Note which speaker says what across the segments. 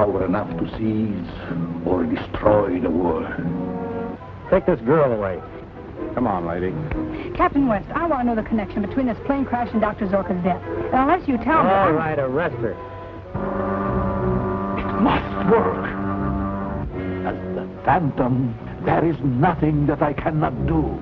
Speaker 1: power enough to seize or destroy the world.
Speaker 2: Take this girl away. Come on, lady.
Speaker 3: Captain West, I want to know the connection between this plane crash and Dr. Zorka's death. And unless you tell me...
Speaker 2: All right, arrest her.
Speaker 1: It must work. As the Phantom, there is nothing that I cannot do.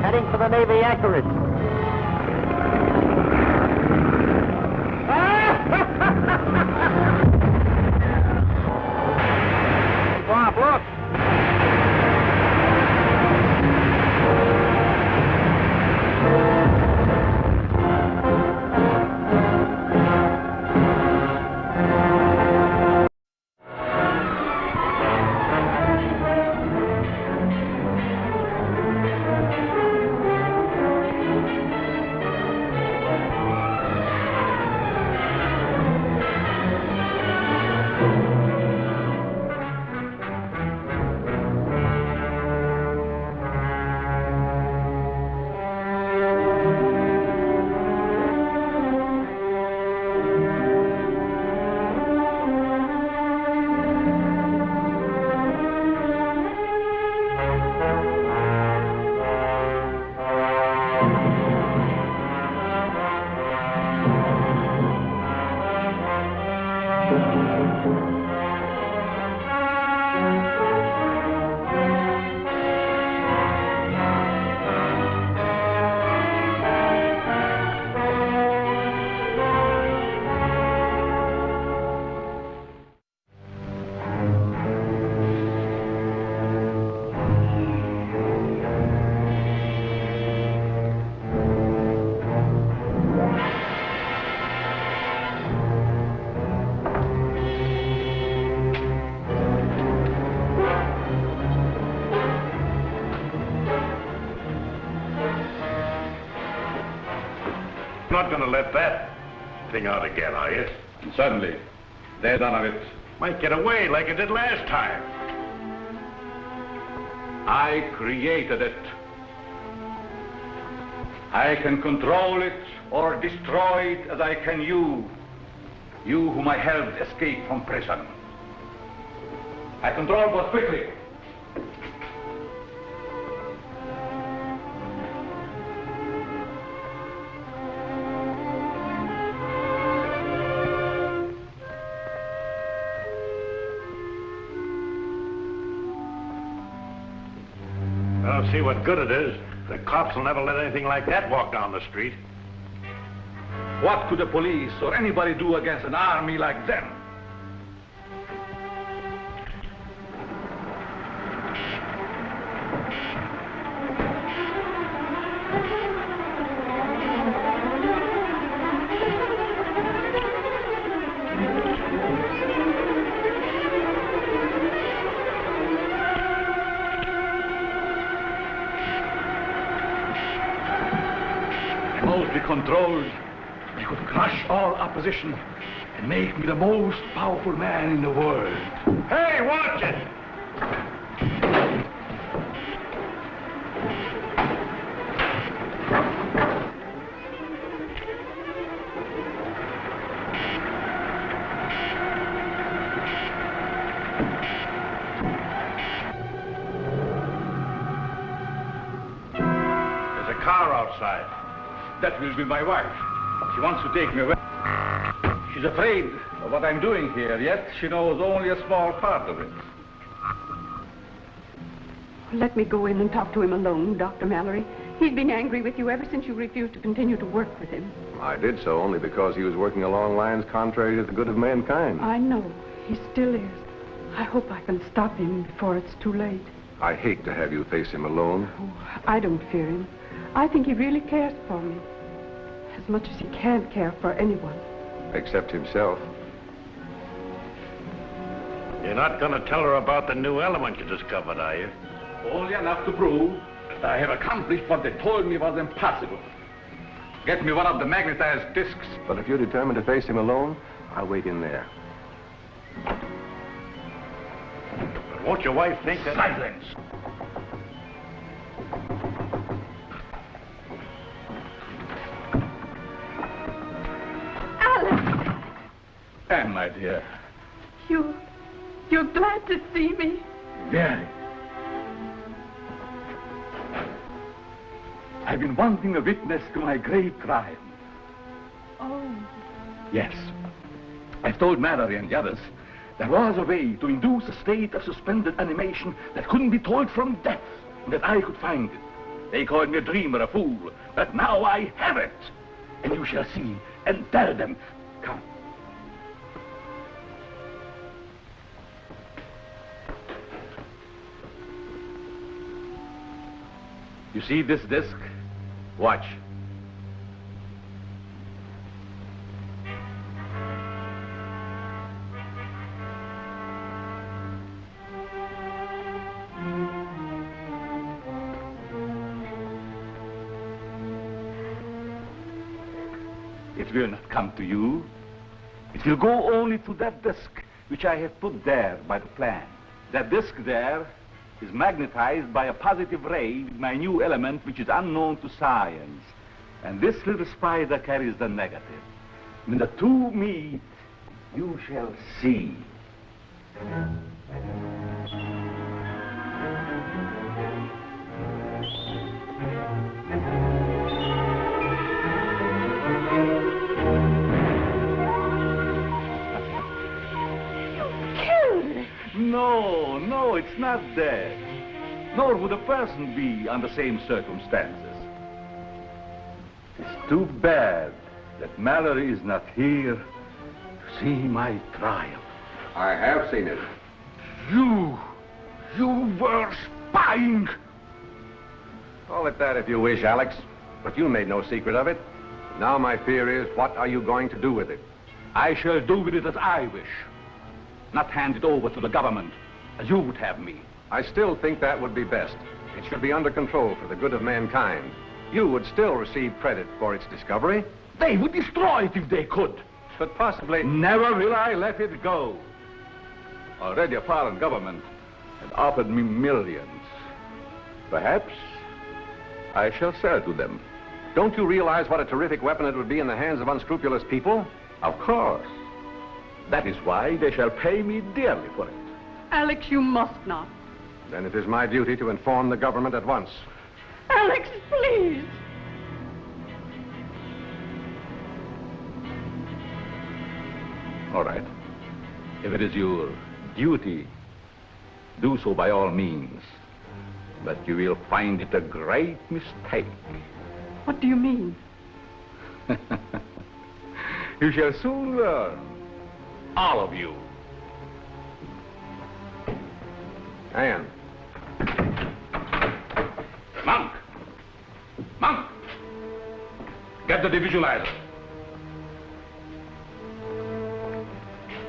Speaker 2: Heading for the Navy anchorage. Bob, look!
Speaker 4: Not going to let that thing out again, are you?
Speaker 5: Certainly. There's none of it.
Speaker 4: Might get away like it did last time.
Speaker 5: I created it. I can control it or destroy it as I can you whom I helped escape from prison. I control both quickly.
Speaker 4: I'll see what good it is. The cops will never let anything like that walk down the street.
Speaker 5: What could the police or anybody do against an army like them? Controlled, I could crush all opposition and make me the most powerful man in the world.
Speaker 4: Hey, watch it! There's a car outside?
Speaker 5: That will be my wife. She wants to take me away. She's afraid of what I'm doing here, yet she knows only a small part of it.
Speaker 6: Let me go in and talk to him alone, Dr. Mallory. He's been angry with you ever since you refused to continue to work with him.
Speaker 2: I did so only because he was working along lines contrary to the good of mankind.
Speaker 6: I know. He still is. I hope I can stop him before it's too late.
Speaker 2: I hate to have you face him alone.
Speaker 6: Oh, I don't fear him. I think he really cares for me. As much as he can care for anyone.
Speaker 2: Except himself.
Speaker 4: You're not going to tell her about the new element you discovered, are you?
Speaker 5: Only enough to prove that I have accomplished what they told me was impossible. Get me one of the magnetized discs.
Speaker 2: But if you're determined to face him alone, I'll wait in there.
Speaker 4: But won't your wife think that...
Speaker 5: Silence!
Speaker 6: Alex!
Speaker 5: Anne, my dear.
Speaker 6: You're glad to see me?
Speaker 5: Very. I've been wanting a witness to my great crime.
Speaker 6: Oh.
Speaker 5: Yes. I've told Mallory and the others there was a way to induce a state of suspended animation that couldn't be told from death, and that I could find it. They called me a dreamer, a fool, but now I have it. And you shall see and tell them. Come. You see this disc? Watch. It will not come to you. It will go only to that disc which I have put there by the plan. That disc there is magnetized by a positive ray with my new element which is unknown to science. And this little spider carries the negative. When the two meet, you shall see. No, it's not dead. Nor would a person be under the same circumstances. It's too bad that Mallory is not here to see my triumph.
Speaker 2: I have seen it.
Speaker 5: You were spying.
Speaker 2: Call it that if you wish, Alex. But you made no secret of it. Now my fear is, what are you going to do with it?
Speaker 5: I shall do with it as I wish. Not hand it over to the government, as you would have me.
Speaker 2: I still think that would be best. It should be under control for the good of mankind. You would still receive credit for its discovery.
Speaker 5: They would destroy it if they could.
Speaker 2: But possibly...
Speaker 5: Never will I let it go. Already a foreign government had offered me millions. Perhaps I shall sell to them.
Speaker 2: Don't you realize what a terrific weapon it would be in the hands of unscrupulous people?
Speaker 5: Of course. That is why they shall pay me dearly for it.
Speaker 6: Alex, you must not.
Speaker 2: Then it is my duty to inform the government at once.
Speaker 6: Alex, please.
Speaker 5: All right. If it is your duty, do so by all means. But you will find it a great mistake.
Speaker 6: What do you mean?
Speaker 5: You shall soon learn. All of you.
Speaker 2: Anne.
Speaker 5: Monk! Get the devisualizer.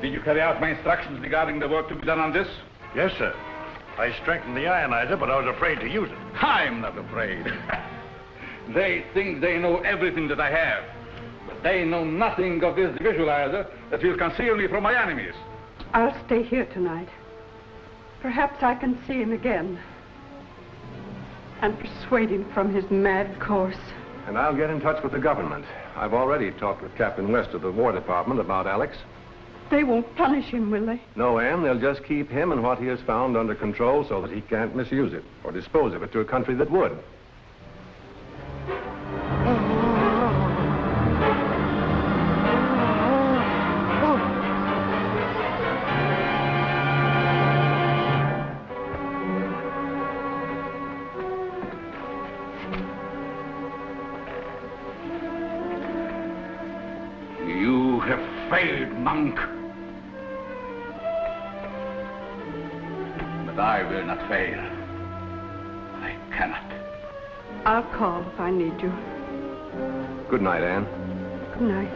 Speaker 5: Did you carry out my instructions regarding the work to be done on this?
Speaker 4: Yes, sir. I strengthened the ionizer, but I was afraid to use it.
Speaker 5: I'm not afraid. They think they know everything that I have. But they know nothing of this visualizer that will conceal me from my enemies.
Speaker 6: I'll stay here tonight. Perhaps I can see him again. And persuade him from his mad course.
Speaker 2: And I'll get in touch with the government. I've already talked with Captain West of the War Department about Alex.
Speaker 6: They won't punish him, will they?
Speaker 2: No, Anne, they'll just keep him and what he has found under control so that he can't misuse it or dispose of it to a country that would.
Speaker 5: failed, monk. But I will not fail. I cannot.
Speaker 6: I'll call if I need you.
Speaker 2: Good night, Anne.
Speaker 6: Good night.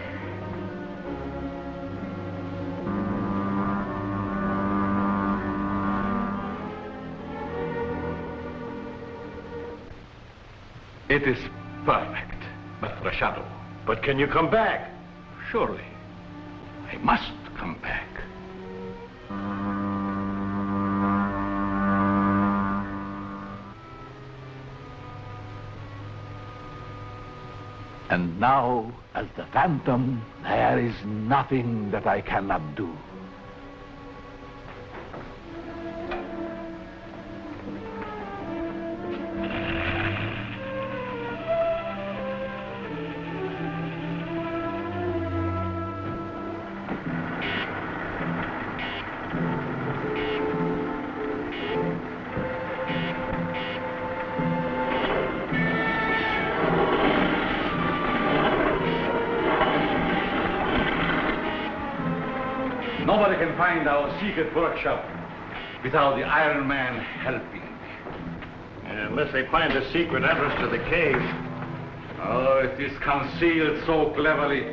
Speaker 5: It is perfect, but for a shadow.
Speaker 4: But can you come back?
Speaker 5: Surely, I must come back.
Speaker 1: And now, as the phantom, there is nothing that I cannot do.
Speaker 5: Nobody can find our secret workshop without the Iron Man helping.
Speaker 4: Unless they find the secret entrance to the cave.
Speaker 5: Oh, it is concealed so cleverly,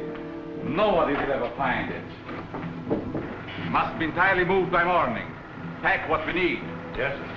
Speaker 5: nobody will ever find it. Must be entirely moved by morning. Pack what we need.
Speaker 4: Yes, sir.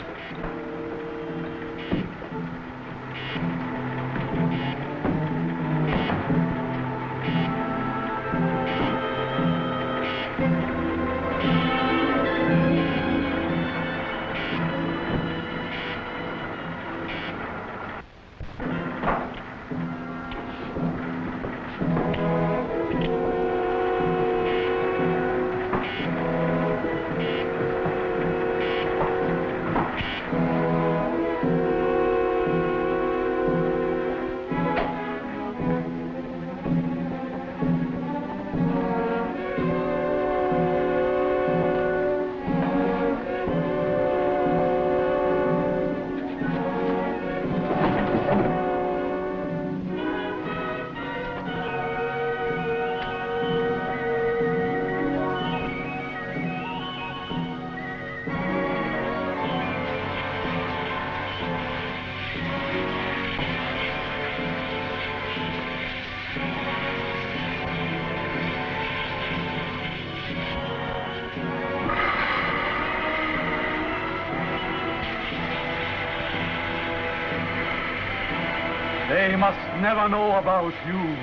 Speaker 5: They must never know about you,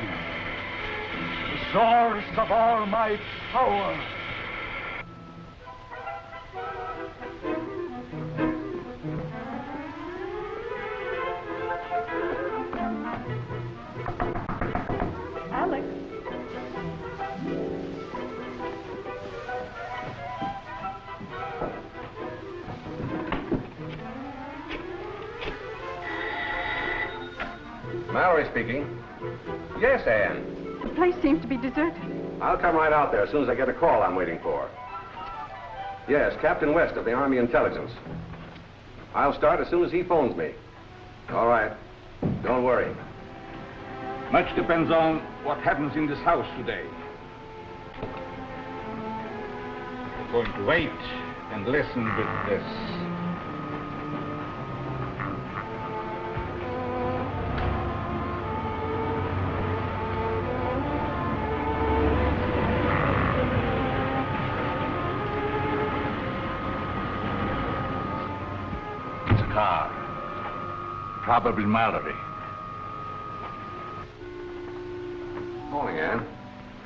Speaker 5: the source of all my power.
Speaker 6: Alex.
Speaker 2: Mallory speaking. Yes, Anne.
Speaker 6: The place seems to be deserted.
Speaker 2: I'll come right out there as soon as I get a call I'm waiting for. Yes, Captain West of the Army Intelligence. I'll start as soon as he phones me. All right. Don't worry.
Speaker 5: Much depends on what happens in this house today. I'm going to wait and listen with this. It's a car. Probably Mallory.
Speaker 2: Morning, Anne.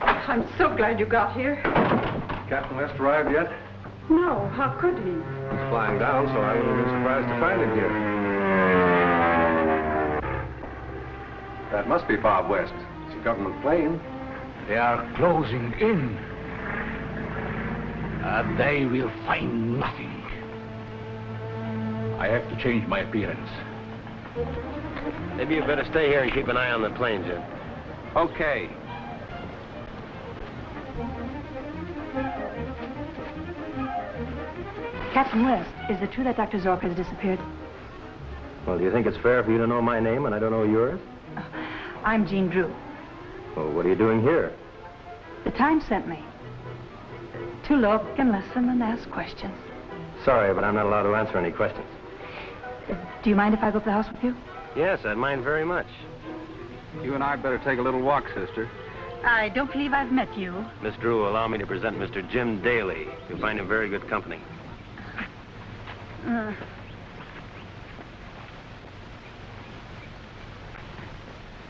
Speaker 6: I'm so glad you got here.
Speaker 2: Captain West arrived yet?
Speaker 6: No, how could he?
Speaker 2: He's flying down, so I wouldn't have been surprised to find him here. That must be Bob West. It's a government plane.
Speaker 1: They are closing in. They will find nothing.
Speaker 5: I have to change my appearance.
Speaker 7: Maybe you better stay here and keep an eye on the plane, Jim.
Speaker 5: Okay.
Speaker 3: Captain West, is it true that Dr. Zorka has disappeared?
Speaker 7: Well, do you think it's fair for you to know my name and I don't know yours?
Speaker 3: I'm Jean Drew.
Speaker 7: Well, what are you doing here?
Speaker 3: The Times sent me. To look and listen and ask questions.
Speaker 7: Sorry, but I'm not allowed to answer any questions.
Speaker 3: Do you mind if I go up the house with you?
Speaker 7: Yes, I'd mind very much.
Speaker 8: You and I better take a little walk, sister.
Speaker 3: I don't believe I've met you.
Speaker 7: Miss Drew will allow me to present Mr. Jim Daly. You'll find him very good company.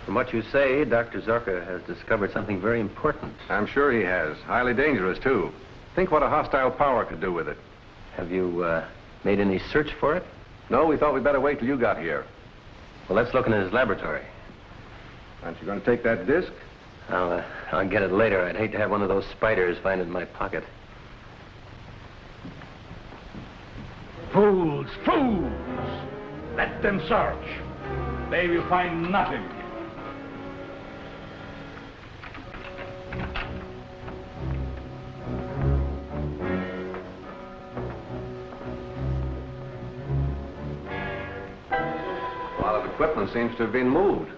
Speaker 7: From what you say, Dr. Zorka has discovered something very important.
Speaker 2: I'm sure he has. Highly dangerous, too. Think what a hostile power could do with it.
Speaker 7: Have you made any search for it?
Speaker 2: No, we thought we'd better wait till you got here.
Speaker 7: Well, let's look in his laboratory.
Speaker 2: Aren't you going to take that disc?
Speaker 7: I'll get it later. I'd hate to have one of those spiders find it in my pocket.
Speaker 5: Fools, fools! Let them search. They will find nothing.
Speaker 2: A lot of equipment seems to have been moved.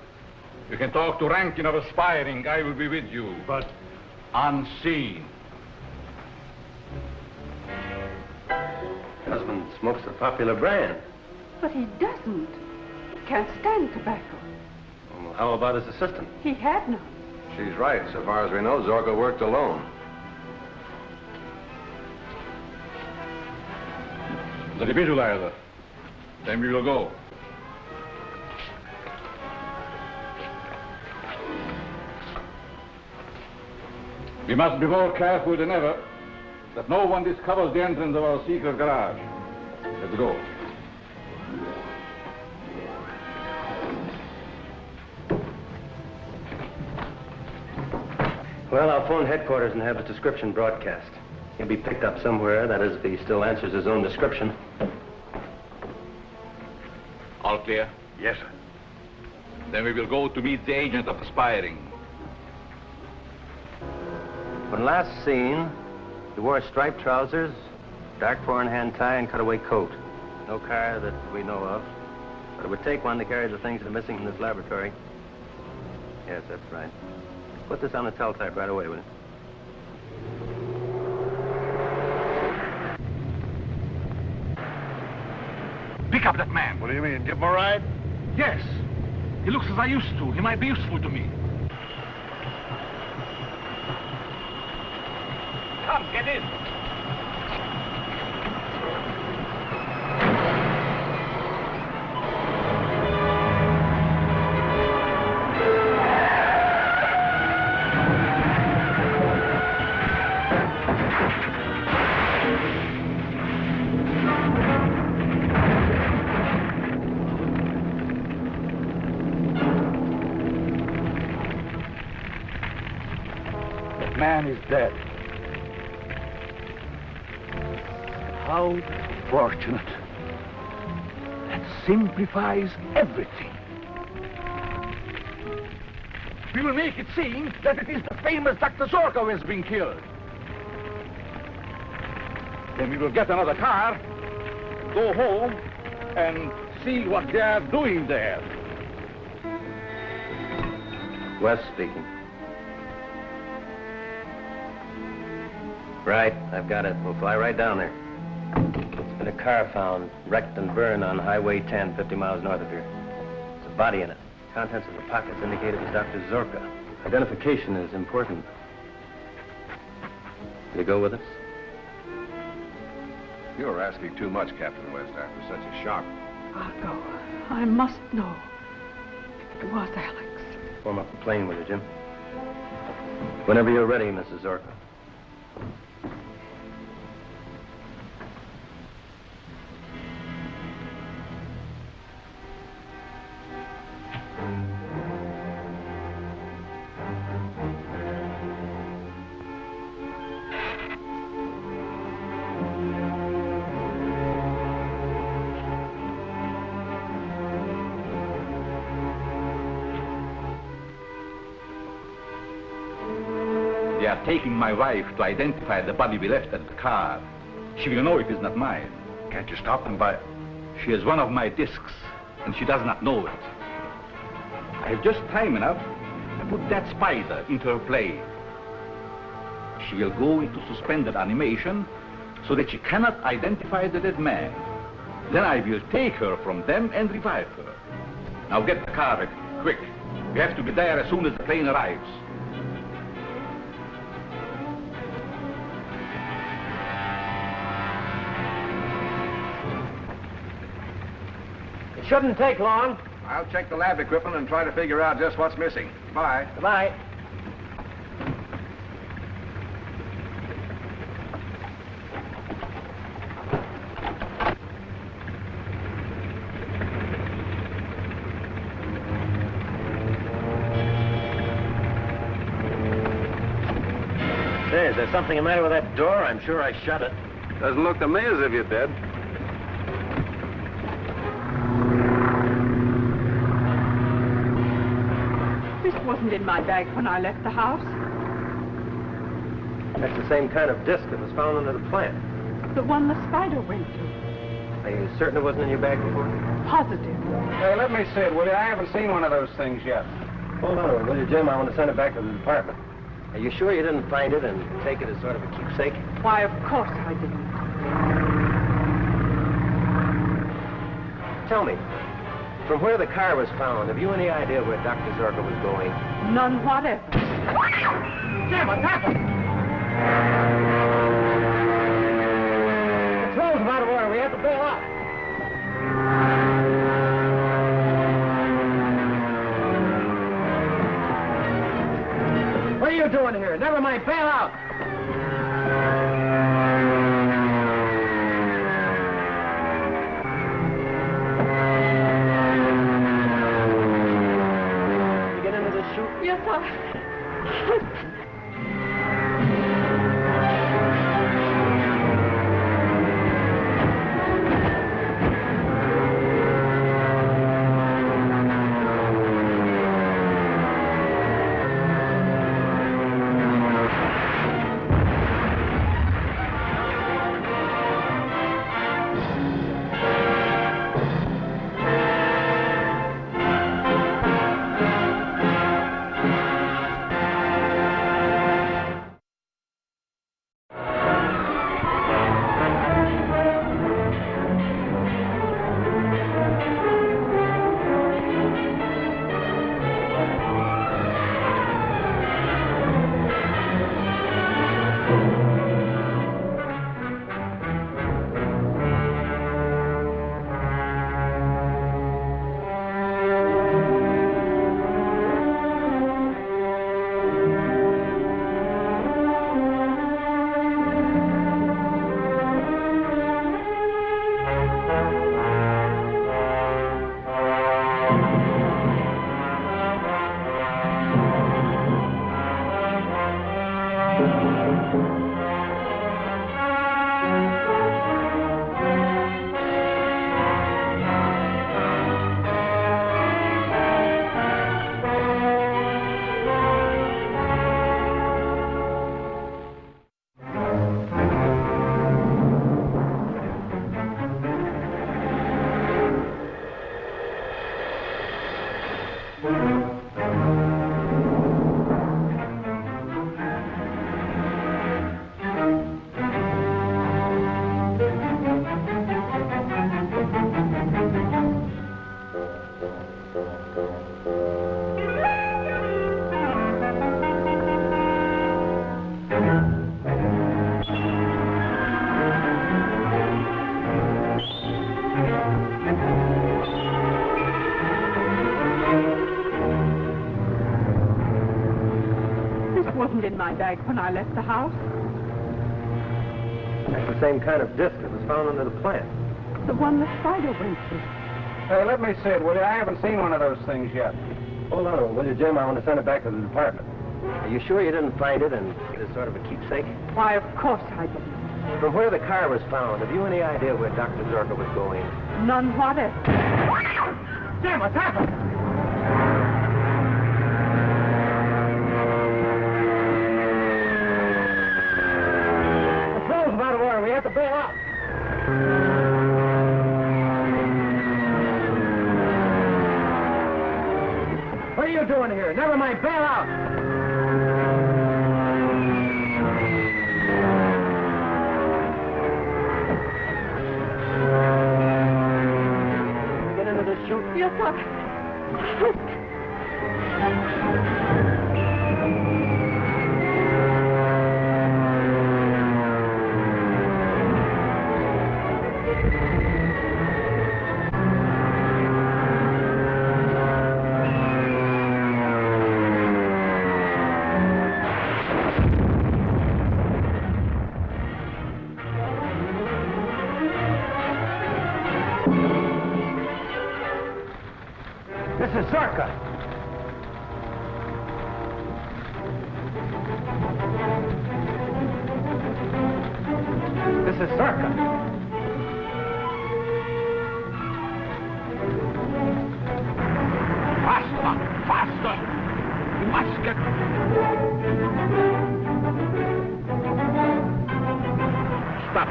Speaker 8: You can talk to Rankin of Aspiring. I will be with you, but unseen.
Speaker 7: Husband smokes a popular brand.
Speaker 6: But he doesn't. He can't stand tobacco.
Speaker 7: Well, how about his assistant?
Speaker 6: He had none.
Speaker 2: She's right. So far as we know, Zorka worked alone.
Speaker 8: The visualizer. Then we will go. We must be more careful than ever that no one discovers the entrance of our secret garage. Let's go.
Speaker 7: Well, I'll phone headquarters and have his description broadcast. He'll be picked up somewhere, that is, if he still answers his own description.
Speaker 8: All clear?
Speaker 4: Yes, sir.
Speaker 8: Then we will go to meet the agent of Aspiring.
Speaker 7: When last seen, he wore striped trousers, dark four-in-hand tie, and cutaway coat. No car that we know of. But it would take one to carry the things that are missing from this laboratory. Yes, that's right. Put this on the teletype right away, will you?
Speaker 5: Pick up that man.
Speaker 4: What do you mean? Give him a ride?
Speaker 5: Yes. He looks as I used to. He might be useful to me. Come, get in.
Speaker 1: That man is dead. How fortunate. That simplifies everything.
Speaker 5: We will make it seem that it is the famous Dr. Zorka who has been killed. Then we will get another car, go home, and see what they are doing there.
Speaker 7: Wes speaking. Right, I've got it. We'll fly right down there. There's been a car found, wrecked and burned on Highway 10, 50 miles north of here. There's a body in it. Contents of the pockets indicate it was Dr. Zorka. Identification is important. Will you go with us?
Speaker 2: You're asking too much, Captain West, after such a shock.
Speaker 6: I'll go. I must know if it was Alex.
Speaker 7: Form up the plane with you, Jim. Whenever you're ready, Mrs. Zorka.
Speaker 5: They are taking my wife to identify the body we left at the car. She will know it is not mine.
Speaker 4: Can't you stop them by...
Speaker 5: She is one of my discs, and she does not know it. I have just time enough to put that spider into her plane. she will go into suspended animation so that she cannot identify the dead man. Then I will take her from them and revive her. Now get the car ready, quick. We have to be there as soon as the plane arrives.
Speaker 7: It shouldn't take long.
Speaker 2: I'll check the lab equipment and try to figure out just what's missing. Bye.
Speaker 7: Goodbye. Say, is there something the matter with that door? I'm sure I shut it.
Speaker 2: Doesn't look to me as if you did.
Speaker 6: This wasn't in my bag when I left the house.
Speaker 7: That's the same kind of disc that was found under the plant.
Speaker 6: The one the spider went to.
Speaker 7: Are you certain it wasn't in your bag before?
Speaker 6: Positive.
Speaker 2: Hey, let me see it, will you? I haven't seen one of those things yet.
Speaker 7: Hold on a minute, will you, Jim? I want to send it back to the department. Are you sure you didn't find it and take it as sort of a keepsake?
Speaker 6: Why, of course I didn't.
Speaker 7: Tell me, from where the car was found, have you any idea where Dr. Zorka was going?
Speaker 6: None whatever.
Speaker 7: Jim, what's happened? The controls are out of order. We have to bail out. What are you doing here? Never mind, bail out. You get into this chute?
Speaker 6: Yes, I... In my bag when I left the house.
Speaker 7: That's the same kind of disc that was found under the plant.
Speaker 6: The one the spider went to.
Speaker 2: Hey, let me see it, will you? I haven't seen one of those things yet.
Speaker 7: Hold on a minute, will you, Jim? I want to send it back to the department. Are you sure you didn't find it and get it as sort of a keepsake?
Speaker 6: Why, of course I didn't.
Speaker 7: From where the car was found, have you any idea where Dr. Zorka was going?
Speaker 6: None whatever.
Speaker 7: Jim, what's happened? We have to bail out. What are you doing here? Never mind, bail out.
Speaker 6: Shadow. Yes, sir.
Speaker 1: This is Zorka. This is Zorka. Faster! Faster! You must get... Stop.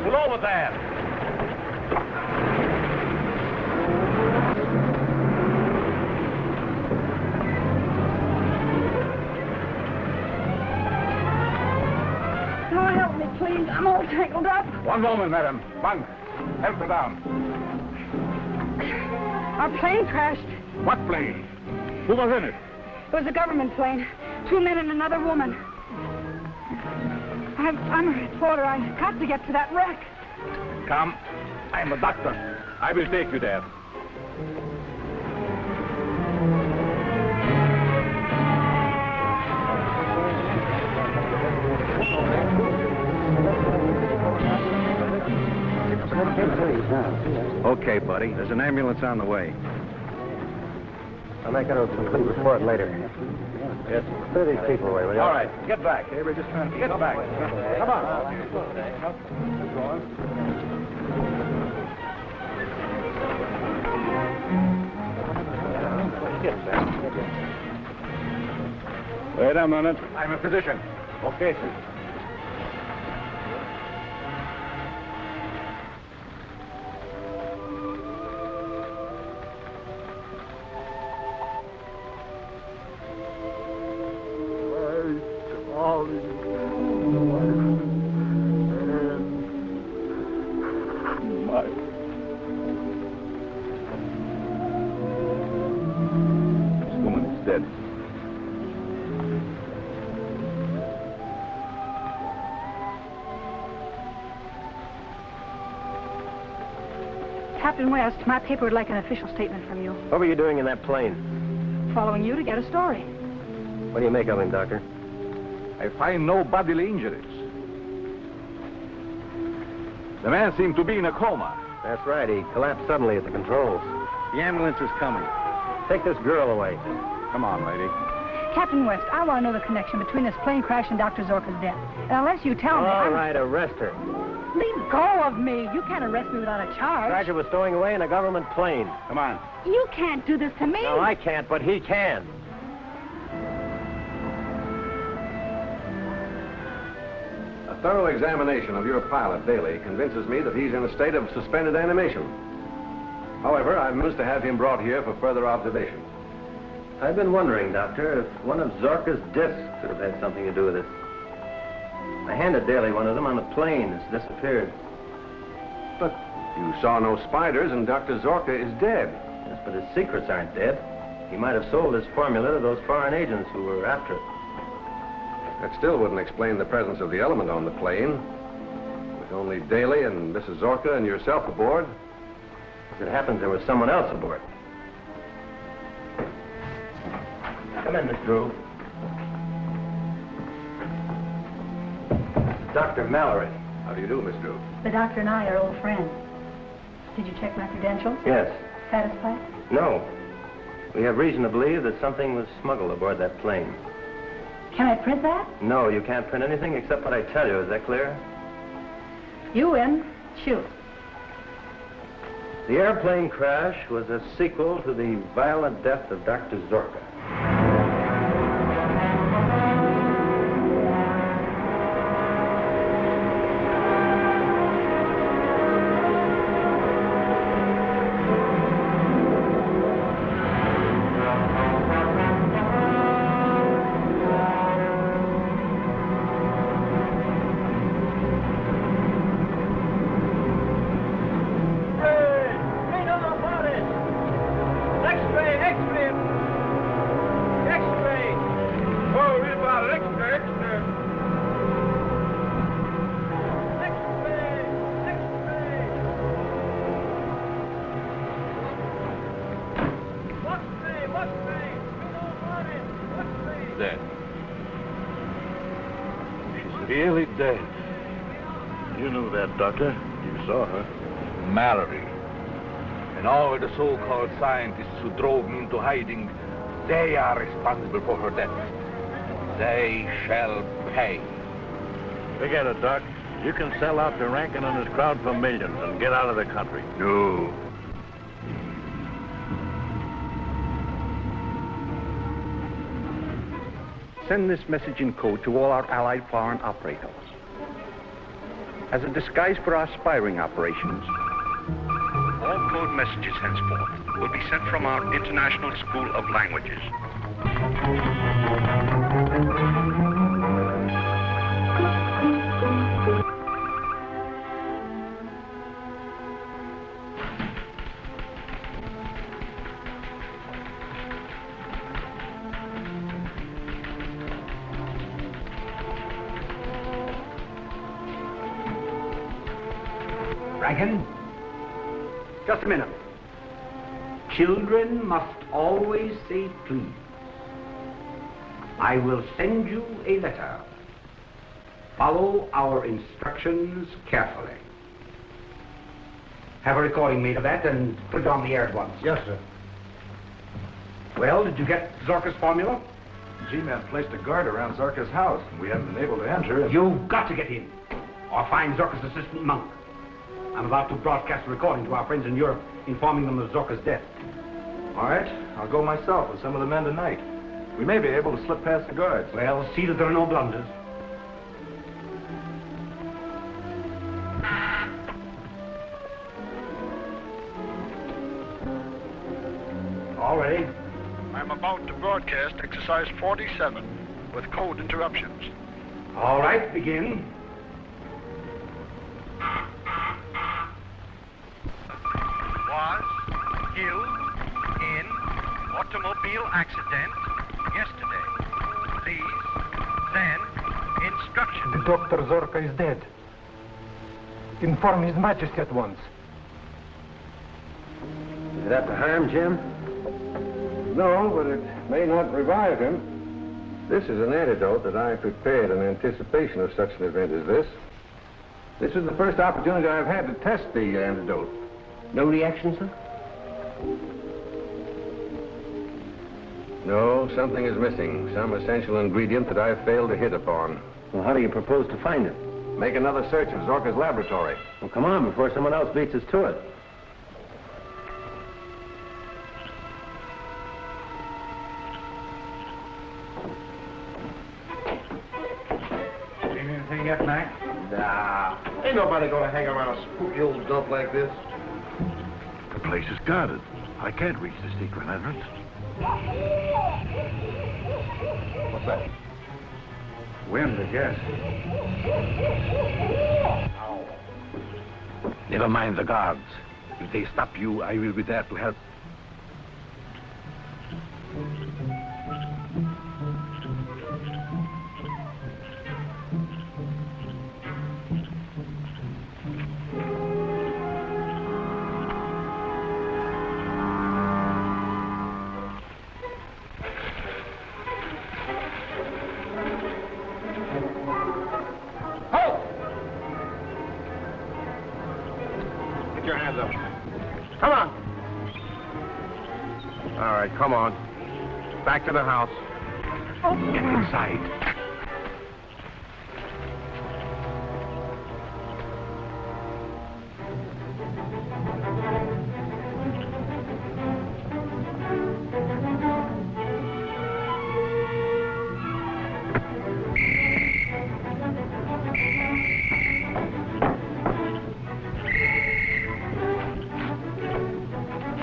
Speaker 4: Pull over there.
Speaker 3: Oh, help me, please. I'm all tangled up.
Speaker 8: One moment, madam. Bunk, help her down.
Speaker 3: Our plane crashed.
Speaker 8: What plane? Who was in it?
Speaker 3: It was a government plane. 2 men and another woman. I'm a reporter. I've got to get to that wreck.
Speaker 8: Come. I'm a doctor. I will take you there.
Speaker 2: Okay, buddy. There's an ambulance on the way.
Speaker 7: I'll make it a complete report later. Yes, 30 people away, will you?
Speaker 8: All right, get back. Hey, we're just trying to get back. Come on. Wait a minute. I'm a physician. Okay, sir.
Speaker 3: Captain West, my paper would like an official statement from you.
Speaker 7: What were you doing in that plane?
Speaker 3: Following you to get a story.
Speaker 7: What do you make of him, Doctor?
Speaker 8: I find no bodily injuries. The man seemed to be in a coma.
Speaker 7: That's right. He collapsed suddenly at the controls. The ambulance is coming. Take this girl away.
Speaker 8: Come on, lady.
Speaker 3: Captain West, I want to know the connection between this plane crash and Dr. Zorka's death. And unless you tell me...
Speaker 7: All right, arrest her.
Speaker 3: Leave go of me. You can't arrest me without a charge.
Speaker 7: Roger was stowing away in a government plane.
Speaker 8: Come on.
Speaker 3: You can't do this to me.
Speaker 7: No, I can't, but he can.
Speaker 2: A thorough examination of your pilot, Bailey, convinces me that he's in a state of suspended animation. However, I'm supposed to have him brought here for further observation.
Speaker 7: I've been wondering, Doctor, if one of Zorka's discs could have had something to do with it. I handed Daly one of them on the plane. It's disappeared.
Speaker 2: But you saw no spiders, and Dr. Zorka is dead.
Speaker 7: Yes, but his secrets aren't dead. He might have sold his formula to those foreign agents who were after it.
Speaker 2: That still wouldn't explain the presence of the element on the plane. With only Daly and Mrs. Zorka and yourself aboard.
Speaker 7: As it happens, there was someone else aboard. Come in, Miss Drew. Dr. Mallory.
Speaker 2: How do you do, Miss Drew?
Speaker 3: The doctor and I are old friends. Did you check my credentials?
Speaker 7: Yes.
Speaker 3: Satisfied?
Speaker 7: No. We have reason to believe that something was smuggled aboard that plane.
Speaker 3: Can I print that?
Speaker 7: No, you can't print anything except what I tell you. Is that clear?
Speaker 3: You win. Shoot.
Speaker 7: The airplane crash was a sequel to the violent death of Dr. Zorka.
Speaker 5: dead. She's really dead.
Speaker 4: You knew that, Doctor. You saw her.
Speaker 5: Mallory. And all the so-called scientists who drove me into hiding, they are responsible for her death. They shall pay.
Speaker 4: Forget it, Doc. You can sell out to Rankin and his crowd for millions and get out of the country.
Speaker 5: No.
Speaker 9: Send this message in code to all our allied foreign operators. As a disguise for our spying operations, all code messages henceforth will be sent from our International School of Languages.
Speaker 10: Rankin, just a minute. Children must always say please. I will send you a letter. Follow our instructions carefully. Have a recording made of that and put it on the air at once.
Speaker 11: Yes, sir.
Speaker 10: Well, did you get Zorka's formula?
Speaker 11: G-Man placed a guard around Zorka's house, and we haven't been able to enter.
Speaker 10: You've got to get in, or find Zorka's assistant monk. I'm about to broadcast a recording to our friends in Europe, informing them of Zorka's death.
Speaker 11: All right, I'll go myself with some of the men tonight. We may be able to slip past the guards.
Speaker 10: Well, see that there are no blunders. All ready?
Speaker 12: I'm about to broadcast exercise 47 with code interruptions.
Speaker 10: All right, begin.
Speaker 12: Was killed in automobile accident yesterday. Please send instructions.
Speaker 13: Dr. Zorka is dead. Inform His Majesty at once.
Speaker 2: Is that the harm, Jim? No, but it may not revive him. This is an antidote that I prepared in anticipation of such an event as this. This is the first opportunity I've had to test the antidote.
Speaker 7: No reaction, sir?
Speaker 2: No, something is missing. Some essential ingredient that I've failed to hit upon.
Speaker 7: Well, how do you propose to find it?
Speaker 2: Make another search of Zorka's laboratory.
Speaker 7: Well, come on, before someone else beats us to it.
Speaker 10: Seen anything yet, Mac?
Speaker 11: Nah. Ain't nobody gonna hang around a spooky old dump like this.
Speaker 4: The place is guarded. I can't reach the secret entrance.
Speaker 11: What's that?
Speaker 10: Wind, I guess.
Speaker 5: Never mind the guards. If they stop you, I will be there to help.
Speaker 2: Come on. Back to the house.
Speaker 5: Get inside.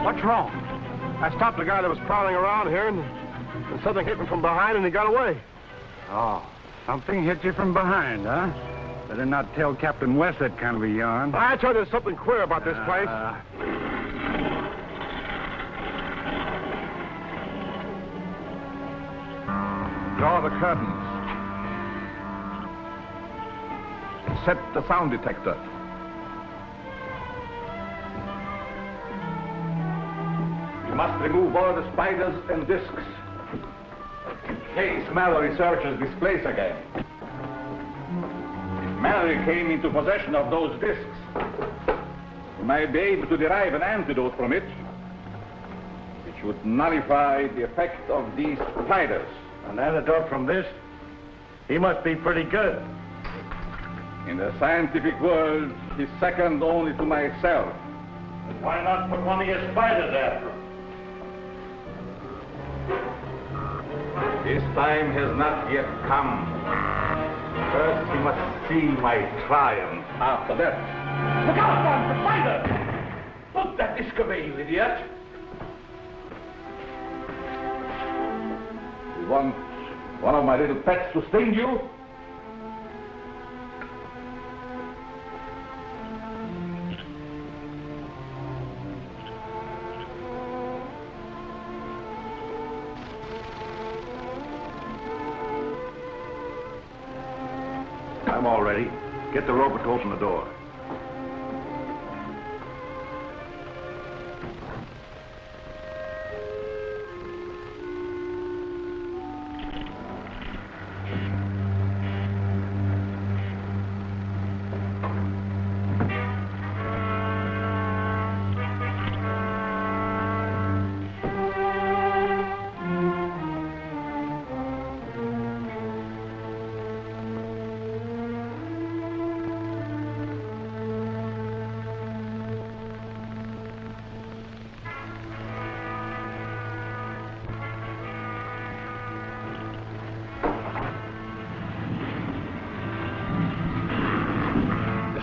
Speaker 11: What's wrong? I stopped the guy that was prowling around here, and something hit me from behind, and he got away.
Speaker 10: Oh, something hit you from behind, huh? Better not tell Captain West that kind of a yarn.
Speaker 11: I tell you, there's something queer about this place.
Speaker 8: Draw the curtains. Set the sound detector. You must remove all the spiders and discs.
Speaker 5: case Mallory searches this place again. If Mallory came into possession of those discs, he might be able to derive an antidote from it, which would nullify the effect of these spiders.
Speaker 4: An antidote from this? He must be pretty good.
Speaker 5: In the scientific world, he's second only to myself.
Speaker 4: Why not put one of your spiders after him?
Speaker 5: His time has not yet come. First, he must see my triumph. After that...
Speaker 4: Look out, John, the spider! Put that disc away, you idiot!
Speaker 5: You want one of my little pets to sting you?
Speaker 2: I'm all ready. Get the roper to open the door.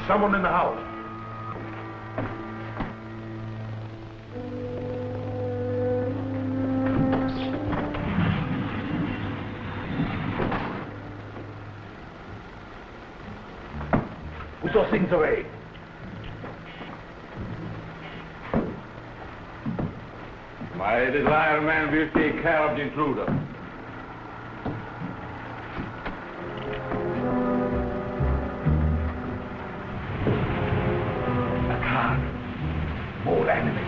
Speaker 11: Someone in the house.
Speaker 4: Put those things away.
Speaker 5: My little Iron Man will take care of the intruder.
Speaker 4: More enemies.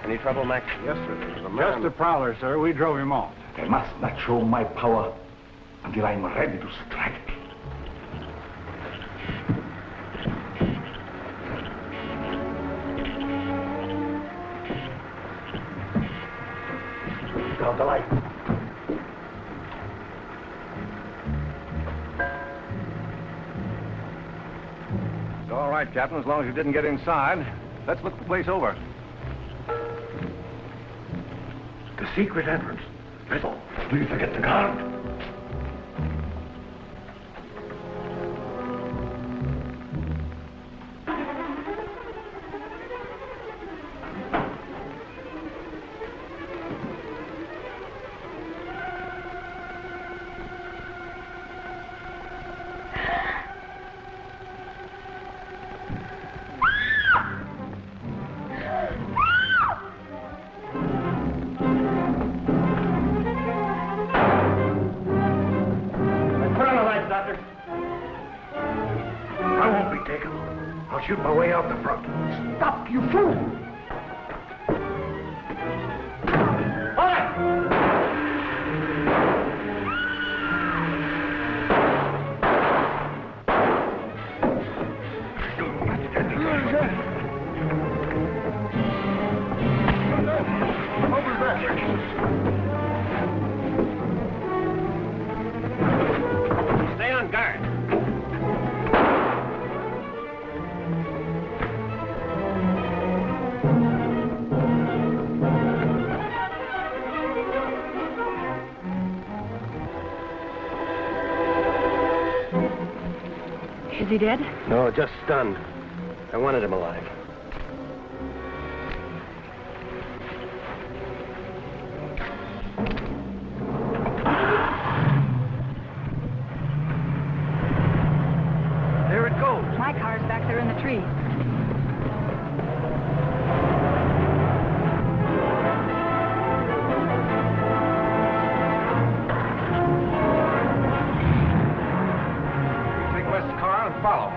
Speaker 7: Any trouble, Mac?
Speaker 11: Yes, sir. There's a man. Just a prowler, sir. We drove him off.
Speaker 5: I must not show my power until I'm ready to strike.
Speaker 4: Down the light.
Speaker 2: It's all right, Captain, as long as you didn't get inside. Let's look the place over.
Speaker 4: The secret entrance. Fizzle, do you forget the guard?
Speaker 1: Shoot my way out the front. Stop, you fool!
Speaker 7: Stay on guard.
Speaker 3: Is he dead?
Speaker 7: No, just stunned. I wanted him alive.
Speaker 3: There it goes. My car's back there in the tree.
Speaker 2: Follow.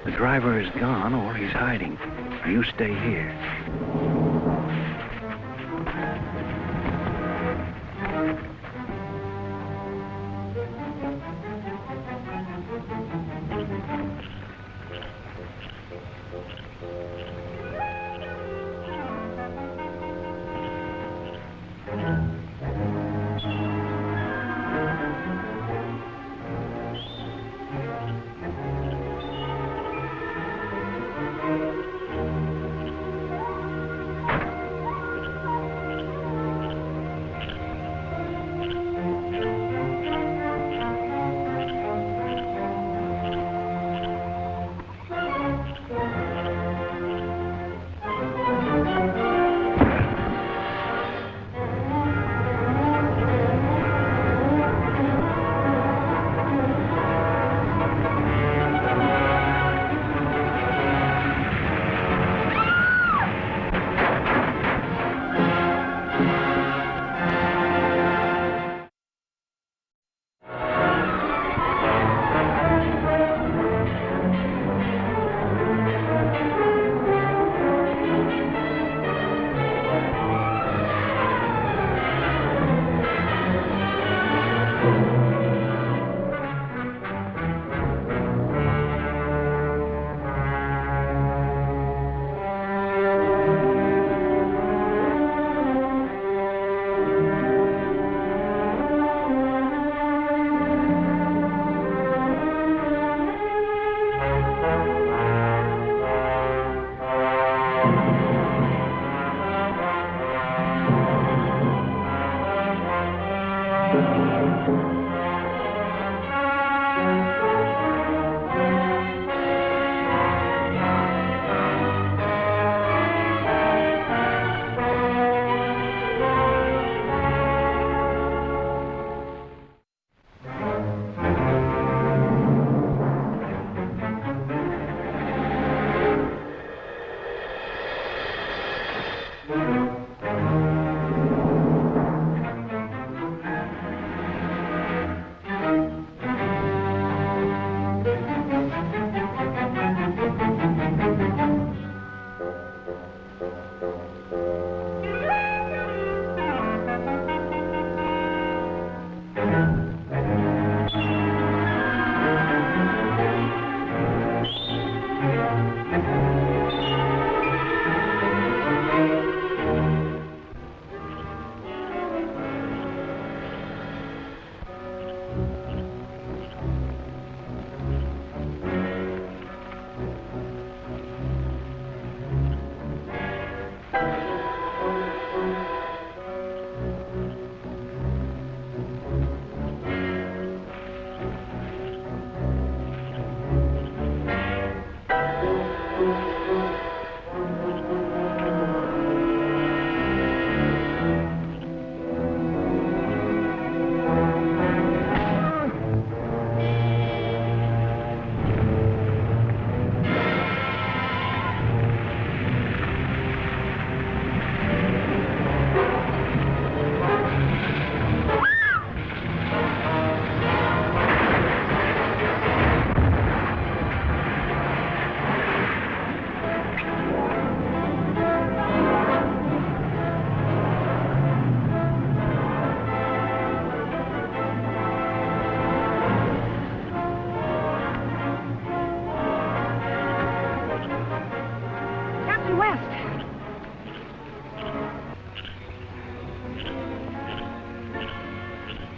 Speaker 10: The driver is gone or he's hiding. You stay here.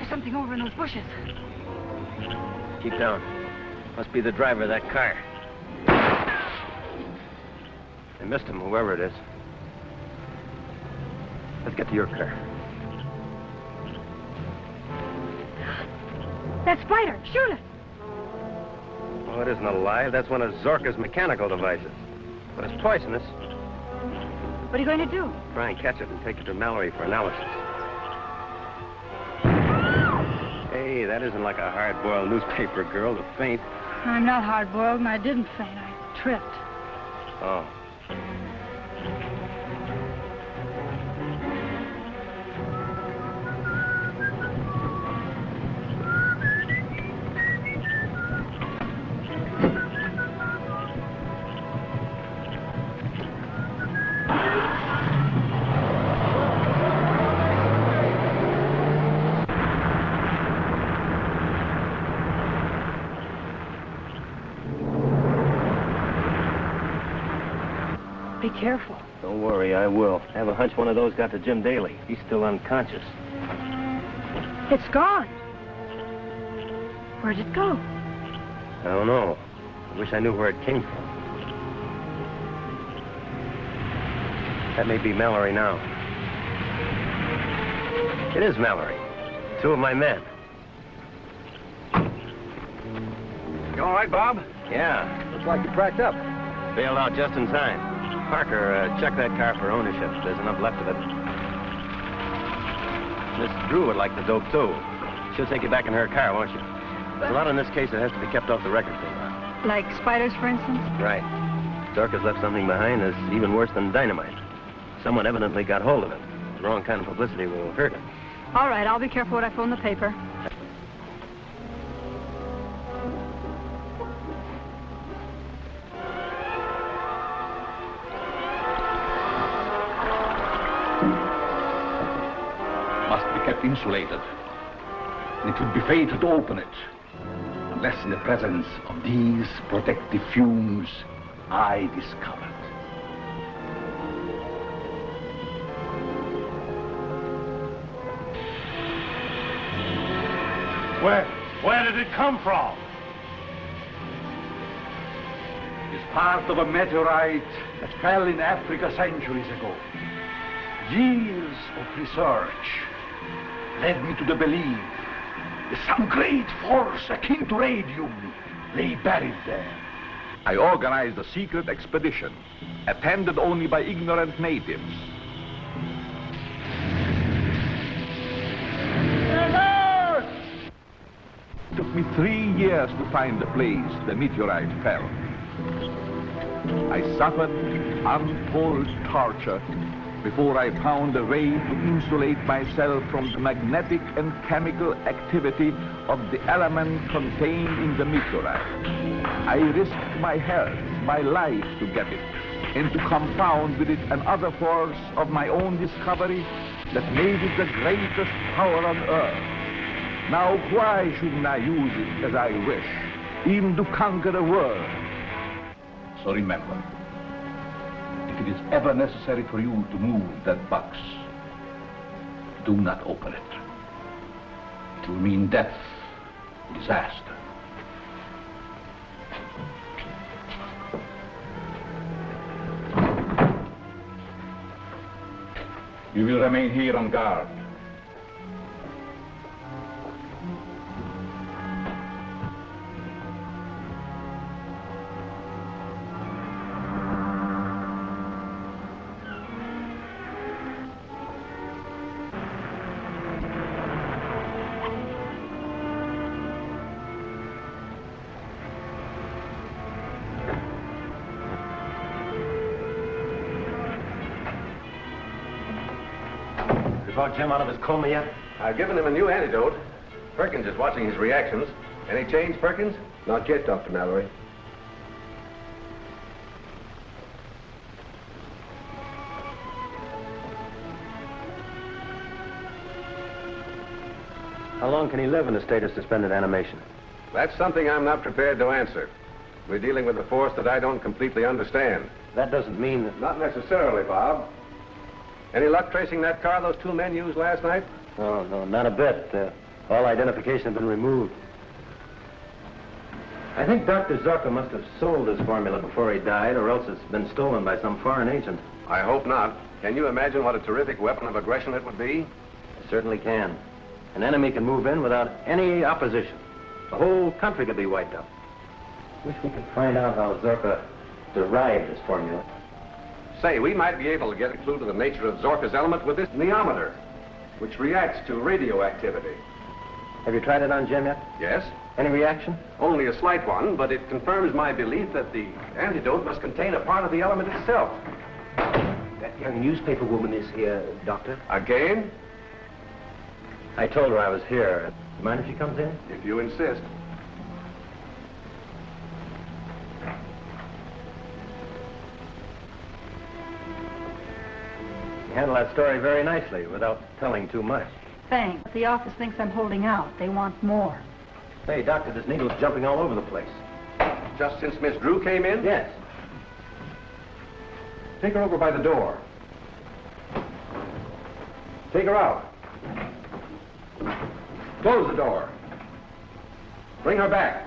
Speaker 3: Something over in those bushes.
Speaker 7: Keep down. Must be the driver of that car. They missed him, whoever it is. Let's get to your car.
Speaker 3: That spider, shoot it.
Speaker 7: Oh, it isn't alive. That's one of Zorka's mechanical devices. But it's poisonous.
Speaker 3: What are you going to do?
Speaker 7: Try and catch it and take it to Mallory for analysis. Hey, that isn't like a hard-boiled newspaper girl to faint.
Speaker 3: I'm not hard-boiled, and I didn't faint. I tripped.
Speaker 7: Oh.
Speaker 3: Be careful.
Speaker 7: Don't worry, I will. I have a hunch one of those got to Jim Daly. He's still unconscious.
Speaker 3: It's gone. Where'd it go?
Speaker 7: I don't know. I wish I knew where it came from. That may be Mallory now. It is Mallory. Two of my men.
Speaker 2: You all right, Bob?
Speaker 7: Yeah.
Speaker 2: Looks like you cracked up.
Speaker 7: Bailed out just in time. Parker, check that car for ownership. There's enough left of it. Miss Drew would like the dope, too. She'll take you back in her car, won't she? There's a lot in this case that has to be kept off the record for a while.
Speaker 3: Like spiders, for instance?
Speaker 7: Right. Zorka's left something behind that's even worse than dynamite. Someone evidently got hold of it. The wrong kind of publicity will hurt him.
Speaker 3: All right, I'll be careful what I phone the paper.
Speaker 8: Must be kept insulated. And it would be fatal to open it, unless in the presence of these protective fumes I discovered.
Speaker 4: Where did it come from?
Speaker 8: It's part of a meteorite that fell in Africa centuries ago. Years of research led me to the belief that some great force akin to radium lay buried there. I organized a secret expedition, attended only by ignorant natives. It took me 3 years to find the place the meteorite fell. I suffered untold torture before I found a way to insulate myself from the magnetic and chemical activity of the element contained in the meteorite. I risked my health, my life to get it, and to compound with it another force of my own discovery that made it the greatest power on earth. Now, why shouldn't I use it as I wish, even to conquer the world? So remember, if it is ever necessary for you to move that box, do not open it. It will mean death, disaster. You will remain here on guard.
Speaker 7: Brought Jim out of his coma yet?
Speaker 2: I've given him a new antidote. Perkins is watching his reactions. Any change, Perkins? Not yet, Dr. Mallory.
Speaker 7: How long can he live in a state of suspended animation?
Speaker 2: That's something I'm not prepared to answer. We're dealing with a force that I don't completely understand.
Speaker 7: That doesn't mean that...
Speaker 2: Not necessarily, Bob. Any luck tracing that car those two men used last night?
Speaker 7: No, not a bit. All identification has been removed. I think Dr. Zorka must have sold his formula before he died, or else it's been stolen by some foreign agent.
Speaker 2: I hope not. Can you imagine what a terrific weapon of aggression it would be?
Speaker 7: I certainly can. An enemy can move in without any opposition. The whole country could be wiped out. Wish we could find out how Zorka derived his formula.
Speaker 2: Say, we might be able to get a clue to the nature of Zorka's element with this neometer, which reacts to radioactivity.
Speaker 7: Have you tried it on Jim yet?
Speaker 2: Yes.
Speaker 7: Any reaction?
Speaker 2: Only a slight one, but it confirms my belief that the antidote must contain a part of the element itself.
Speaker 7: That young newspaper woman is here, Doctor.
Speaker 2: Again?
Speaker 7: I told her I was here. Mind if she comes in?
Speaker 2: If you insist.
Speaker 7: You handle that story very nicely without telling too much.
Speaker 3: Thanks. The office thinks I'm holding out. They want more.
Speaker 7: Hey, Doctor, this needle's jumping all over the place.
Speaker 2: Just since Miss Drew came in?
Speaker 7: Yes.
Speaker 2: Take her over by the door. Take her out. Close the door. Bring her back.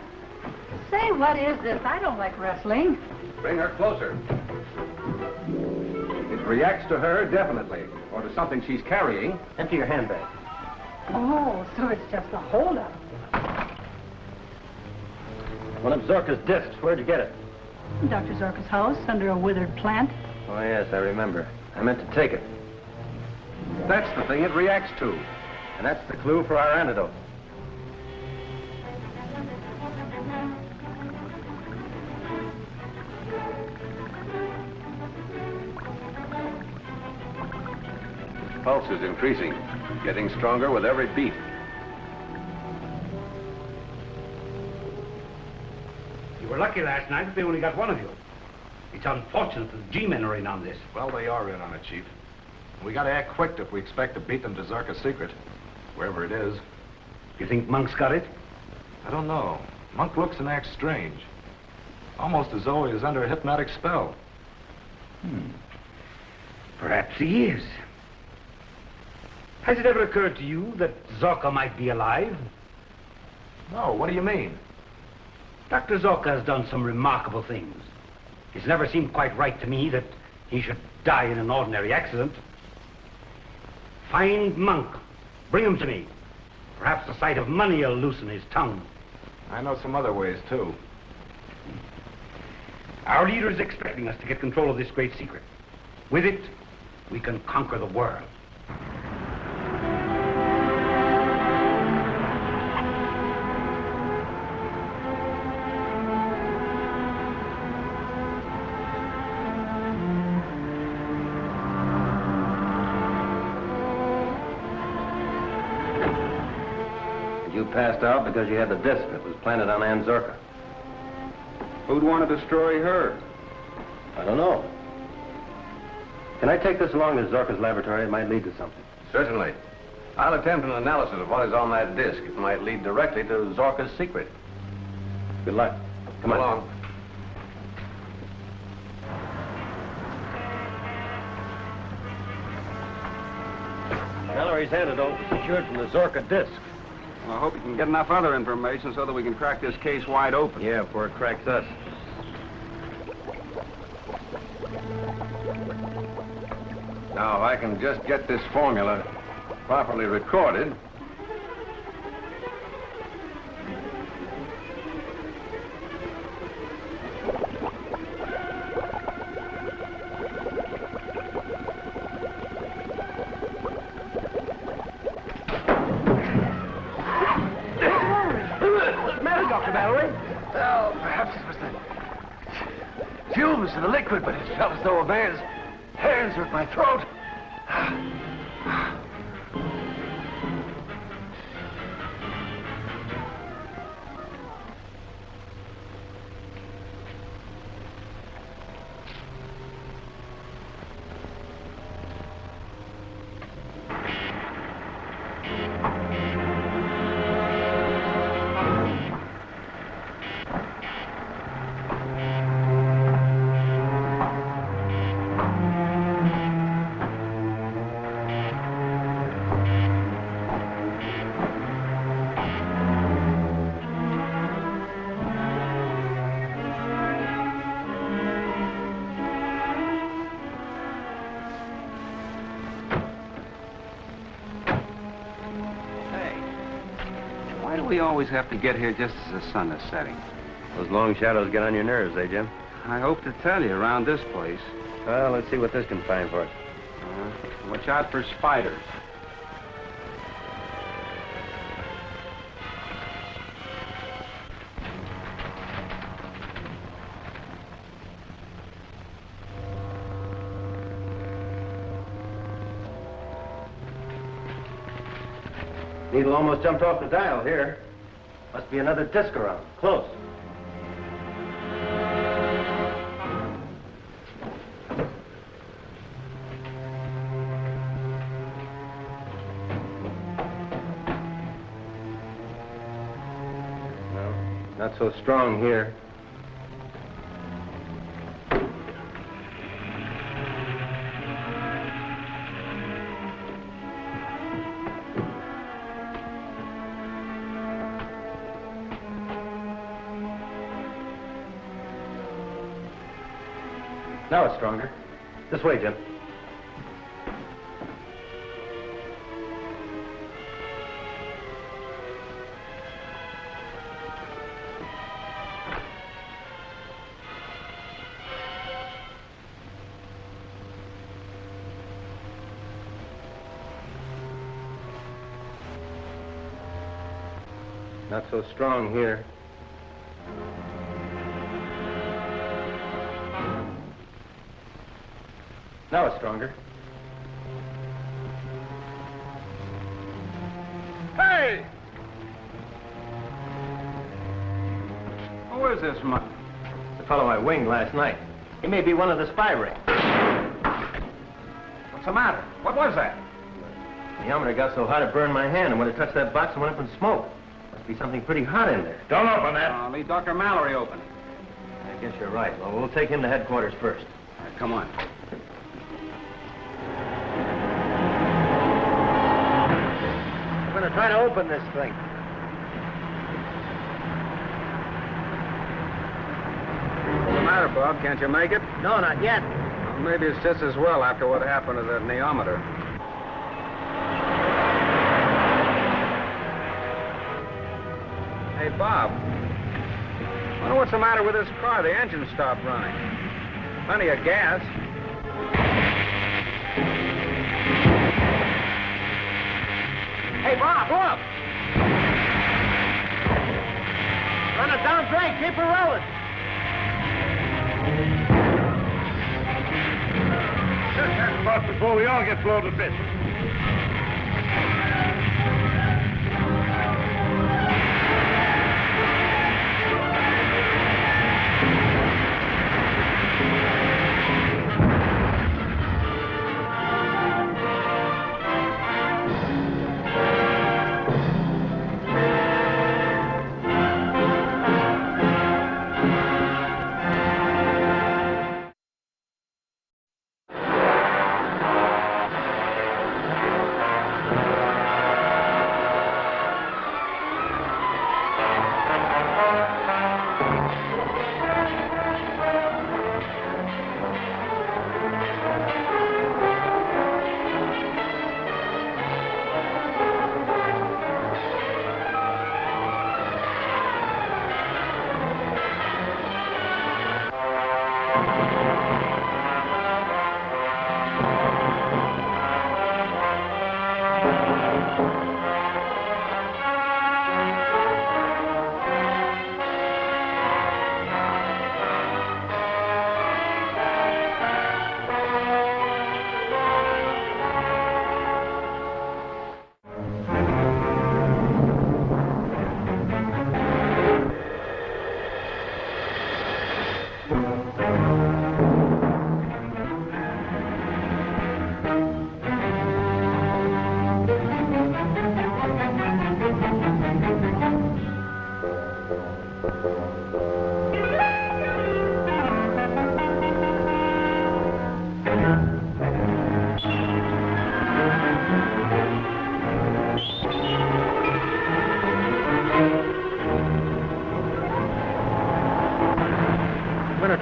Speaker 3: Say, what is this? I don't like wrestling.
Speaker 2: Bring her closer. It reacts to her, definitely. Or to something she's carrying.
Speaker 7: Empty your handbag.
Speaker 3: Oh, so it's just a holdup.
Speaker 7: One of Zorka's discs. Where'd you get it?
Speaker 3: Dr. Zorka's house, under a withered plant.
Speaker 7: Oh, yes, I remember. I meant to take it.
Speaker 2: That's the thing it reacts to.
Speaker 7: And that's the clue for our antidote.
Speaker 2: His pulse is increasing, getting stronger with every beat.
Speaker 10: You were lucky last night that they only got one of you. It's unfortunate that the G-men are in on this.
Speaker 2: Well, they are in on it, Chief. We gotta act quick if we expect to beat them to Zorka's secret, wherever it is.
Speaker 10: You think Monk's got it?
Speaker 2: I don't know. Monk looks and acts strange. Almost as though he is under a hypnotic spell.
Speaker 10: Perhaps he is. Has it ever occurred to you that Zorka might be alive?
Speaker 2: No, what do you mean?
Speaker 10: Dr. Zorka has done some remarkable things. It's never seemed quite right to me that he should die in an ordinary accident. Find Monk. Bring him to me. Perhaps the sight of money will loosen his tongue.
Speaker 2: I know some other ways, too.
Speaker 10: Our leader is expecting us to get control of this great secret. With it, we can conquer the world.
Speaker 7: You passed out because you had the disc that was planted on Ann Zorka.
Speaker 2: Who'd want to destroy her?
Speaker 7: I don't know. Can I take this along to Zorka's laboratory? It might lead to something.
Speaker 2: Certainly. I'll attempt an analysis of what is on that disc. It might lead directly to Zorka's secret.
Speaker 7: Good luck. Come on.
Speaker 2: Along.
Speaker 7: Mallory's antidote was secured from the Zorka disc.
Speaker 14: Well, I hope you can get enough other information so that we can crack this case wide open.
Speaker 7: Yeah, before it cracks us.
Speaker 2: Now, if I can just get this formula properly recorded.
Speaker 1: Well, perhaps it was the fumes of the liquid, but it felt as though a man's hands were at my throat.
Speaker 14: Why do we always have to get here just as the sun is setting?
Speaker 7: Those long shadows get on your nerves, eh, Jim?
Speaker 14: I hope to tell you around this place.
Speaker 7: Well, let's see what this can find for us.
Speaker 14: Watch out for spiders.
Speaker 7: Needle almost jumped off the dial here. Must be another disc around. Close. No, not so strong here. Now it's stronger. This way, Jim. Not so strong here. Now it's stronger.
Speaker 14: Hey! Who is this monk?
Speaker 7: The fellow I winged last night. He may be one of the spy ring.
Speaker 14: What's the matter? What was that?
Speaker 7: The thermometer got so hot it burned my hand, and when it touched that box, it went up in smoke. Must be something pretty hot in there.
Speaker 4: Don't open that.
Speaker 14: Leave Dr. Mallory open.
Speaker 7: I guess you're right. Well, we'll take him to headquarters first.
Speaker 14: All right, come on.
Speaker 7: I'm going to try to open this thing.
Speaker 14: What's the matter, Bob? Can't you make it?
Speaker 7: No, not yet.
Speaker 14: Well, maybe it's just as well after what happened to that neometer. Hey, Bob. I wonder what's the matter with this car. The engine stopped running. Plenty of gas.
Speaker 7: Hey, Bob, look! Run it down, Drake. Keep her rolling.
Speaker 4: Shut that box before we all get blown to bits.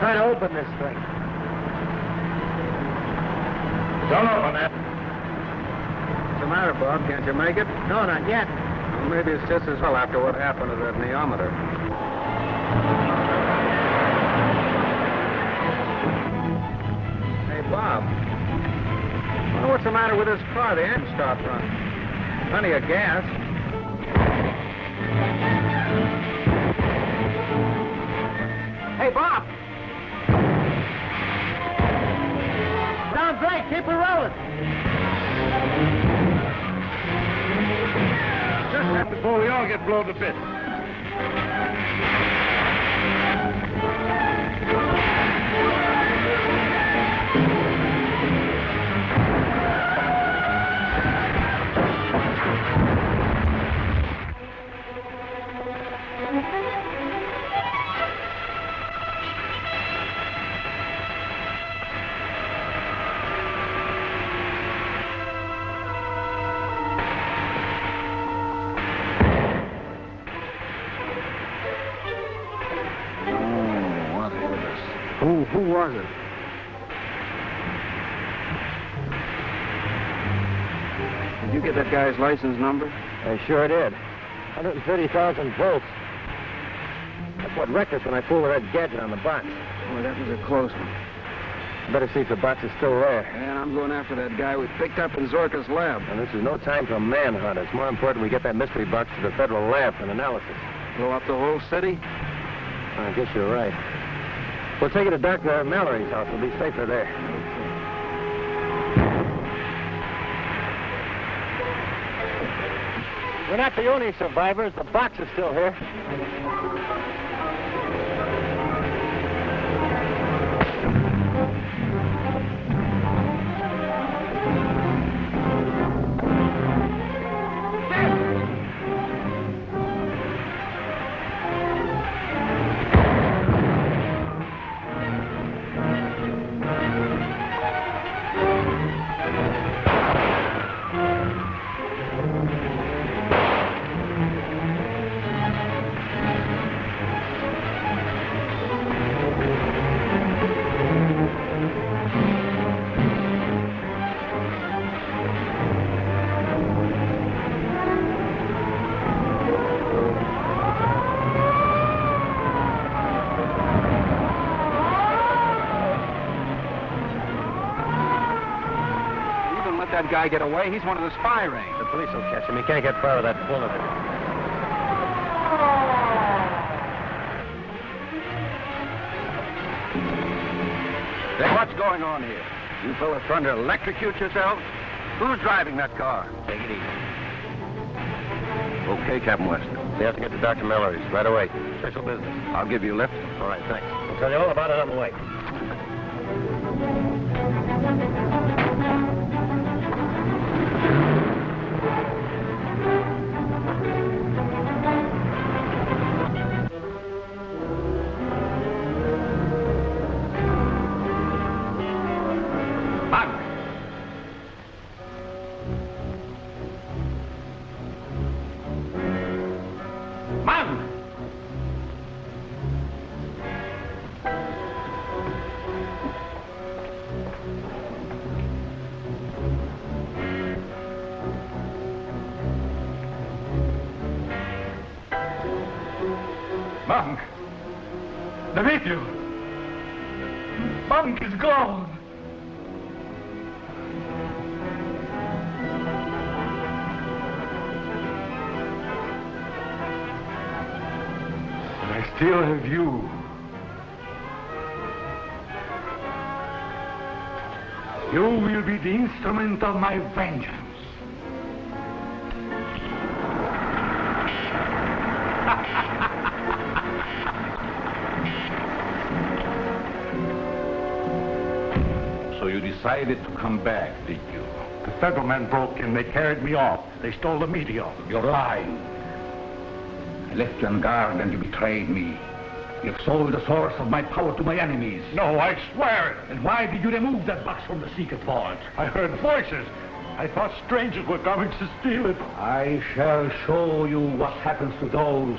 Speaker 7: Try to open this thing.
Speaker 4: Don't open that.
Speaker 14: What's the matter, Bob? Can't you make it?
Speaker 7: No, not yet.
Speaker 14: Well, maybe it's just as well after what happened to that neometer. Hey, Bob. I wonder what's the matter with this car. The engine stopped running. Plenty of gas.
Speaker 7: Hey, Bob! Drake, keep her rolling.
Speaker 4: Just that before we all get blown to bits.
Speaker 11: Who was it?
Speaker 14: Did you get that guy's license number?
Speaker 15: I sure did. 130,000 volts. That's what wrecked us when I fooled with that gadget on the box.
Speaker 14: Boy, that was a close one.
Speaker 15: Better see if the box is still there.
Speaker 14: And I'm going after that guy we picked up in Zorka's lab.
Speaker 15: And this is no time for a manhunt. It's more important we get that mystery box to the federal lab for an analysis.
Speaker 14: Blow up the whole city?
Speaker 15: I guess you're right. We'll take it to Dr. Mallory's house. We'll be safer there. We're not the only survivors. The box is still here.
Speaker 14: That guy get away. He's one of the spy ring.
Speaker 15: The police will catch him. He can't get far with that bullet.
Speaker 14: Hey, what's going on here? You fellas trying to electrocute yourselves? Who's driving that car?
Speaker 15: Take it easy.
Speaker 14: Okay, Captain West.
Speaker 15: We have to get to Dr. Mallory's right away. Special business.
Speaker 14: I'll give you a lift.
Speaker 15: All right, thanks. I'll tell you all about it on the way.
Speaker 13: Monk! The meteor! Monk is gone! But I still have you. You will be the instrument of my vengeance.
Speaker 5: So you decided to come back, did you?
Speaker 4: The federal men broke in. They carried me off. They stole the meteor.
Speaker 5: You're lying. I left you on guard and you betrayed me. You've sold the source of my power to my enemies.
Speaker 4: No, I swear it.
Speaker 5: And why did you remove that box from the secret vault?
Speaker 4: I heard voices. I thought strangers were coming to steal it.
Speaker 5: I shall show you what happens to those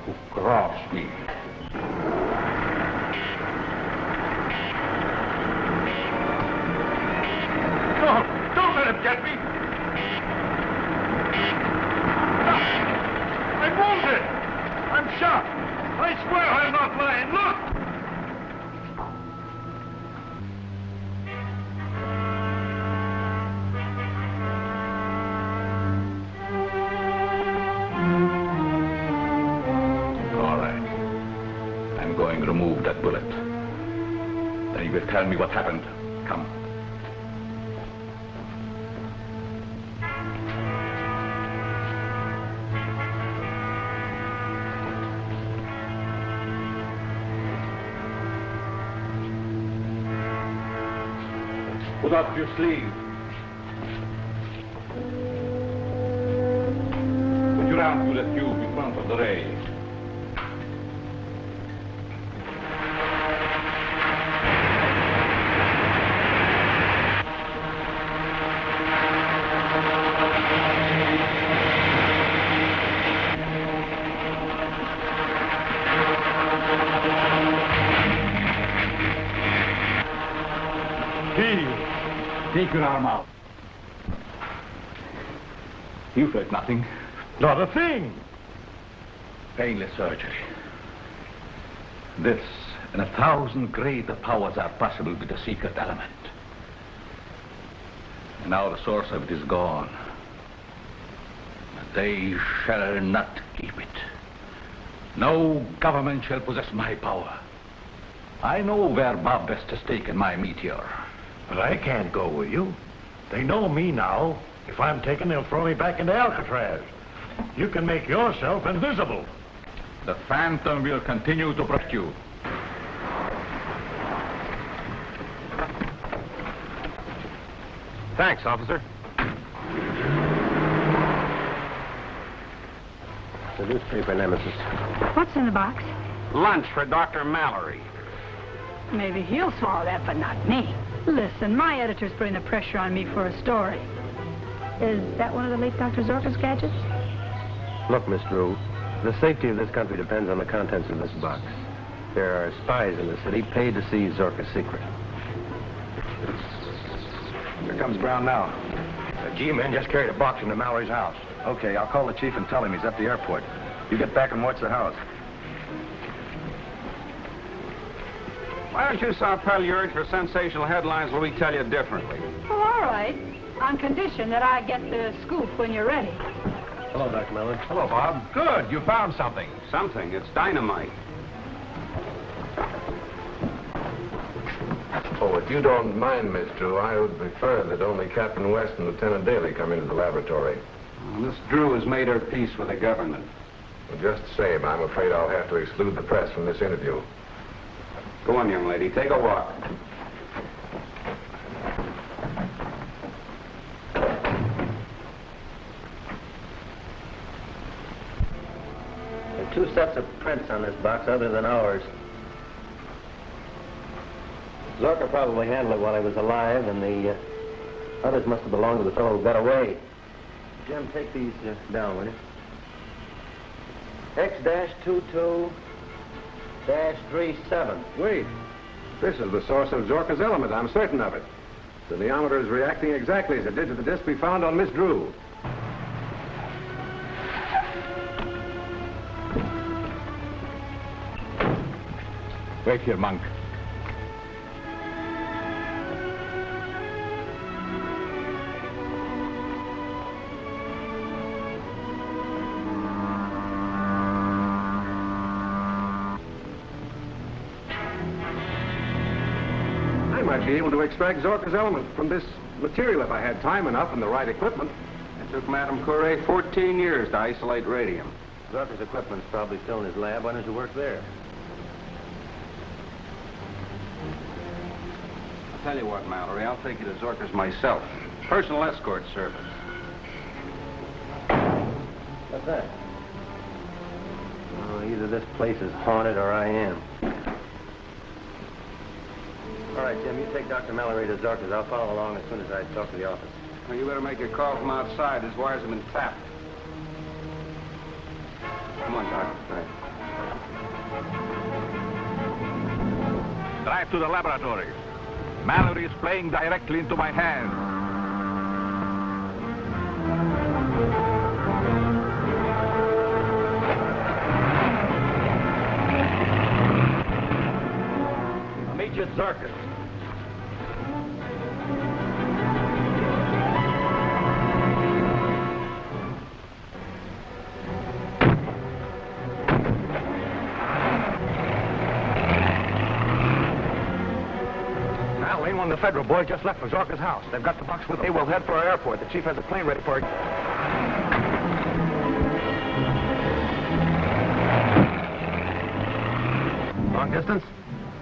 Speaker 5: who cross me.
Speaker 4: No, don't let him get me. No, I'm wounded. I'm shot. I swear I'm not lying. Look!
Speaker 5: All right. I'm going to remove that bullet. Then you will tell me what happened. Come. Put up your sleeve. Put your arm through that tube in front of the ray. Take your arm out. You felt nothing.
Speaker 11: Not a thing.
Speaker 5: Painless surgery. This and 1,000 greater powers are possible with the secret element. And now the source of it is gone. But they shall not keep it. No government shall possess my power. I know where Bob West has taken my meteor.
Speaker 11: But I can't go with you. They know me now. If I'm taken, they'll throw me back into Alcatraz. You can make yourself invisible.
Speaker 5: The Phantom will continue to protect you.
Speaker 9: Thanks, officer.
Speaker 15: The newspaper, Nemesis.
Speaker 3: What's in the box?
Speaker 9: Lunch for Dr. Mallory.
Speaker 3: Maybe he'll swallow that, but not me. Listen, my editor's putting the pressure on me for a story. Is that one of the late Dr. Zorka's gadgets?
Speaker 15: Look, Miss Drew, the safety of this country depends on the contents of this box. There are spies in the city paid to see Zorka's secret.
Speaker 14: Here comes Brown now.
Speaker 11: The G-men just carried a box into Mallory's house.
Speaker 14: Okay, I'll call the chief and tell him he's at the airport. You get back and watch the house. Why don't you stop peddling your urge for sensational headlines while we tell you differently?
Speaker 3: Oh, all right. On condition that I get the scoop when you're ready.
Speaker 15: Hello, Dr. Mallory.
Speaker 14: Hello, Bob. Good, you found something.
Speaker 9: Something. It's dynamite.
Speaker 2: Oh, if you don't mind, Miss Drew, I would prefer that only Captain West and Lieutenant Daly come into the laboratory.
Speaker 9: Miss Drew has made her peace with the government.
Speaker 2: Well, just the same, I'm afraid I'll have to exclude the press from this interview.
Speaker 9: Go on, young lady. Take a walk.
Speaker 15: There are 2 sets of prints on this box other than ours. Zorka probably handled it while he was alive, and the others must have belonged to the fellow who got away. Jim, take these down, will you? X-22-37.
Speaker 2: Wait. This is the source of Zorka's element. I'm certain of it. The neometer is reacting exactly as it did to the disc we found on Miss Drew.
Speaker 5: Wait here, Monk.
Speaker 2: I might be able to extract Zorka's element from this material if I had time enough and the right equipment.
Speaker 9: It took Madame Curie 14 years to isolate radium.
Speaker 15: Zorka's equipment's probably still in his lab. Why don't you work there?
Speaker 9: I'll tell you what, Mallory, I'll take you to Zorka's myself. Personal escort service.
Speaker 15: What's that? Oh, either this place is haunted or I am. All right, Jim, you take Dr. Mallory to Zorka's. I'll follow along as soon as I talk to the office.
Speaker 9: Well, you better make your call from outside. His wires have been tapped. Come on, Doc.
Speaker 15: Right.
Speaker 8: Drive to the laboratory. Mallory is playing directly into my hands.
Speaker 15: I'll meet you at Zorka's.
Speaker 11: One of the federal boys just left for Zorka's house. They've got the box with them. Hey, we'll head for our airport. The chief has a plane ready for it.
Speaker 15: Long distance?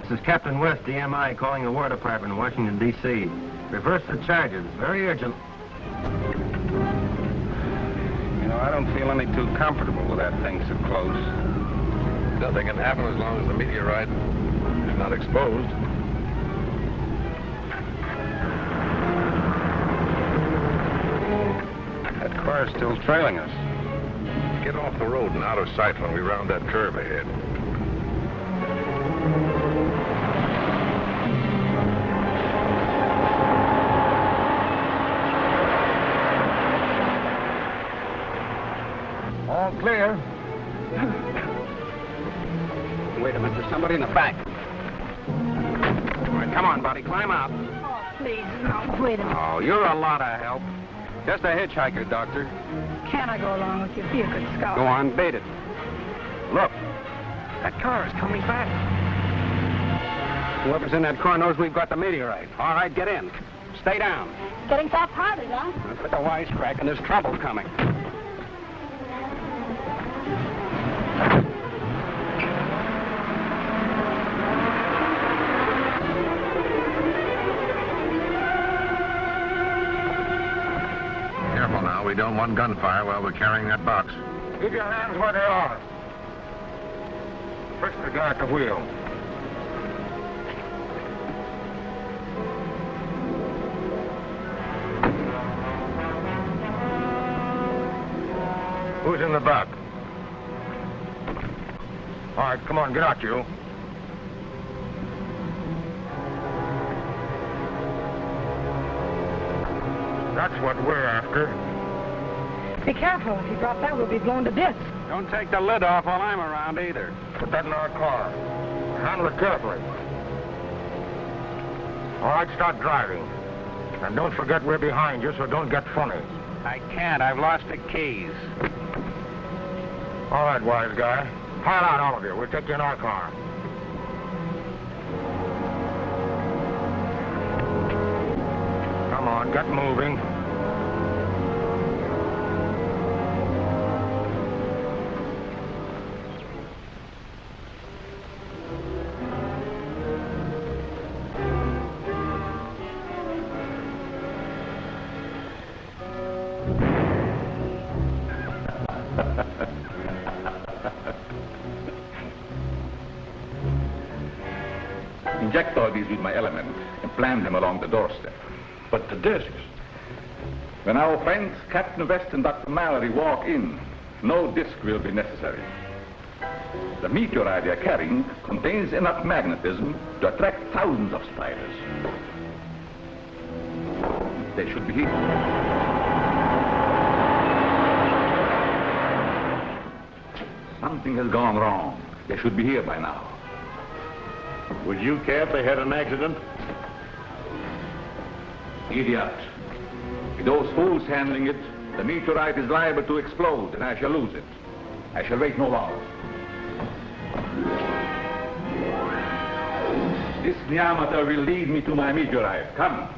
Speaker 15: This is Captain West, DMI, calling the War Department in Washington, D.C. Reverse the charges. Very urgent.
Speaker 9: You know, I don't feel any too comfortable with that thing so close.
Speaker 2: Nothing can happen as long as the meteorite is not exposed.
Speaker 9: That car's still trailing us.
Speaker 2: Get off the road and out of sight when we round that curve ahead.
Speaker 14: somebody in the back. All right, come on, buddy, climb out.
Speaker 3: Oh, please, no, wait a minute.
Speaker 14: Oh, you're a lot of help. Just a hitchhiker, Doctor.
Speaker 3: Can I go along with you? Be a good scout.
Speaker 14: Go on, bait it. Look, that car is coming back. Whoever's in that car knows we've got the meteorite. All right, get in. Stay down.
Speaker 3: Getting soft-hearted, huh?
Speaker 14: Put the wisecrack, and there's trouble coming.
Speaker 2: Careful now. We don't want gunfire while we're carrying that box.
Speaker 12: Keep your hands where they are. Push the guy at the wheel. Who's in the back? All right, come on, get out, you. That's what we're after.
Speaker 3: Be careful. If you drop that, we'll be blown to bits.
Speaker 14: Don't take the lid off while I'm around, either.
Speaker 12: Put that in our car. Handle it carefully. All right, start driving. And don't forget we're behind you, so don't get funny.
Speaker 14: I can't. I've lost the keys.
Speaker 12: All right, wise guy. Pile out, all of you. We'll take you in our car. Come on, get moving.
Speaker 8: Inject all these with my element and plant them along the doorstep. But the discs? When our friends Captain West and Dr. Mallory walk in, no disc will be necessary. The meteorite they are carrying contains enough magnetism to attract thousands of spiders. They should be here. Something has gone wrong. They should be here by now.
Speaker 11: Would you care if they had an accident?
Speaker 8: Idiot. With those fools handling it, the meteorite is liable to explode and I shall lose it. I shall wait no longer. This Nyamata will lead me to my meteorite. Come.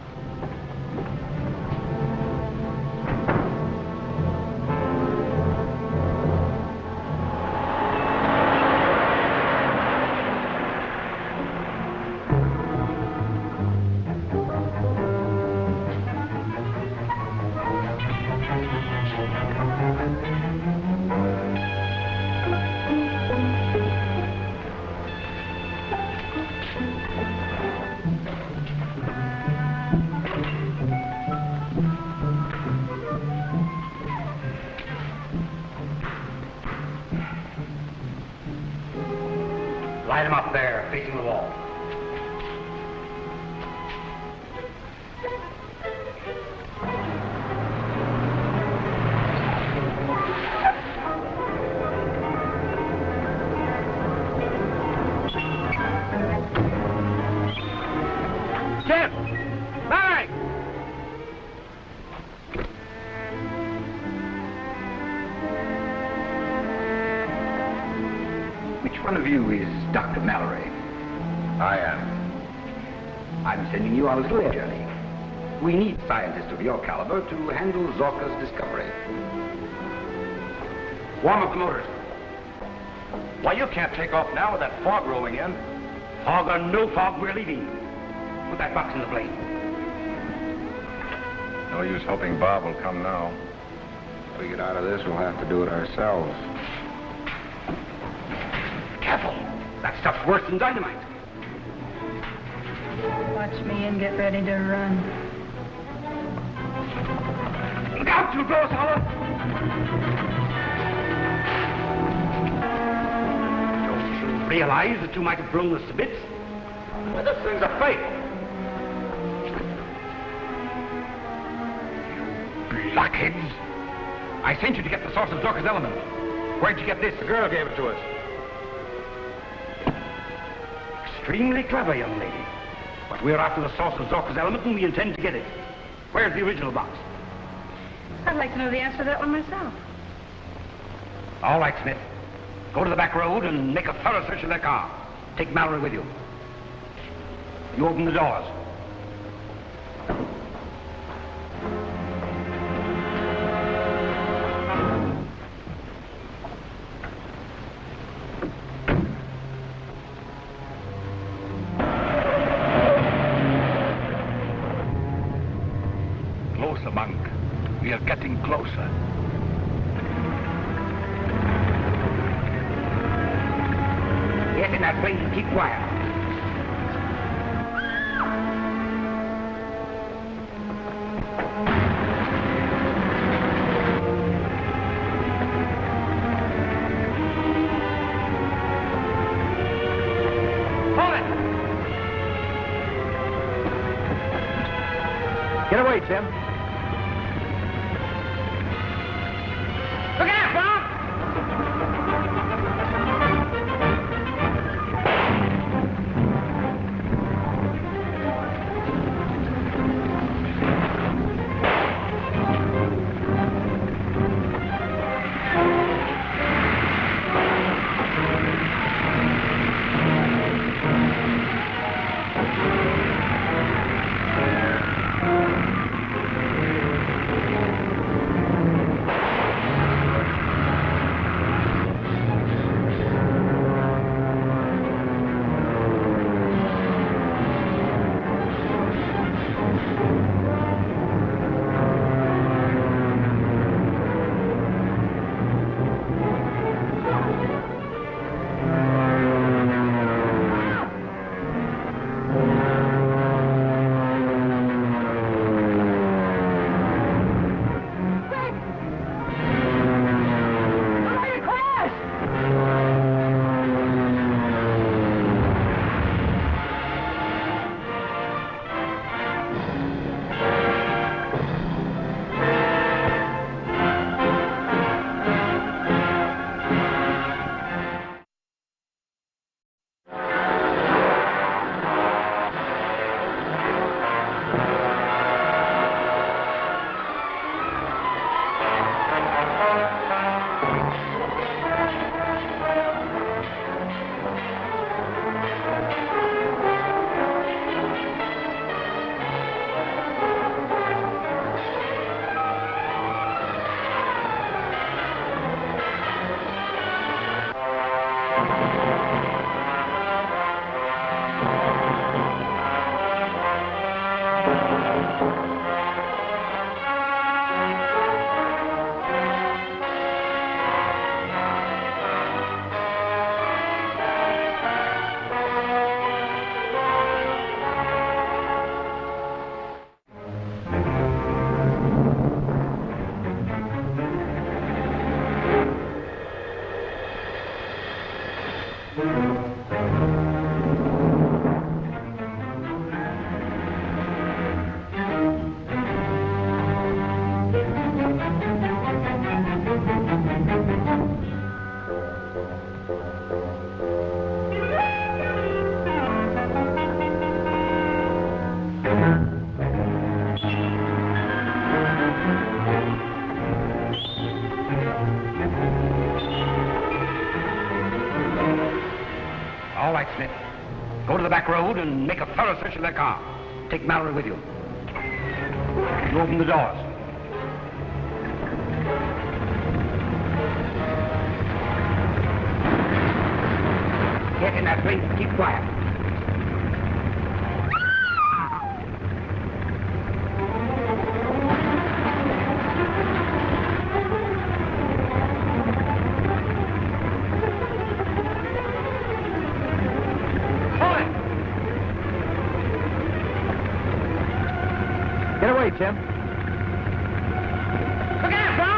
Speaker 10: Light them up there, facing the wall.
Speaker 14: Jim! Barry!
Speaker 10: Which one of you is Dr. Mallory?
Speaker 2: I am.
Speaker 10: I'm sending you on a little air journey. We need scientists of your caliber to handle Zorka's discovery. Warm up the motors.
Speaker 14: Why, you can't take off now with that fog rolling in.
Speaker 10: Fog or no fog, we're leaving. Put that box in the plane.
Speaker 2: No use hoping Bob will come now. If we get out of this, we'll have to do it ourselves.
Speaker 10: Careful. That stuff's worse than dynamite.
Speaker 3: Watch me and get ready to run.
Speaker 10: Look out, you blow, Hollow! Don't you realize that you might have blown us to bits?
Speaker 14: Well, this thing's a fake.
Speaker 10: Blockheads! I sent you to get the source of Zorka's element. Where'd you get this?
Speaker 12: The girl gave it to us.
Speaker 10: Extremely clever, young lady. But we're after the source of Zorka's element, and we intend to get it. Where's the original box?
Speaker 3: I'd like to know the answer to that one myself.
Speaker 10: All right, Smith. Go to the back road and make a thorough search of their car. Take Mallory with you. You open the doors.
Speaker 8: Closer, Monk. We are getting closer.
Speaker 10: Get in that plane and keep quiet. Hold it!
Speaker 1: Get away, Tim.
Speaker 10: Look out, Bob! All right, Smith. Go to the back road and make a thorough search of their car. Take Mallory with you. You open the doors. Get in that plane and keep quiet.
Speaker 1: Get away, Tim.
Speaker 10: Look out, Bob!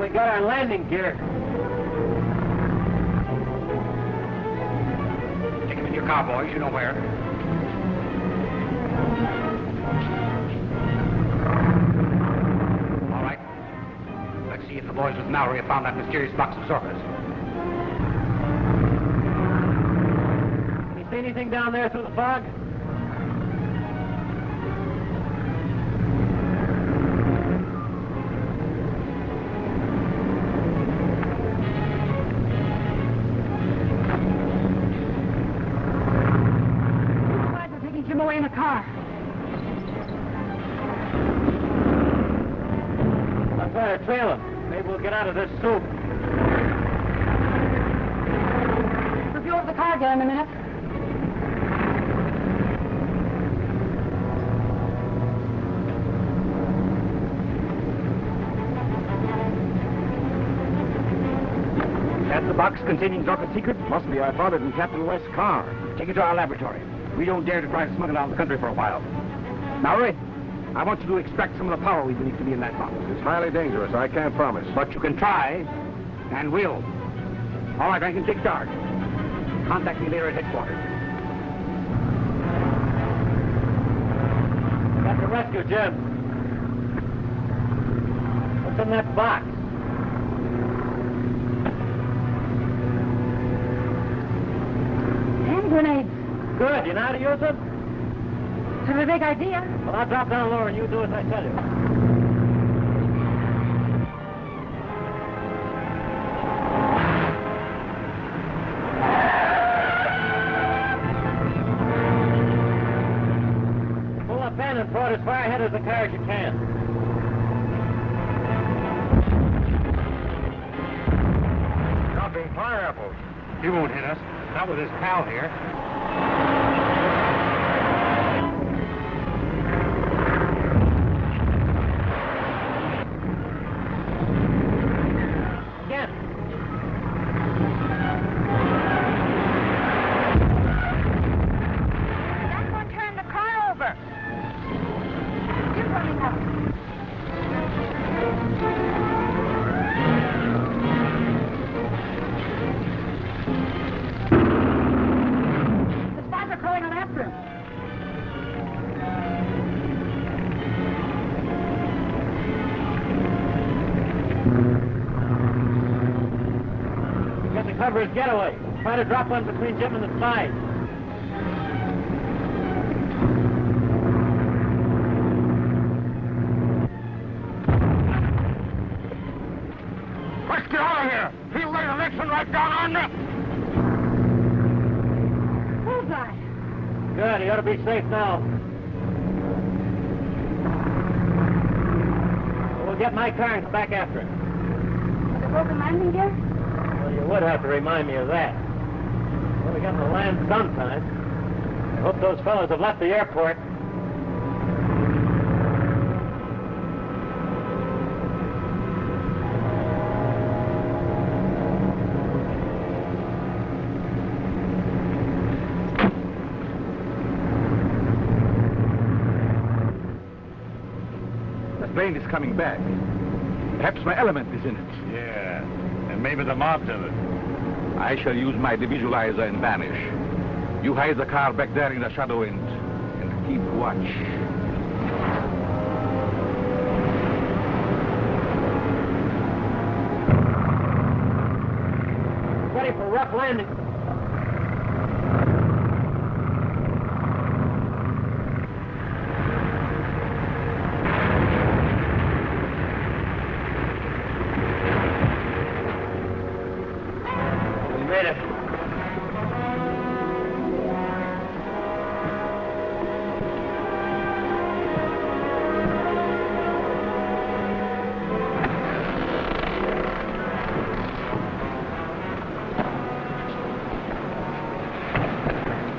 Speaker 15: we got our landing gear.
Speaker 10: Take him in your car, boys. You know where. All right. Let's see if the boys with Mallory have found that mysterious box of Zorka's.
Speaker 15: Can you see anything down there through the fog?
Speaker 3: Him away in the car.
Speaker 15: I'll try to trail him. Maybe we'll get out of this soup.
Speaker 3: Review of the car again in a minute.
Speaker 10: That's the box containing Zorka's secret? Must be. I found it in Captain West's car. Take it to our laboratory. We don't dare to try to smuggle it out of the country for a while. Mallory, I want you to extract some of the power we believe to be in that box.
Speaker 2: It's highly dangerous. I can't promise.
Speaker 10: But you can try, and will. All right, Rankin, take charge. Contact me later at headquarters.
Speaker 15: Got to rescue, Jim. What's in that box?
Speaker 3: Hand grenades.
Speaker 15: Good. You know how to use them?
Speaker 3: Have a big idea.
Speaker 15: Well, I'll drop down lower and you do as I tell you. Pull up in and throw it as far ahead as the car as you can.
Speaker 10: Dropping pineapples. He won't hit us. Not with his pal here.
Speaker 15: Again.
Speaker 3: That one turned the car over. You're running up. Crawling on after him.
Speaker 15: He's got to cover his getaway. Try to drop one between Jim and the side.
Speaker 4: Let's get out of here. He'll lay the next one right down on me.
Speaker 3: Bullseye.
Speaker 15: Good, he ought to be safe now. We'll get my car and come back after him.
Speaker 3: With a broken landing gear?
Speaker 15: Well, you would have to remind me of that. Well, we got to land sometime. I hope those fellows have left the airport.
Speaker 5: Plane is coming back. Perhaps my element is in it.
Speaker 11: Yeah, and maybe the mob's in it.
Speaker 5: I shall use my devisualizer and vanish. You hide the car back there in the shadow and keep watch.
Speaker 15: Ready for rough landing.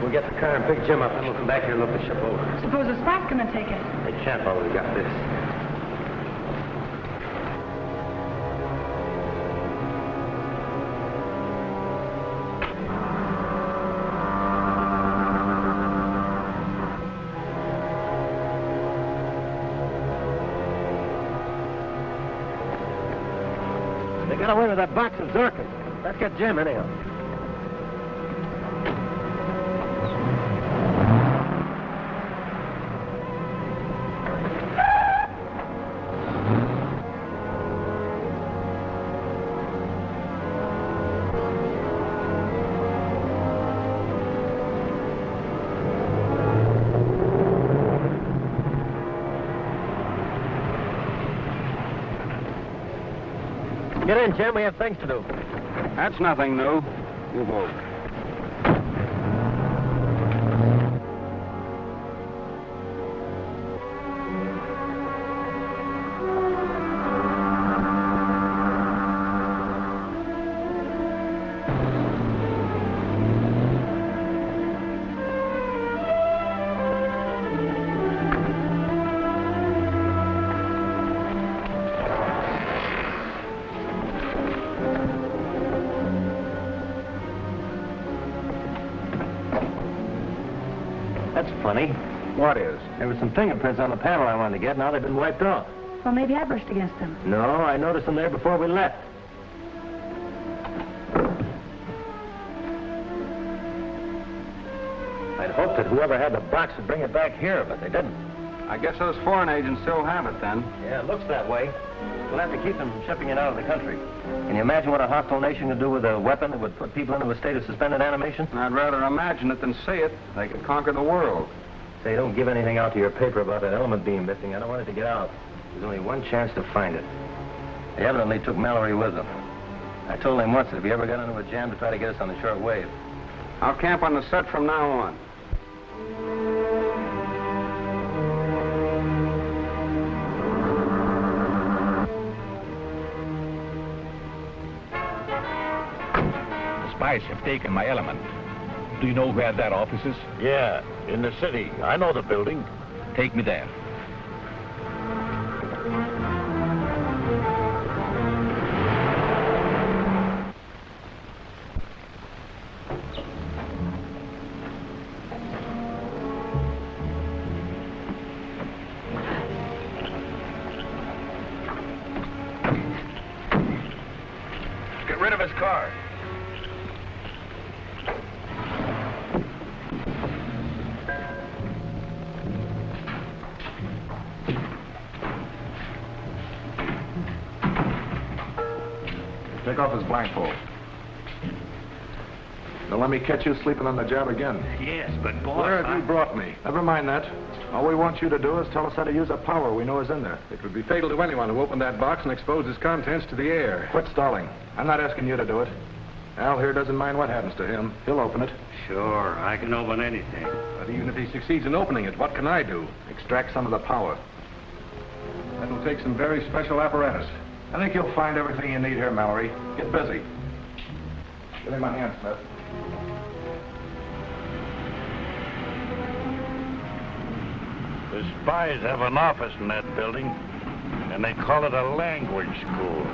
Speaker 7: We'll get the car and pick Jim up, and we'll come back here and look the ship over.
Speaker 3: Suppose the spies come and take it.
Speaker 7: They can't while we've got this. They got away with that box of Zorka. Let's get Jim, anyhow. Get in, Jim. We have things to do.
Speaker 14: That's nothing new. You vote.
Speaker 7: Funny.
Speaker 14: What is?
Speaker 7: There were some fingerprints on the panel I wanted to get. Now they've been wiped off.
Speaker 3: Well, maybe I brushed against them.
Speaker 7: No, I noticed them there before we left. I'd hoped that whoever had the box would bring it back here, but they didn't.
Speaker 14: I guess those foreign agents still have it, then.
Speaker 7: Yeah, it looks that way. We'll have to keep them from shipping it out of the country. Can you imagine what a hostile nation could do with a weapon that would put people into a state of suspended animation?
Speaker 14: I'd rather imagine it than see it. They could conquer the world.
Speaker 7: Say, don't give anything out to your paper about that element being missing. I don't want it to get out. There's only one chance to find it. They evidently took Mallory with them. I told him once that if he ever got into a jam to try to get us on the short wave.
Speaker 14: I'll camp on the set from now on.
Speaker 8: Spies have taken my element. Do you know where that office is?
Speaker 11: Yeah, in the city. I know the building.
Speaker 8: Take me there.
Speaker 14: Get rid of his car.
Speaker 8: Take off his blindfold. Don't let me catch you sleeping on the job again.
Speaker 11: Yes, but boss,
Speaker 8: Where have you brought me? Never mind that. All we want you to do is tell us how to use a power we know is in there.
Speaker 2: It would be fatal to anyone who opened that box and exposed its contents to the air.
Speaker 8: Quit stalling. I'm not asking you to do it. Al here doesn't mind what happens to him. He'll open it.
Speaker 11: Sure, I can open anything.
Speaker 2: But even if he succeeds in opening it, what can I do?
Speaker 8: Extract some of the power.
Speaker 2: That'll take some very special apparatus.
Speaker 8: I think you'll find everything you need here, Mallory. Get busy. Give me my hand, Smith.
Speaker 11: The spies have an office in that building, and they call it a language school.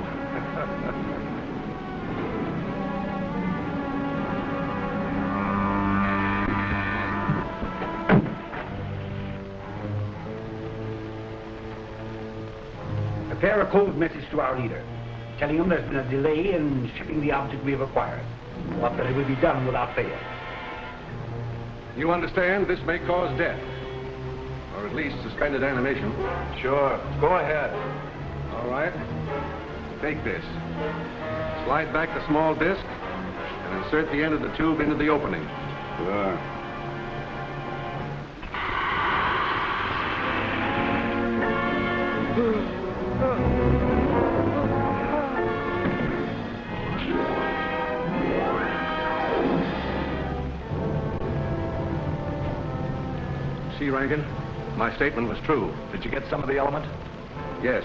Speaker 10: Prepare a code message to our leader, telling him there's been a delay in shipping the object we have acquired, but that it will be done without fail.
Speaker 2: You understand? This may cause death. Or at least suspended animation.
Speaker 8: Sure. Go ahead.
Speaker 2: All right. Take this. Slide back the small disc and insert the end of the tube into the opening.
Speaker 14: Sure.
Speaker 2: See, Rankin? My statement was true.
Speaker 8: Did you get some of the element?
Speaker 2: Yes.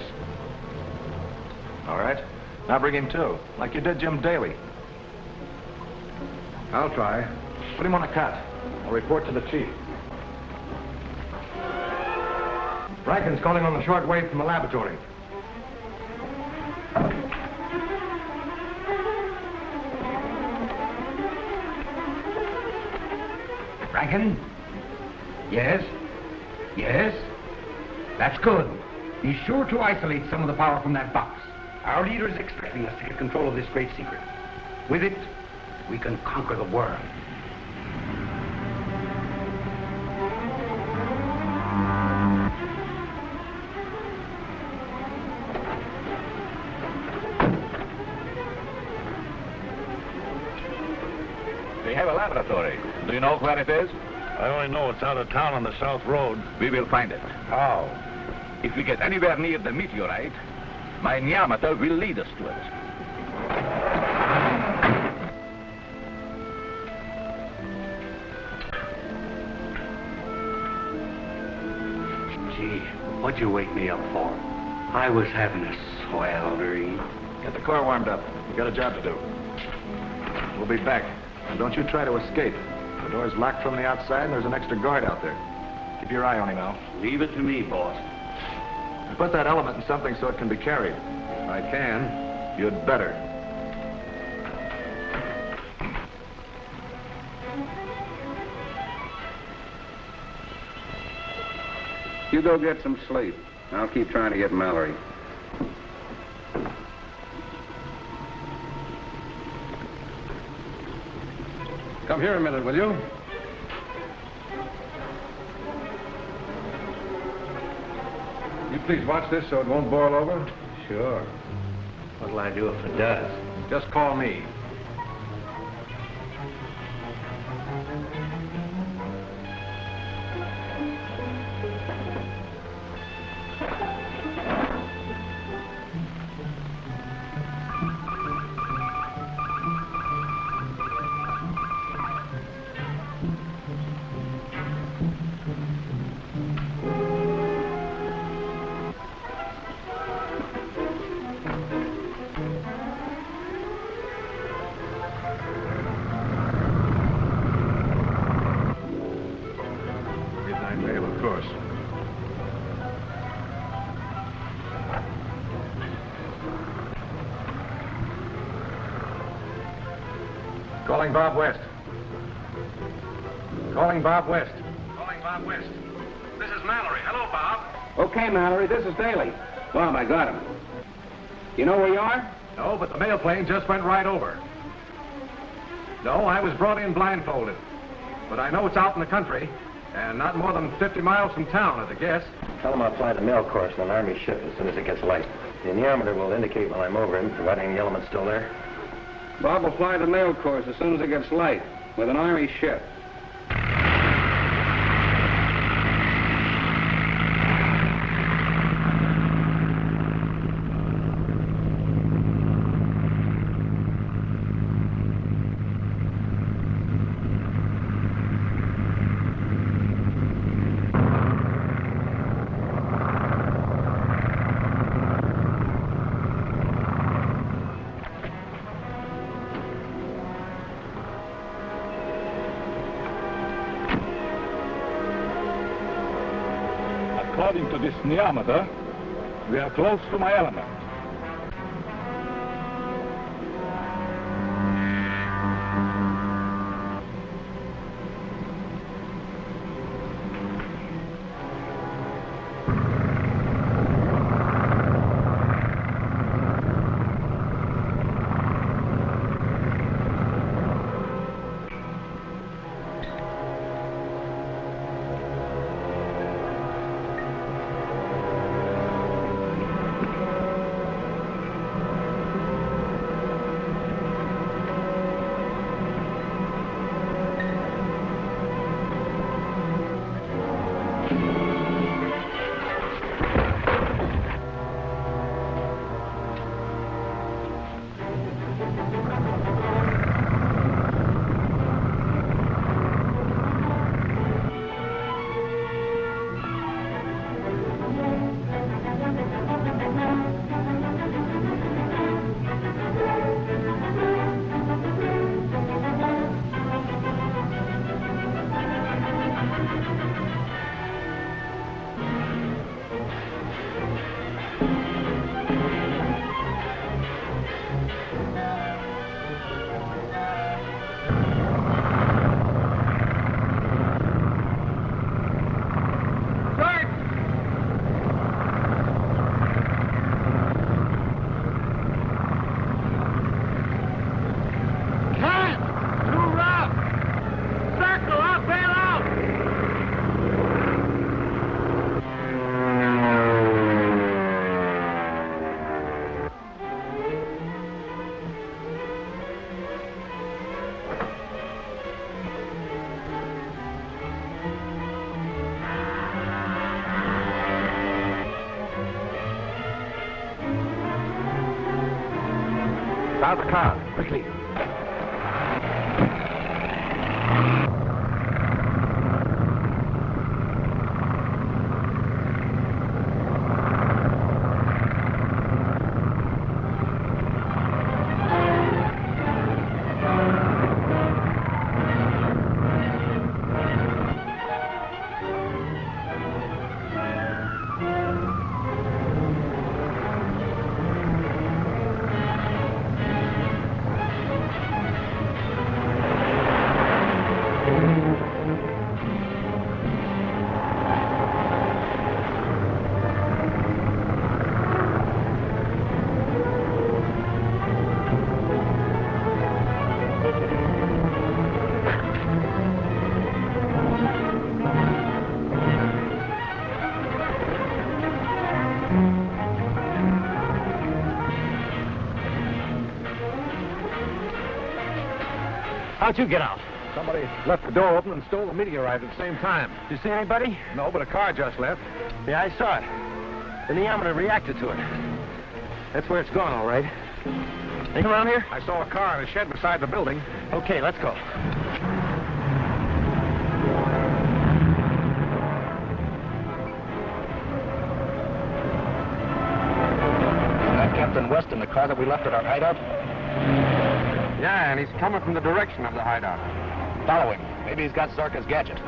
Speaker 8: All right. Now bring him to, like you did Jim Daly.
Speaker 2: I'll try.
Speaker 8: Put him on a cut. I'll report to the chief.
Speaker 10: Rankin's calling on the short wave from the laboratory. Rankin? Yes? Yes? That's good. Be sure to isolate some of the power from that box. Our leader is expecting us to get control of this great secret. With it, we can conquer the world.
Speaker 8: They have a laboratory. Do you know where it is?
Speaker 11: I only know it's out of town on the South Road.
Speaker 8: We will find it.
Speaker 11: How?
Speaker 8: If we get anywhere near the meteorite, my neometer will lead us to it.
Speaker 10: Gee, what'd you wake me up for? I was having a swell dream.
Speaker 2: Get the car warmed up. We got a job to do. We'll be back. And don't you try to escape. The door's locked from the outside, and there's an extra guard out there. Keep your eye on him, Al.
Speaker 10: Leave it to me, boss.
Speaker 2: And put that element in something so it can be carried. If I can, you'd better.
Speaker 14: You go get some sleep. I'll keep trying to get Mallory. Come here a minute, will you? You please watch this so it won't boil over?
Speaker 7: Sure. What'll I do if it does?
Speaker 14: Just call me. Calling Bob West. Calling Bob West.
Speaker 2: Calling Bob West. This is Mallory. Hello, Bob.
Speaker 14: Okay, Mallory, this is Daly. Bob, I got him. You know where you are?
Speaker 2: No, but the mail plane just went right over. No, I was brought in blindfolded. But I know it's out in the country, and not more than 50 miles from town, at a guess.
Speaker 7: Tell them I'll fly the mail course on an Army ship as soon as it gets light. The anemometer will indicate when I'm over him, providing the element's still there.
Speaker 14: Bob will fly the mail course as soon as it gets light, with an Army ship.
Speaker 8: According to this neometer, we are close to my element.
Speaker 14: Start the car, quickly.
Speaker 10: How'd you get out?
Speaker 14: Somebody left the door open and stole the meteorite at the same time.
Speaker 10: Did you see anybody?
Speaker 14: No, but a car just left.
Speaker 10: Yeah, I saw it. The neometer reacted to it. That's where it's gone, all right. Anything around here?
Speaker 14: I saw a car in a shed beside the building.
Speaker 10: Okay, let's go.
Speaker 14: That Captain West in the car that we left at our hideout?
Speaker 10: Yeah, and he's coming from the direction of the hideout.
Speaker 14: Follow him. Maybe he's got Zorka's gadget.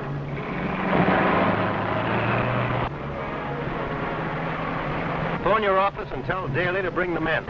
Speaker 7: Phone your office and tell Daly to bring the men.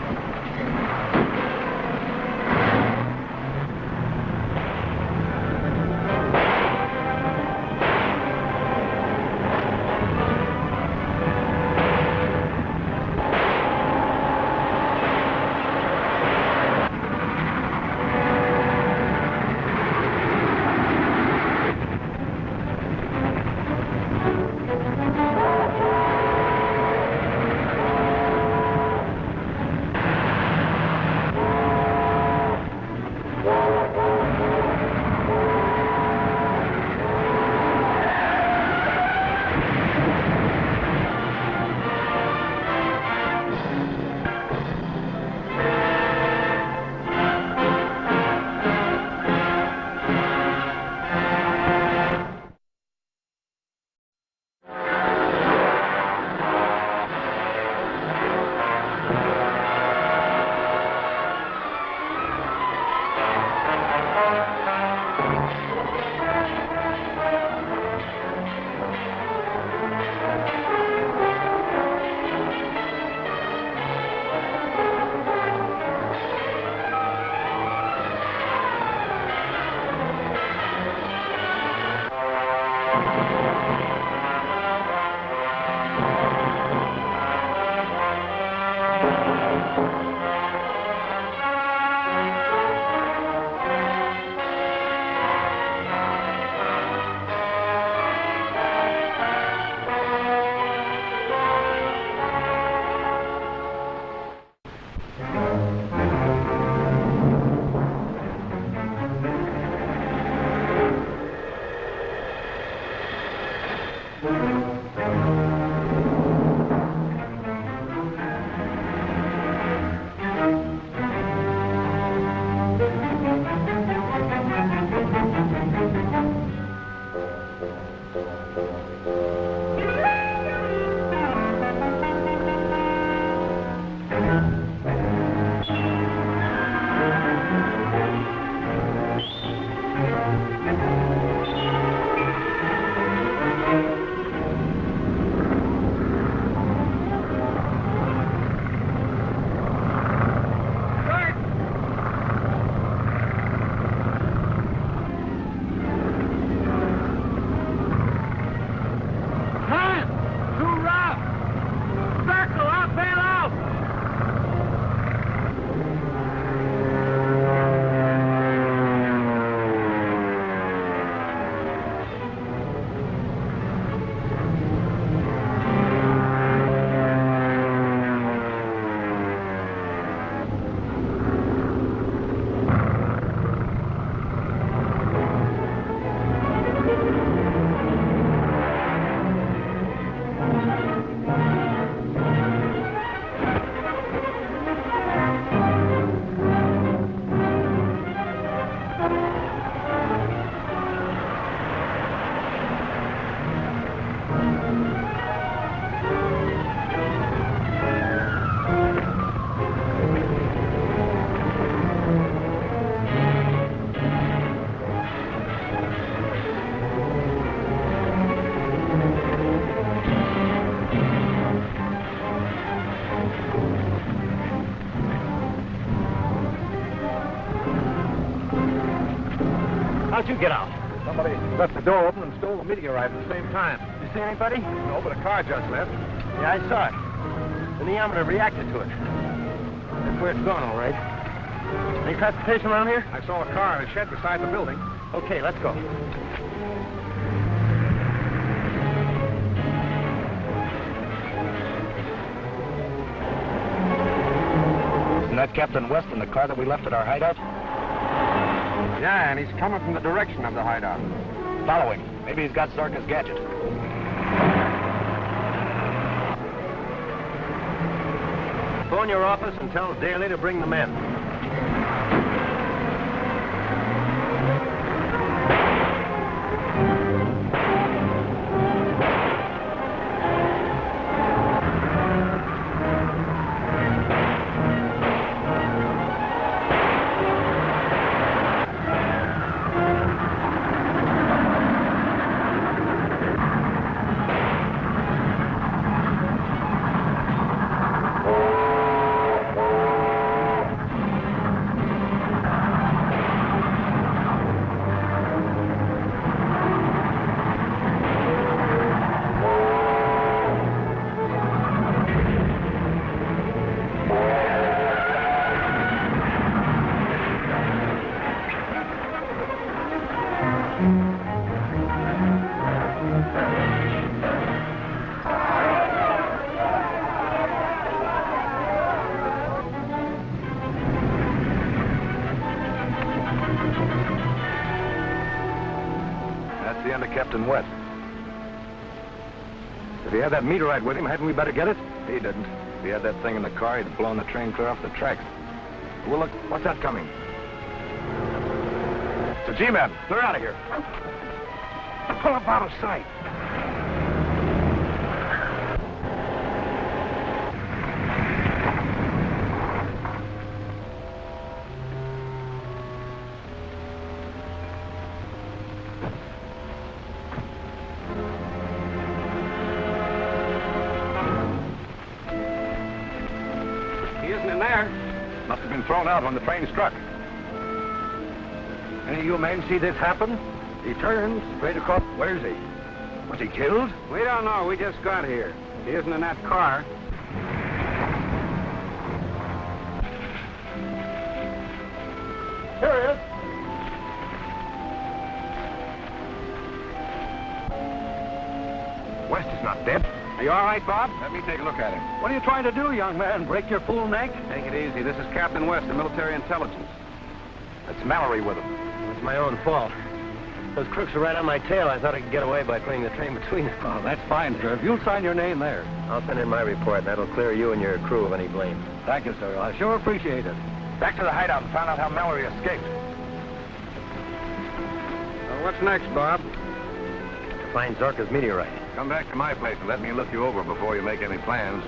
Speaker 10: How'd you get out?
Speaker 14: Somebody left the door open and stole the meteorite at the same time.
Speaker 10: You see anybody?
Speaker 14: No, but a car just left.
Speaker 7: Yeah, I saw it. The neometer reacted to it. That's where it's going, all right. Any transportation around here?
Speaker 14: I saw a car in a shed beside the building.
Speaker 7: Okay, let's go.
Speaker 10: Isn't that Captain West in the car that we left at our hideout?
Speaker 14: Yeah, and he's coming from the direction of the hideout.
Speaker 10: Follow him. Maybe he's got Zorka's gadget.
Speaker 7: Phone your office and tell Daly to bring the men.
Speaker 14: Captain West. If he had that meteorite with him, hadn't we better get it? He didn't. If he had that thing in the car, he'd have blown the train clear off the tracks. Well, look, what's that coming? It's a G-man. Clear out of here. Pull up out of sight. Must have been thrown out when the train struck. Any of you men see this happen? He turns straight across. Where is he? Was he killed?
Speaker 16: We don't know. We just got here. He isn't in that car.
Speaker 14: Here he is. West is not dead.
Speaker 16: Are you all right, Bob?
Speaker 14: Let me take a look at him.
Speaker 16: What are you trying to do, young man? Break your fool neck? Take it easy. This is Captain West of Military Intelligence.
Speaker 14: That's Mallory with him.
Speaker 7: It's my own fault. Those crooks are right on my tail. I thought I could get away by putting the train between them.
Speaker 16: Oh, that's fine, sir. If you'll sign your name there.
Speaker 7: I'll send in my report. That'll clear you and your crew of any blame.
Speaker 16: Thank you, sir. I sure appreciate it.
Speaker 14: Back to the hideout and found out how Mallory escaped.
Speaker 16: Well, what's next, Bob?
Speaker 7: To find Zorka's meteorite.
Speaker 2: Come back to my place and let me look you over before you make any plans.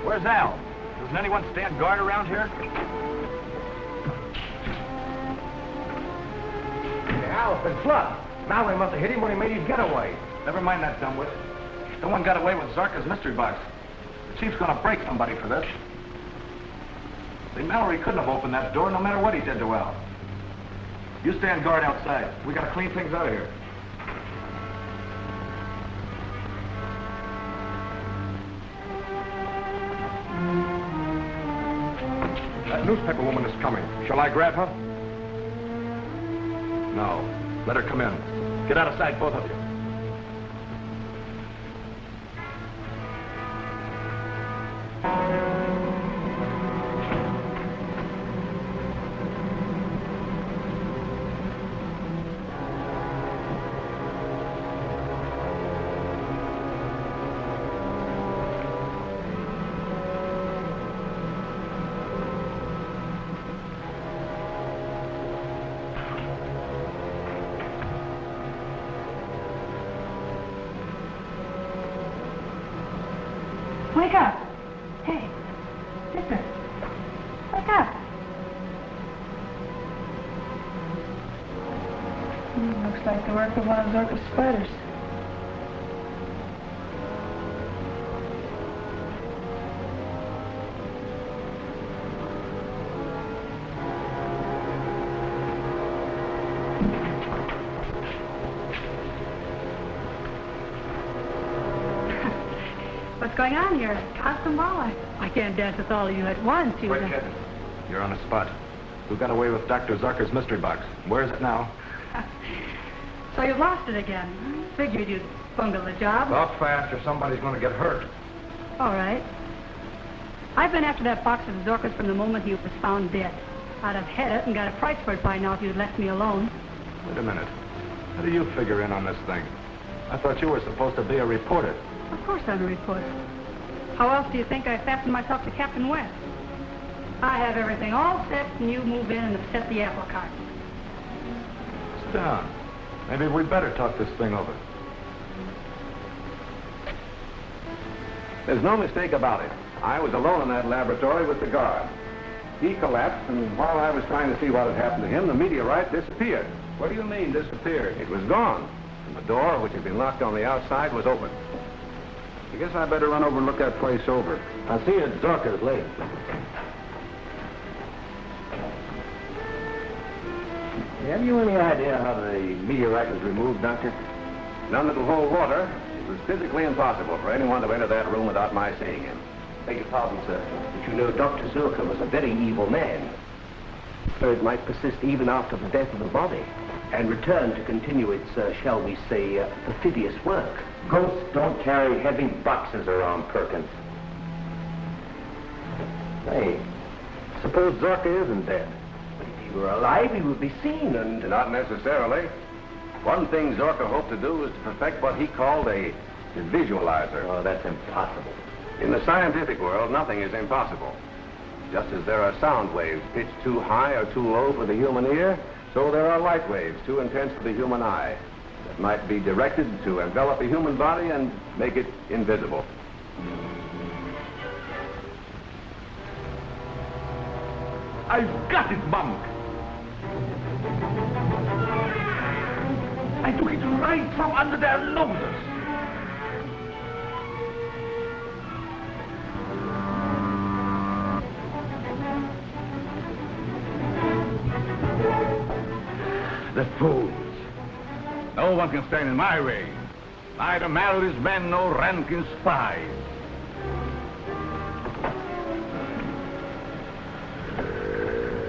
Speaker 14: Where's Al? Doesn't anyone stand guard around here? Al's been flubbed. Mallory must have hit him when he made his getaway. Never mind that dumbwit. Someone got away with Zorka's mystery box. The chief's gonna break somebody for this. See, Mallory couldn't have opened that door no matter what he did to Al. You stand guard outside. We gotta clean things out of here. newspaper woman is coming. Shall I grab her? No. Let her come in. Get out of sight, both of you.
Speaker 3: Wake up. Hey, sister. Wake up. Looks like the work of one of Zorka's spiders. What's going on here? Constant walleye. I can't dance with all of you at once.
Speaker 14: Wait, kid. You're on the spot. Who got away with Dr. Zorka's mystery box? Where is it now?
Speaker 3: So you've lost it again. Figured you'd bungle the job.
Speaker 14: Talk fast or somebody's going to get hurt.
Speaker 3: All right. I've been after that box of Zorka's from the moment he was found dead. I'd have had it and got a price for it by now if you'd left me alone.
Speaker 14: Wait a minute. How do you figure in on this thing? I thought you were supposed to be a reporter.
Speaker 3: Of course I'm a reporter. How else do you think I fastened myself to Captain West? I have everything all set and you move in and upset the apple cart.
Speaker 14: Sit down. Maybe we'd better talk this thing over.
Speaker 2: There's no mistake about it. I was alone in that laboratory with the guard. He collapsed, and while I was trying to see what had happened to him, the meteorite disappeared.
Speaker 14: What do you mean, disappeared?
Speaker 2: It was gone, and the door, which had been locked on the outside, was open. I guess I better run over and look that place over.
Speaker 15: I'll see you at Zorka's late. Have you any idea how the meteorite was removed, Doctor?
Speaker 2: None that'll hold water. It was physically impossible for anyone to enter that room without my seeing him.
Speaker 17: Beg your pardon, sir, but you know Dr. Zorka was a very evil man. So it might persist even after the death of the body and return to continue its, shall we say, perfidious work.
Speaker 15: Ghosts don't carry heavy boxes around, Perkins. Hey, suppose Zorka isn't dead.
Speaker 17: But if he were alive, he would be seen and...
Speaker 2: Not necessarily. One thing Zorka hoped to do was to perfect what he called a visualizer.
Speaker 15: Oh, that's impossible.
Speaker 2: In the scientific world, nothing is impossible. Just as there are sound waves pitched too high or too low for the human ear, so there are light waves too intense for the human eye that might be directed to envelop a human body and make it invisible.
Speaker 5: I've got it, Bunk. I took it right from under their noses. The fools. No one can stand in my way. Neither Mallory's men nor Rankin's spies.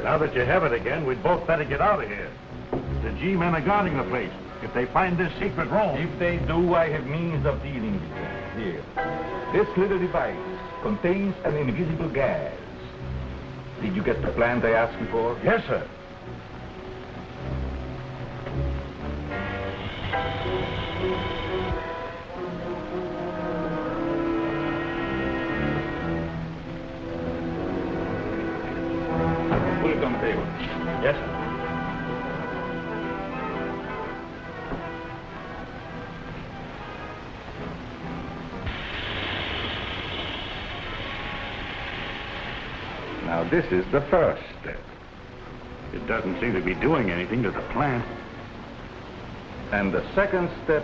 Speaker 11: Now that you have it again, we'd both better get out of here. The G-men are guarding the place. If they find this secret room...
Speaker 5: If they do, I have means of dealing with them. Here. This little device contains an invisible gas. Did you get the plant I asked you for?
Speaker 11: Yes, sir.
Speaker 5: Put it on the table.
Speaker 11: Yes, sir.
Speaker 5: Now, this is the first step.
Speaker 11: It doesn't seem to be doing anything to the plant.
Speaker 5: And the second step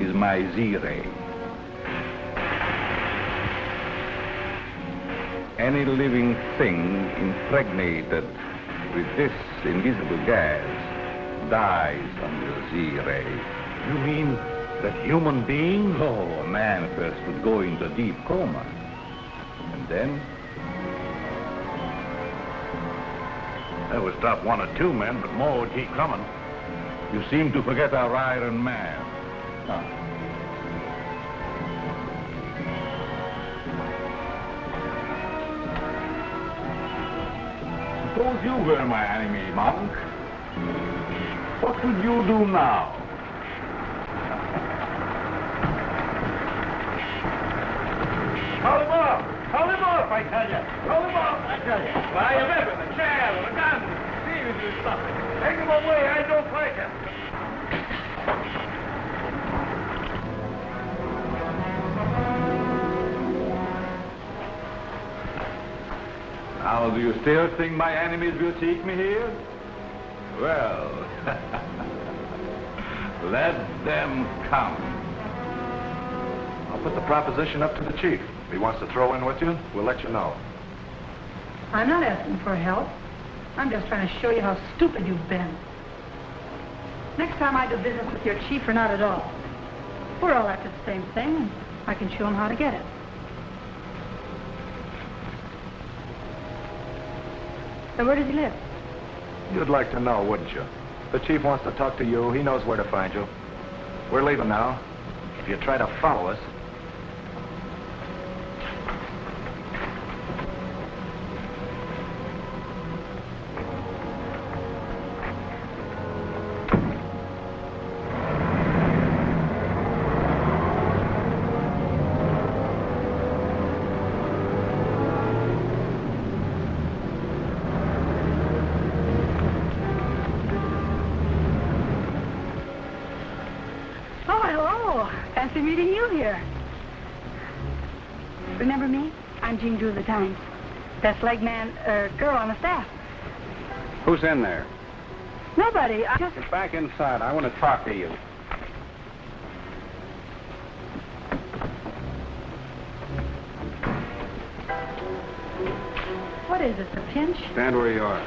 Speaker 5: is my Z-ray. Any living thing impregnated with this invisible gas dies under Z-ray.
Speaker 11: You mean that human beings?
Speaker 5: Oh, a man first would go into deep coma. And then
Speaker 11: That would stop 1 or 2 men, but more would keep coming.
Speaker 8: You seem to forget our Iron Man. Suppose you were my enemy, monk. What would you do now?
Speaker 4: Call him off! Call him off, I tell you! Call him off, I tell you! Buy a weapon, a chair, or a gun. See if you stop it. Take him away, I don't like him.
Speaker 5: Now, do you still think my enemies will seek me here? Well, let them come.
Speaker 14: I'll put the proposition up to the chief. If he wants to throw in with you, we'll let you know.
Speaker 3: I'm not asking for help. I'm just trying to show you how stupid you've been. Next time I do business with your chief, or not at all. We're all after the same thing, and I can show him how to get it. So where does he live?
Speaker 14: You'd like to know, wouldn't you? The chief wants to talk to you. He knows where to find you. We're leaving now. If you try to follow us...
Speaker 3: Fancy meeting you here. Remember me? I'm Jean Drew of the Times. Best leg man, girl on the staff.
Speaker 16: Who's in there?
Speaker 3: Nobody. I just...
Speaker 16: Get back inside. I want to talk to you.
Speaker 3: What is this, a pinch?
Speaker 16: Stand where you are.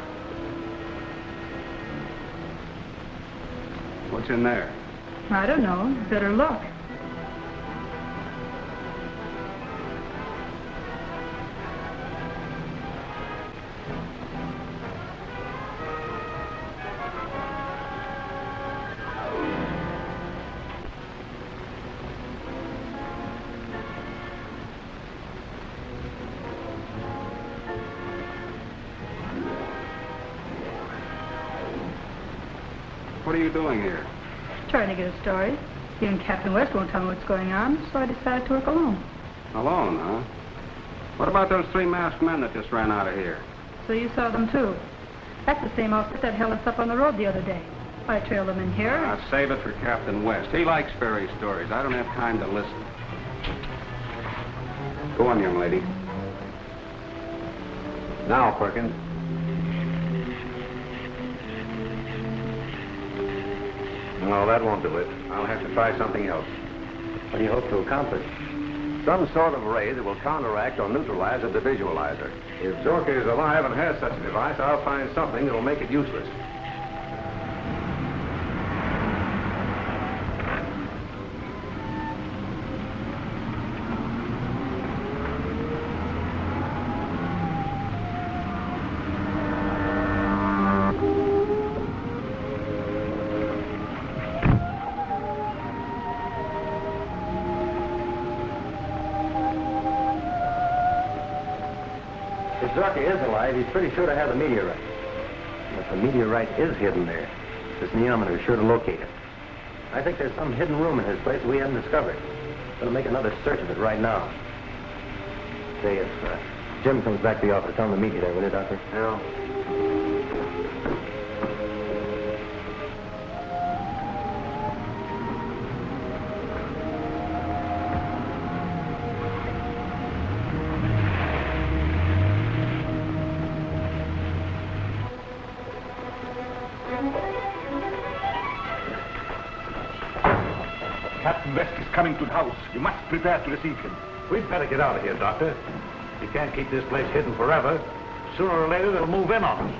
Speaker 16: What's in there?
Speaker 3: I don't know. Better look.
Speaker 16: What are you doing here?
Speaker 3: Trying to get a story. Even Captain West won't tell me what's going on, so I decided to work alone.
Speaker 16: Alone, huh? What about those 3 masked men that just ran out of here?
Speaker 3: So you saw them too. That's the same outfit that held us up on the road the other day. I trailed them in here.
Speaker 16: Now, save it for Captain West. He likes fairy stories. I don't have time to listen. Go on, young lady. Now, Perkins. No, that won't do it. I'll have to try something else.
Speaker 15: What do you hope to accomplish?
Speaker 2: Some sort of ray that will counteract or neutralize the visualizer. If Zorka is alive and has such a device, I'll find something that will make it useless.
Speaker 15: If Zorka is alive, he's pretty sure to have the meteorite. If the meteorite is hidden there, this neometer is sure to locate it. I think there's some hidden room in his place we haven't discovered. Gonna make another search of it right now. Say, if Jim comes back to the office, tell him to meet you there, will you, Doctor?
Speaker 2: Yeah.
Speaker 5: Captain West is coming to the house. You must prepare to receive him.
Speaker 11: We'd better get out of here, Doctor. You can't keep this place hidden forever. Sooner or later, they'll move in on us.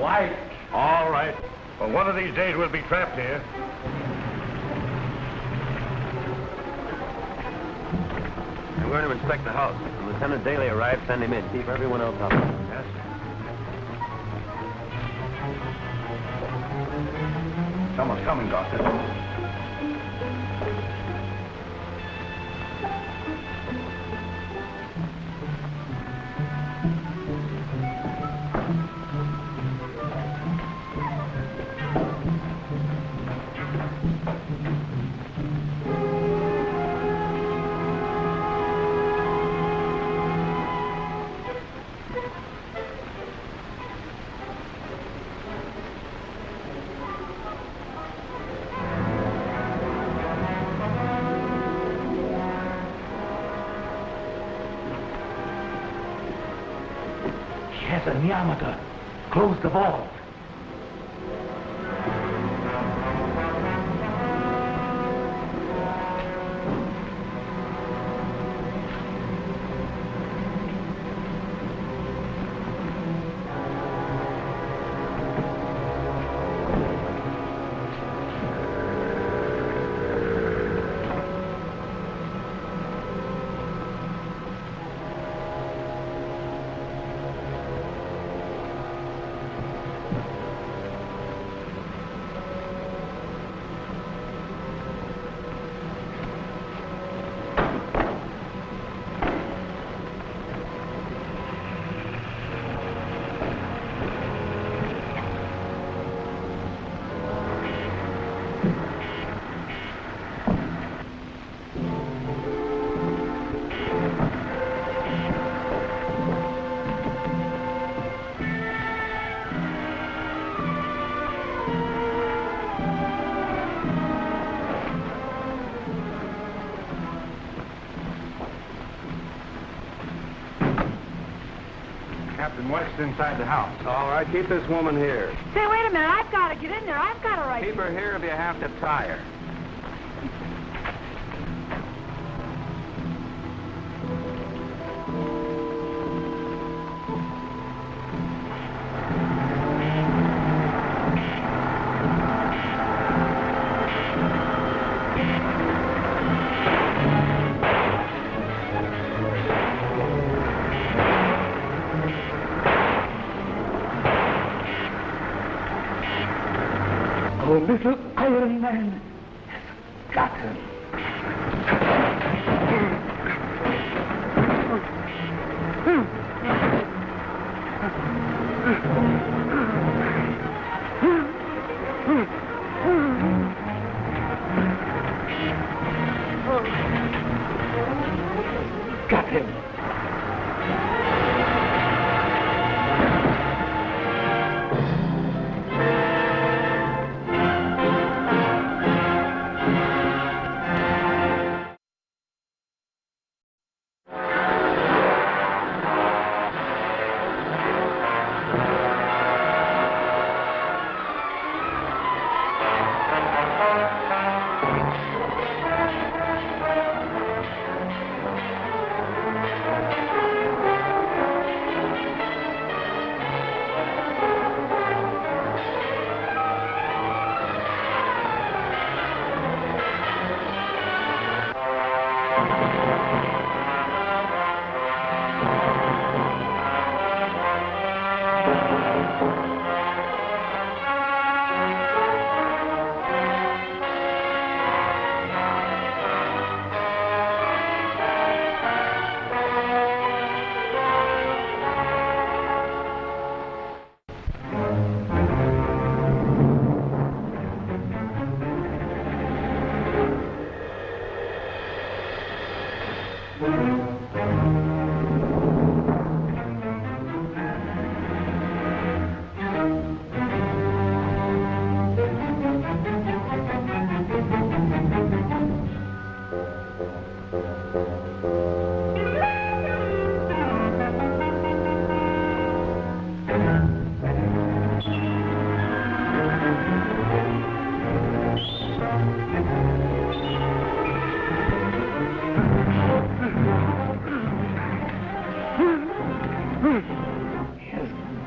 Speaker 4: Why?
Speaker 11: All right. Well, one of these days, we'll be trapped here.
Speaker 15: I'm going to inspect the house. When Lieutenant Daly arrives, send him in. Keep everyone else out.
Speaker 11: Yes, sir.
Speaker 14: Someone's coming, Doctor.
Speaker 1: Yes, a Nyamata. Close the vault.
Speaker 14: Captain West inside the house. All right, keep this woman here.
Speaker 3: Say, wait a minute. I've got to get in there. I've got to write.
Speaker 14: Keep her here if you have to tie her.
Speaker 1: Oh, little Iron Man has got him.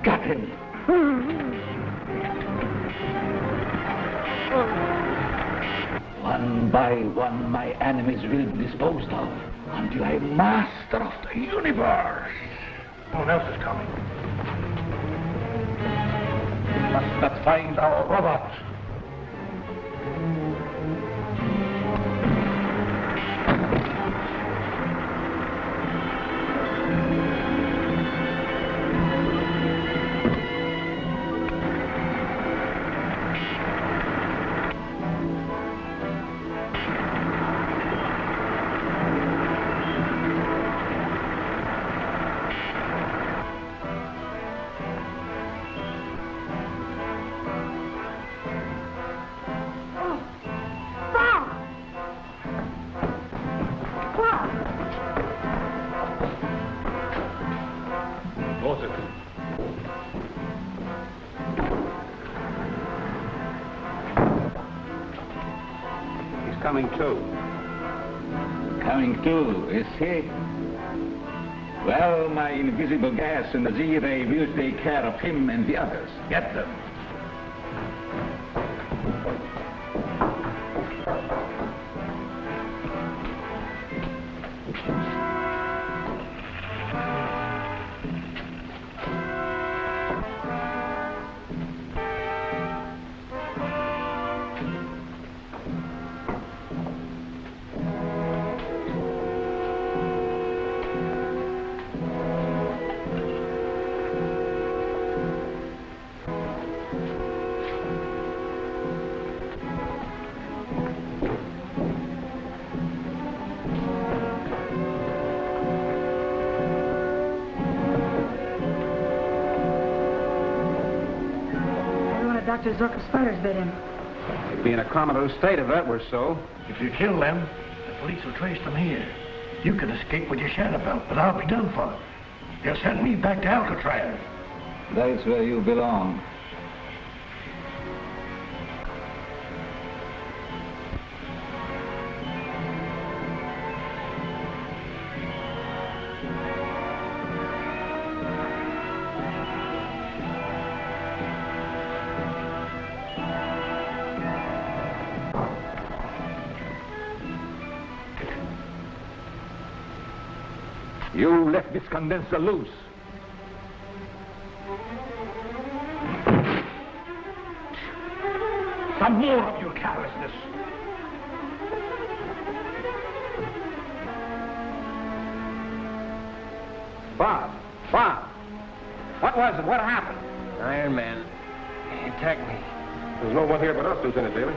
Speaker 1: Got him. One by one, my enemies will be disposed of until I am master of the universe.
Speaker 14: Someone else is coming.
Speaker 1: We must not find our robot.
Speaker 14: Coming to.
Speaker 1: Coming to, is he? Well, my invisible gas and the Z-ray will take care of him and the others. Get them.
Speaker 3: Dr. Zorka's spiders bit him.
Speaker 14: He'd be in a comatose state if that were so.
Speaker 11: If you kill them, the police will trace them here. You can escape with your shadow belt, but I'll be done for. They'll send me back to Alcatraz.
Speaker 1: That's where you belong.
Speaker 14: You left this condenser loose.
Speaker 11: Some more of your carelessness.
Speaker 14: Bob! What was it? What happened?
Speaker 15: Iron Man. He attacked me.
Speaker 14: There's no one here but us, Lieutenant Daly.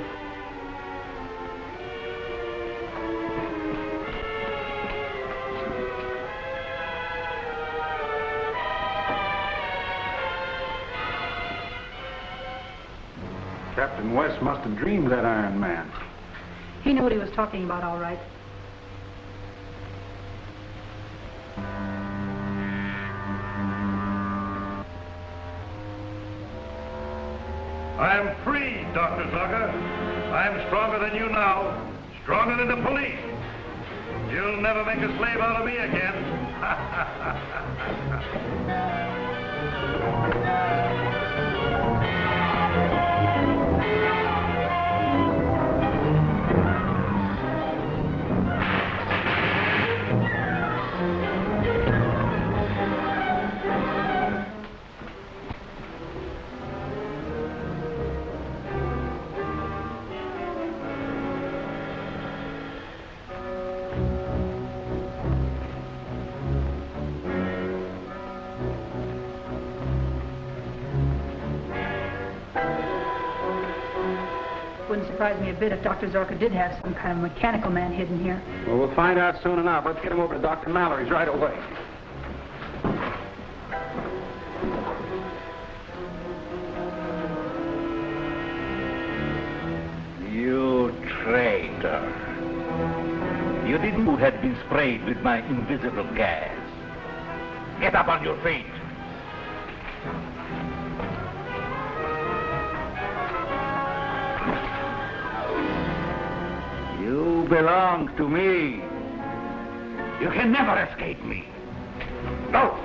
Speaker 14: Captain West must have dreamed that Iron Man.
Speaker 3: He knew what he was talking about, all right.
Speaker 11: I'm free, Dr. Zorka. I'm stronger than you now. Stronger than the police. You'll never make a slave out of me again.
Speaker 3: Wouldn't surprise me a bit if Dr. Zorka did have some kind of mechanical man hidden here.
Speaker 14: Well, we'll find out soon enough. Let's get him over to Dr. Mallory's right away.
Speaker 1: You traitor. You didn't know who had been sprayed with my invisible gas. Get up on your feet. You belong to me. You can never escape me. Go!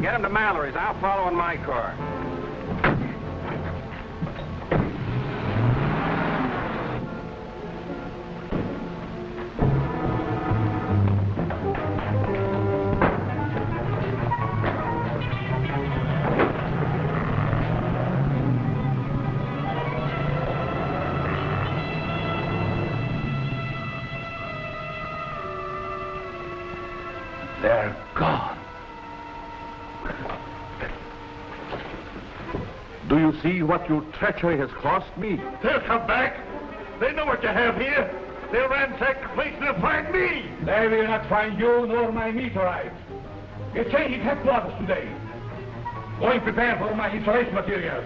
Speaker 14: Get him to Mallory's. I'll follow in my car.
Speaker 5: They're gone. Do you see what your treachery has cost me?
Speaker 11: They'll come back. They know what you have here. They'll ransack the place and they'll find me.
Speaker 5: They will not find you nor my meteorite. We're changing headquarters today. Going prepare for my installation materials.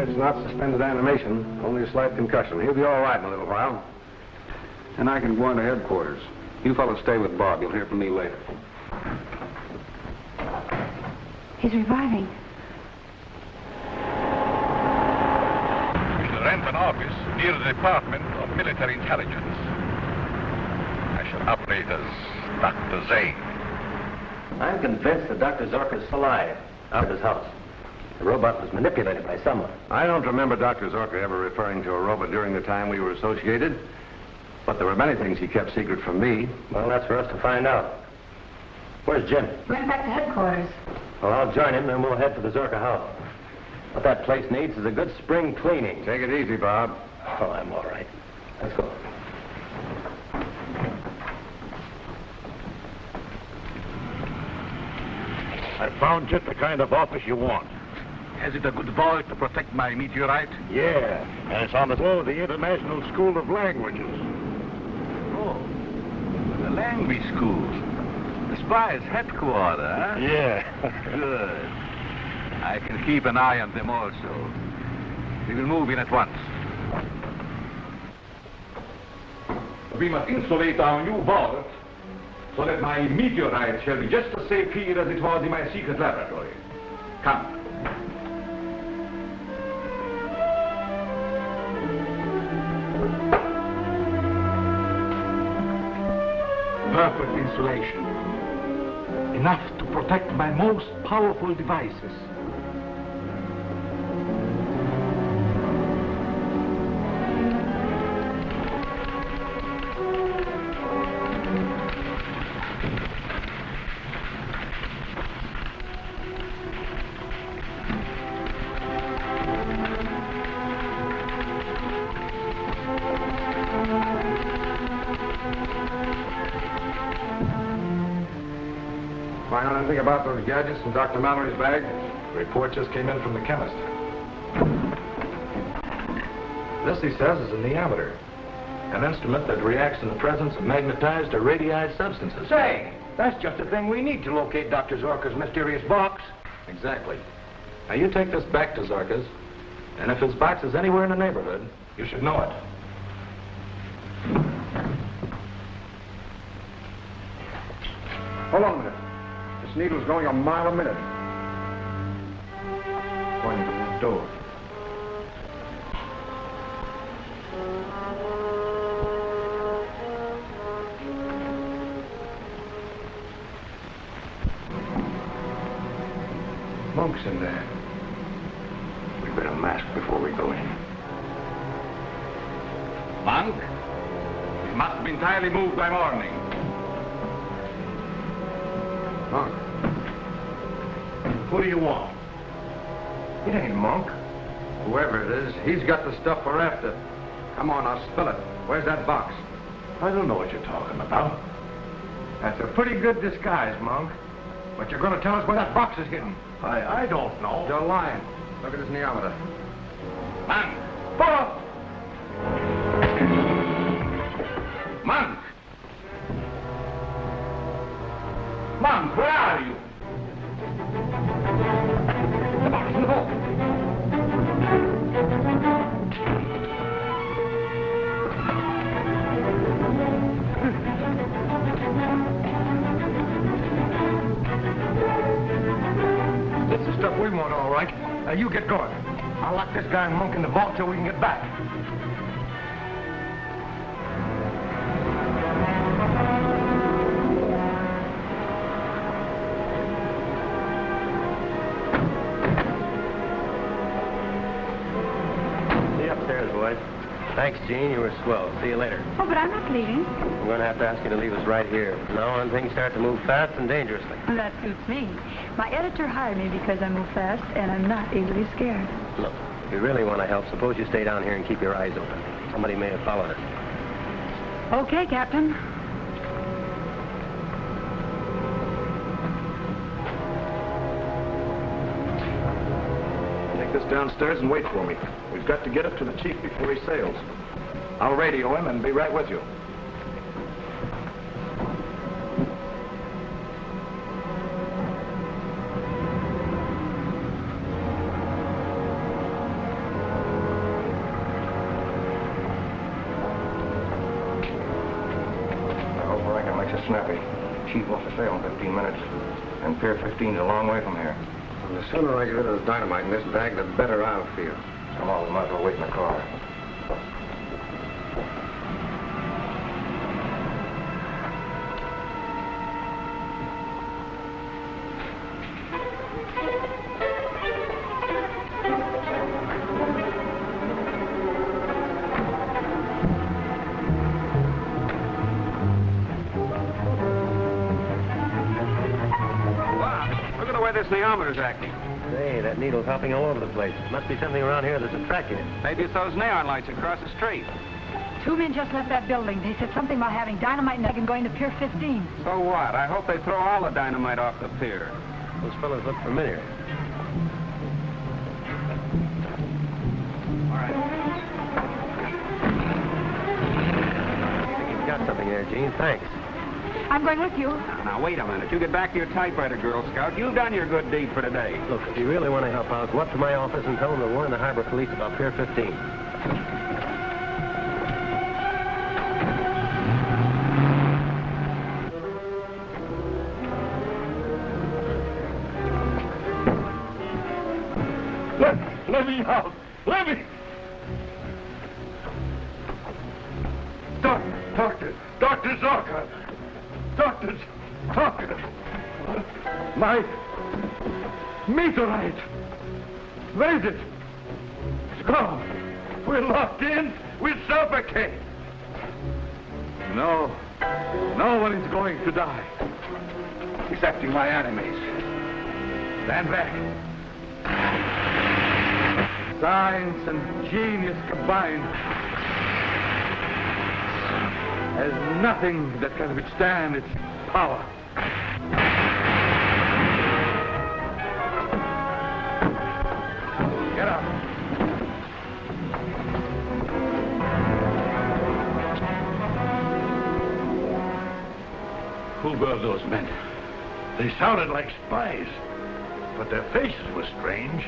Speaker 2: It's not suspended animation, only a slight concussion. He'll be all right in a little while. And I can go on to headquarters. You fellas stay with Bob. You'll hear from me later.
Speaker 18: He's reviving.
Speaker 12: We shall rent an office near the Department of Military Intelligence. I shall operate as Dr. Zane.
Speaker 15: I'm convinced that Dr. Zorka's alive out of his house. The robot was manipulated by someone.
Speaker 2: I don't remember Dr. Zorka ever referring to a robot during the time we were associated. But there were many things he kept secret from me.
Speaker 15: Well, that's for us to find out. Where's Jim?
Speaker 18: Went back to headquarters.
Speaker 15: Well, I'll join him, then we'll head for the Zorka house. What that place needs is a good spring cleaning.
Speaker 2: Take it easy, Bob.
Speaker 15: Oh, I'm all right. Let's go.
Speaker 11: I found just the kind of office you want.
Speaker 5: Has it a good vault to protect my meteorite?
Speaker 11: Yeah, and it's on the floor of the International School of Languages.
Speaker 5: Oh, the language school. The spy's headquarters, huh?
Speaker 11: Yeah.
Speaker 5: Good. I can keep an eye on them also. We will move in at once. We must insulate our new vault so that my meteorite shall be just as safe here as it was in my secret laboratory. Come. Perfect insulation. Enough to protect my most powerful devices.
Speaker 2: Find out anything about those gadgets in Dr. Mallory's bag?
Speaker 14: Report just came in from the chemist. This, he says, is a neometer. An instrument that reacts in the presence of magnetized or radioized substances.
Speaker 10: Say, that's just the thing we need to locate Dr. Zorka's mysterious box.
Speaker 14: Exactly. Now, you take this back to Zorka's, and if his box is anywhere in the neighborhood, you should know it.
Speaker 2: Hold on a minute. This needle's going a mile a minute.
Speaker 14: Pointing to the door.
Speaker 2: Monk's in there.
Speaker 14: We better mask before we go in.
Speaker 5: Monk, it must be entirely moved by morning.
Speaker 2: Monk.
Speaker 14: Who do you want?
Speaker 2: It ain't Monk. Whoever it is, he's got the stuff we're after. Come on, I'll spill it. Where's that box?
Speaker 14: I don't know what you're talking about.
Speaker 2: That's a pretty good disguise, Monk. But you're going to tell us where that box is hidden.
Speaker 14: I don't know.
Speaker 2: You're lying. Look at this neometer.
Speaker 5: Monk! Pull! Monk! Monk, where are you? The box in the vault.
Speaker 10: This is stuff we want, all right. Now, you get going. I'll lock this guy and Monk in the vault till we can get back.
Speaker 15: See you upstairs, boys. Thanks, Gene. You were swell. See you later.
Speaker 18: Oh, but I'm not leaving.
Speaker 15: I'm going to have to ask you to leave us right here. From now on, things start to move fast and dangerously.
Speaker 18: Well, that suits me. My editor hired me because I move fast, and I'm not easily scared.
Speaker 15: Look, If you really want to help, suppose you stay down here and keep your eyes open. Somebody may have followed us.
Speaker 3: Okay, Captain.
Speaker 14: Take this downstairs and wait for me. We've got to get it to the chief before he sails. I'll radio him and be right with you.
Speaker 9: Snappy. Chief wants to sail in 15 minutes. And Pier 15 is a long way from here.
Speaker 2: Well, the sooner I get rid of the dynamite in this bag, the better I'll feel.
Speaker 9: Come on, we might as well wait in the car.
Speaker 16: This neometer's acting.
Speaker 15: Say, that needle's hopping all over the place. Must be something around here that's attracting it.
Speaker 16: Maybe it's those neon lights across the street.
Speaker 3: 2 men just left that building. They said something about having dynamite and going to Pier 15.
Speaker 16: So what? I hope they throw all the dynamite off the pier.
Speaker 15: Those fellows look familiar.
Speaker 16: All right.
Speaker 15: I think you've got something there, Gene. Thanks.
Speaker 3: I'm going with you.
Speaker 16: Now, wait a minute. You get back to your typewriter, Girl Scout. You've done your good deed for today.
Speaker 15: Look, if you really want to help out, go up to my office and tell them to warn the harbor police about Pier 15.
Speaker 4: Let me out! Let me! Dr. Zorka! Dr. Zorka! My meteorite! Where is it? It's gone. We're locked in. We'll suffocate.
Speaker 5: No one is going to die, excepting my enemies. Stand back. Science and genius combined has nothing that can withstand its power. Get up.
Speaker 11: Who were those men? They sounded like spies, but their faces were strange.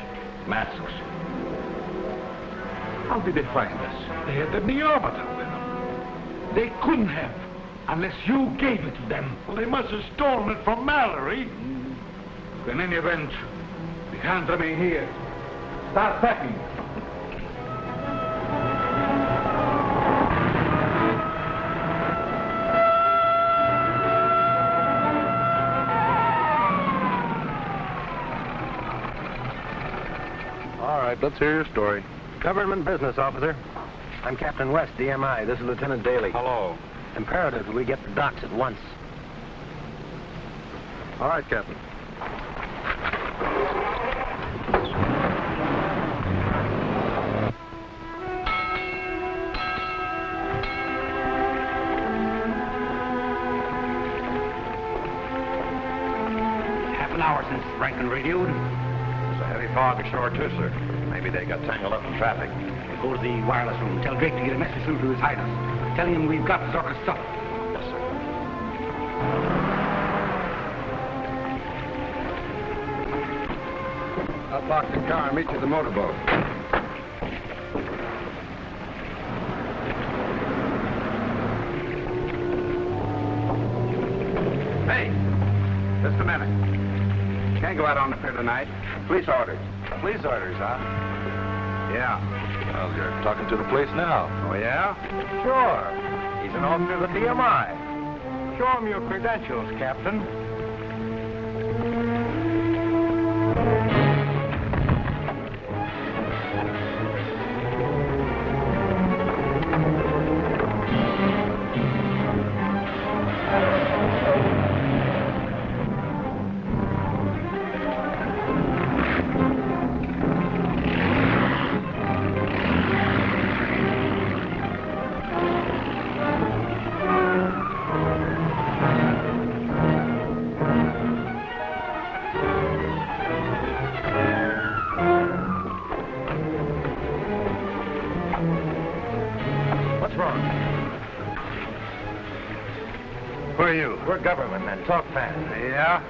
Speaker 11: Masks.
Speaker 5: How did they find us?
Speaker 11: They had the neometer with them. They couldn't have, unless you gave it to them. Well, they must have stolen it from Mallory.
Speaker 5: In any event, we can't remain here. Start packing.
Speaker 15: All right, let's hear your story. Government business, officer. I'm Captain West, DMI. This is Lieutenant Daly.
Speaker 14: Hello.
Speaker 15: Imperative that we get the docks at once.
Speaker 14: All right, Captain.
Speaker 10: Half an hour since Rankin radioed.
Speaker 9: It's a heavy fog ashore, too, sir. Maybe they got tangled up in traffic.
Speaker 10: Go to the wireless room. Tell Drake to get a message through to His Highness. Tell him we've got Zorka's stuff.
Speaker 9: Yes, sir.
Speaker 14: I'll park the car and meet you at the motorboat.
Speaker 16: Hey, just a minute. Can't go out on the pier tonight. Police orders.
Speaker 14: Police orders, huh?
Speaker 16: Yeah.
Speaker 14: Well, you're talking to the police now.
Speaker 16: Oh, yeah?
Speaker 14: Sure. He's an officer of the DMI. Show him your credentials, Captain.
Speaker 10: wrong?
Speaker 16: Who are you?
Speaker 10: We're government men. Talk fast.
Speaker 16: Yeah?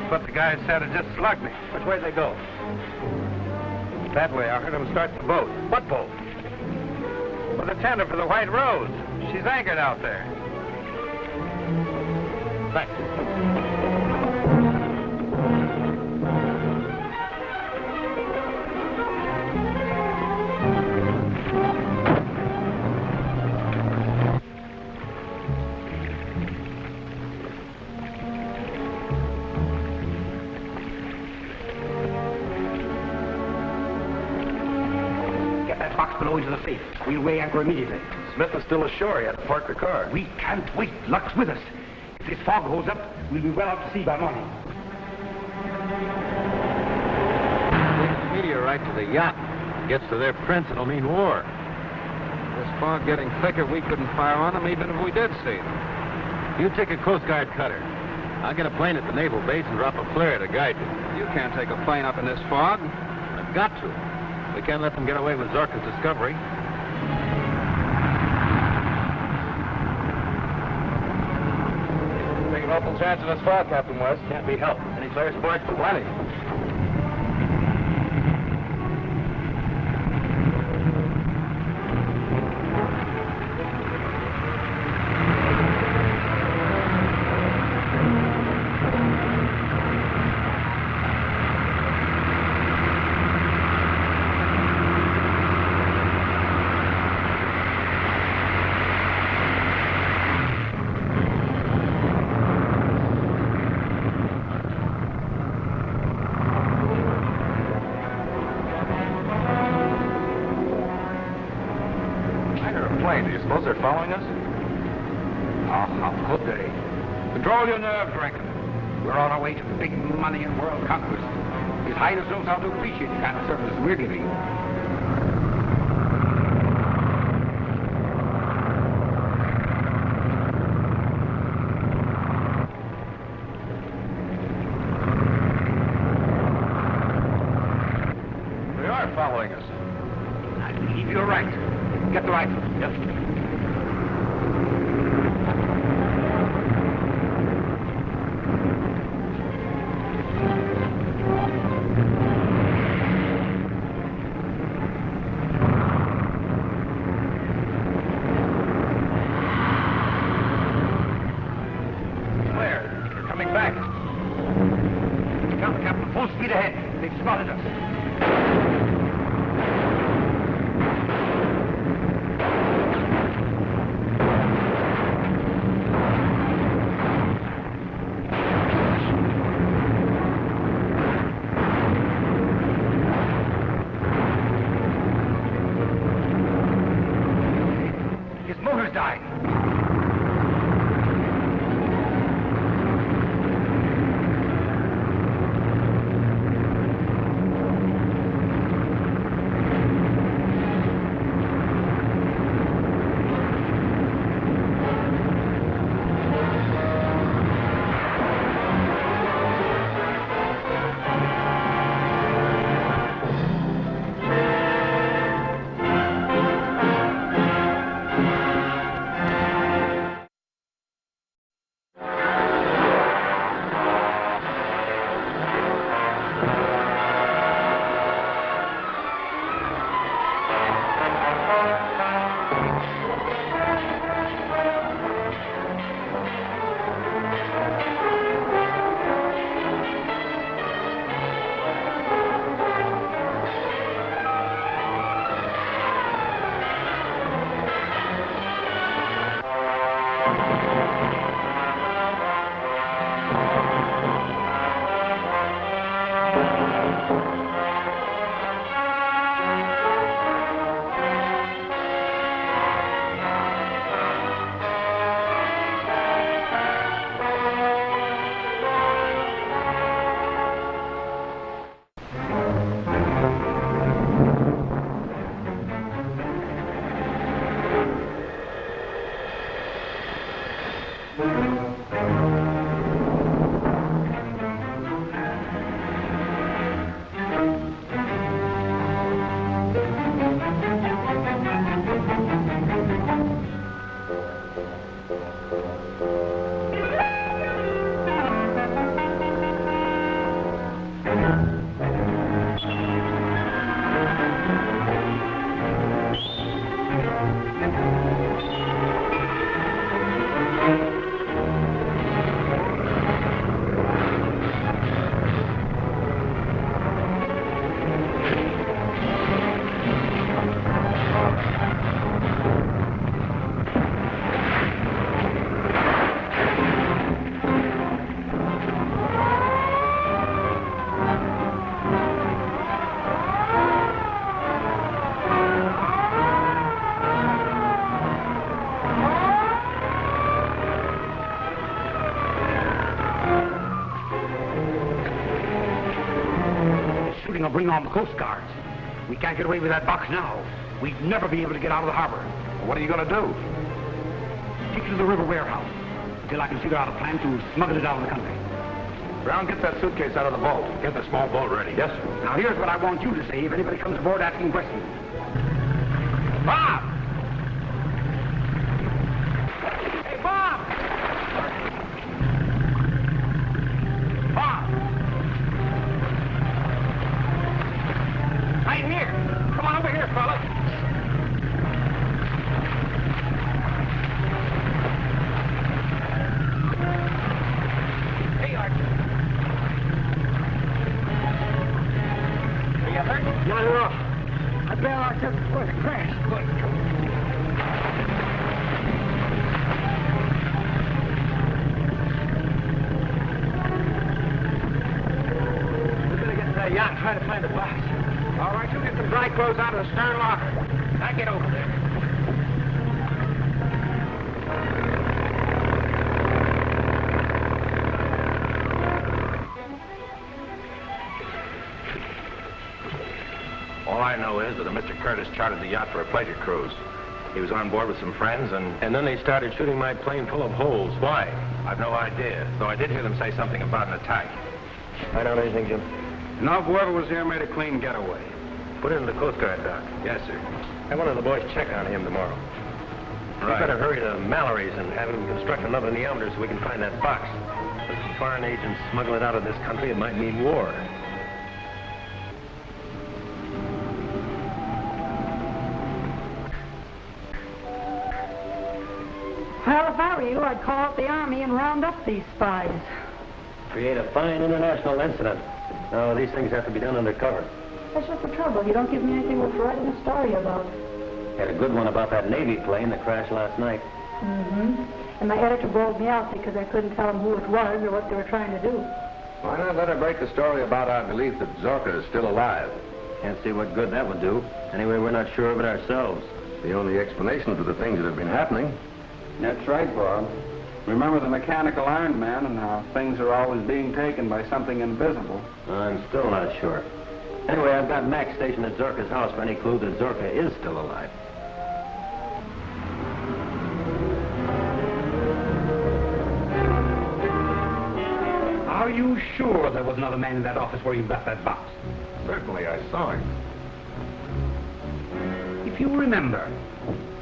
Speaker 16: But the guy said it just slugged me.
Speaker 10: Which way they go?
Speaker 16: That way. I heard him start the boat.
Speaker 10: What boat?
Speaker 16: Well, the tender for the White Rose. She's anchored out there.
Speaker 10: Thanks. Below into the safe. We'll weigh anchor immediately.
Speaker 9: Smith is still ashore. He had to park the car.
Speaker 10: We can't wait. Luck's with us. If this fog holds up, we'll be well out to sea by morning.
Speaker 7: Takes the meteorite to the yacht. Gets to their prince, it'll mean war. This fog getting thicker, we couldn't fire on them even if we did see them. You take a Coast Guard cutter. I'll get a plane at the naval base and drop a flare to guide you. You can't take a plane up in this fog. I've got to. We can't let them get away with Zorka's discovery.
Speaker 9: Take an awful chance in this fog, Captain West.
Speaker 10: Can't be helped. Any flares for it?
Speaker 9: Plenty. They're following us?
Speaker 10: Oh, how could they? Control your nerves, Dracula. We're on our way to big money and world conquest. His Highness knows how to appreciate the kind of service we're giving.
Speaker 9: They are following us.
Speaker 10: I believe you're right. Get the rifle. Yes. Full speed ahead. They've spotted us. His motor's dying. bring on the Coast Guards. We can't get away with that box now. We'd never be able to get out of the harbor.
Speaker 14: Well, what are you going to do?
Speaker 10: Take it to the river warehouse until I can figure out a plan to smuggle it out of the country.
Speaker 14: Brown, get that suitcase out of the boat.
Speaker 11: Get the small boat ready.
Speaker 10: Yes, sir. Now, here's what I want you to say if anybody comes aboard asking questions. Bob! Hey, Bob! Bob! Right here. Come on over here, fella. Hey, Archie. Are you hurt? Not at all. I bailed out just before the crash. Good. We better get to that yacht and try to find the box. All right, you get some dry clothes out of the stern locker. I get over there.
Speaker 11: All I know is that Mr. Curtis chartered the yacht for a pleasure cruise. He was on board with some friends,
Speaker 15: And then they started shooting my plane full of holes. Why?
Speaker 11: I've no idea, though I did hear them say something about an attack.
Speaker 15: Find out anything, Jim?
Speaker 14: No, whoever was here made a clean getaway.
Speaker 15: Put it in the Coast Guard dock.
Speaker 11: Yes, sir.
Speaker 15: Have one of the boys check on him tomorrow.
Speaker 11: Right.
Speaker 15: We better hurry to Mallory's and have him construct another neometer so we can find that box. If foreign agents smuggle it out of this country, it might mean war.
Speaker 3: Well, if I were you, I'd call out the army and round up these spies.
Speaker 15: Create a fine international incident. No, these things have to be done undercover.
Speaker 3: That's just the trouble. You don't give me anything worth writing a story about.
Speaker 15: Had a good one about that Navy plane that crashed last night.
Speaker 3: Mm-hmm. And my editor bowled me out because I couldn't tell him who it was or what they were trying to do.
Speaker 2: Why not let her break the story about our belief that Zorka is still alive?
Speaker 15: Can't see what good that would do. Anyway, we're not sure of it ourselves.
Speaker 2: The only explanation for the things that have been happening.
Speaker 14: That's right, Bob. Remember the mechanical Iron Man and how things are always being taken by something invisible.
Speaker 15: I'm still not sure. Anyway, I've got Max stationed at Zorka's house for any clue that Zorka is still alive.
Speaker 10: Are you sure there was another man in that office where you got that box?
Speaker 11: Certainly, I saw him.
Speaker 10: If you remember,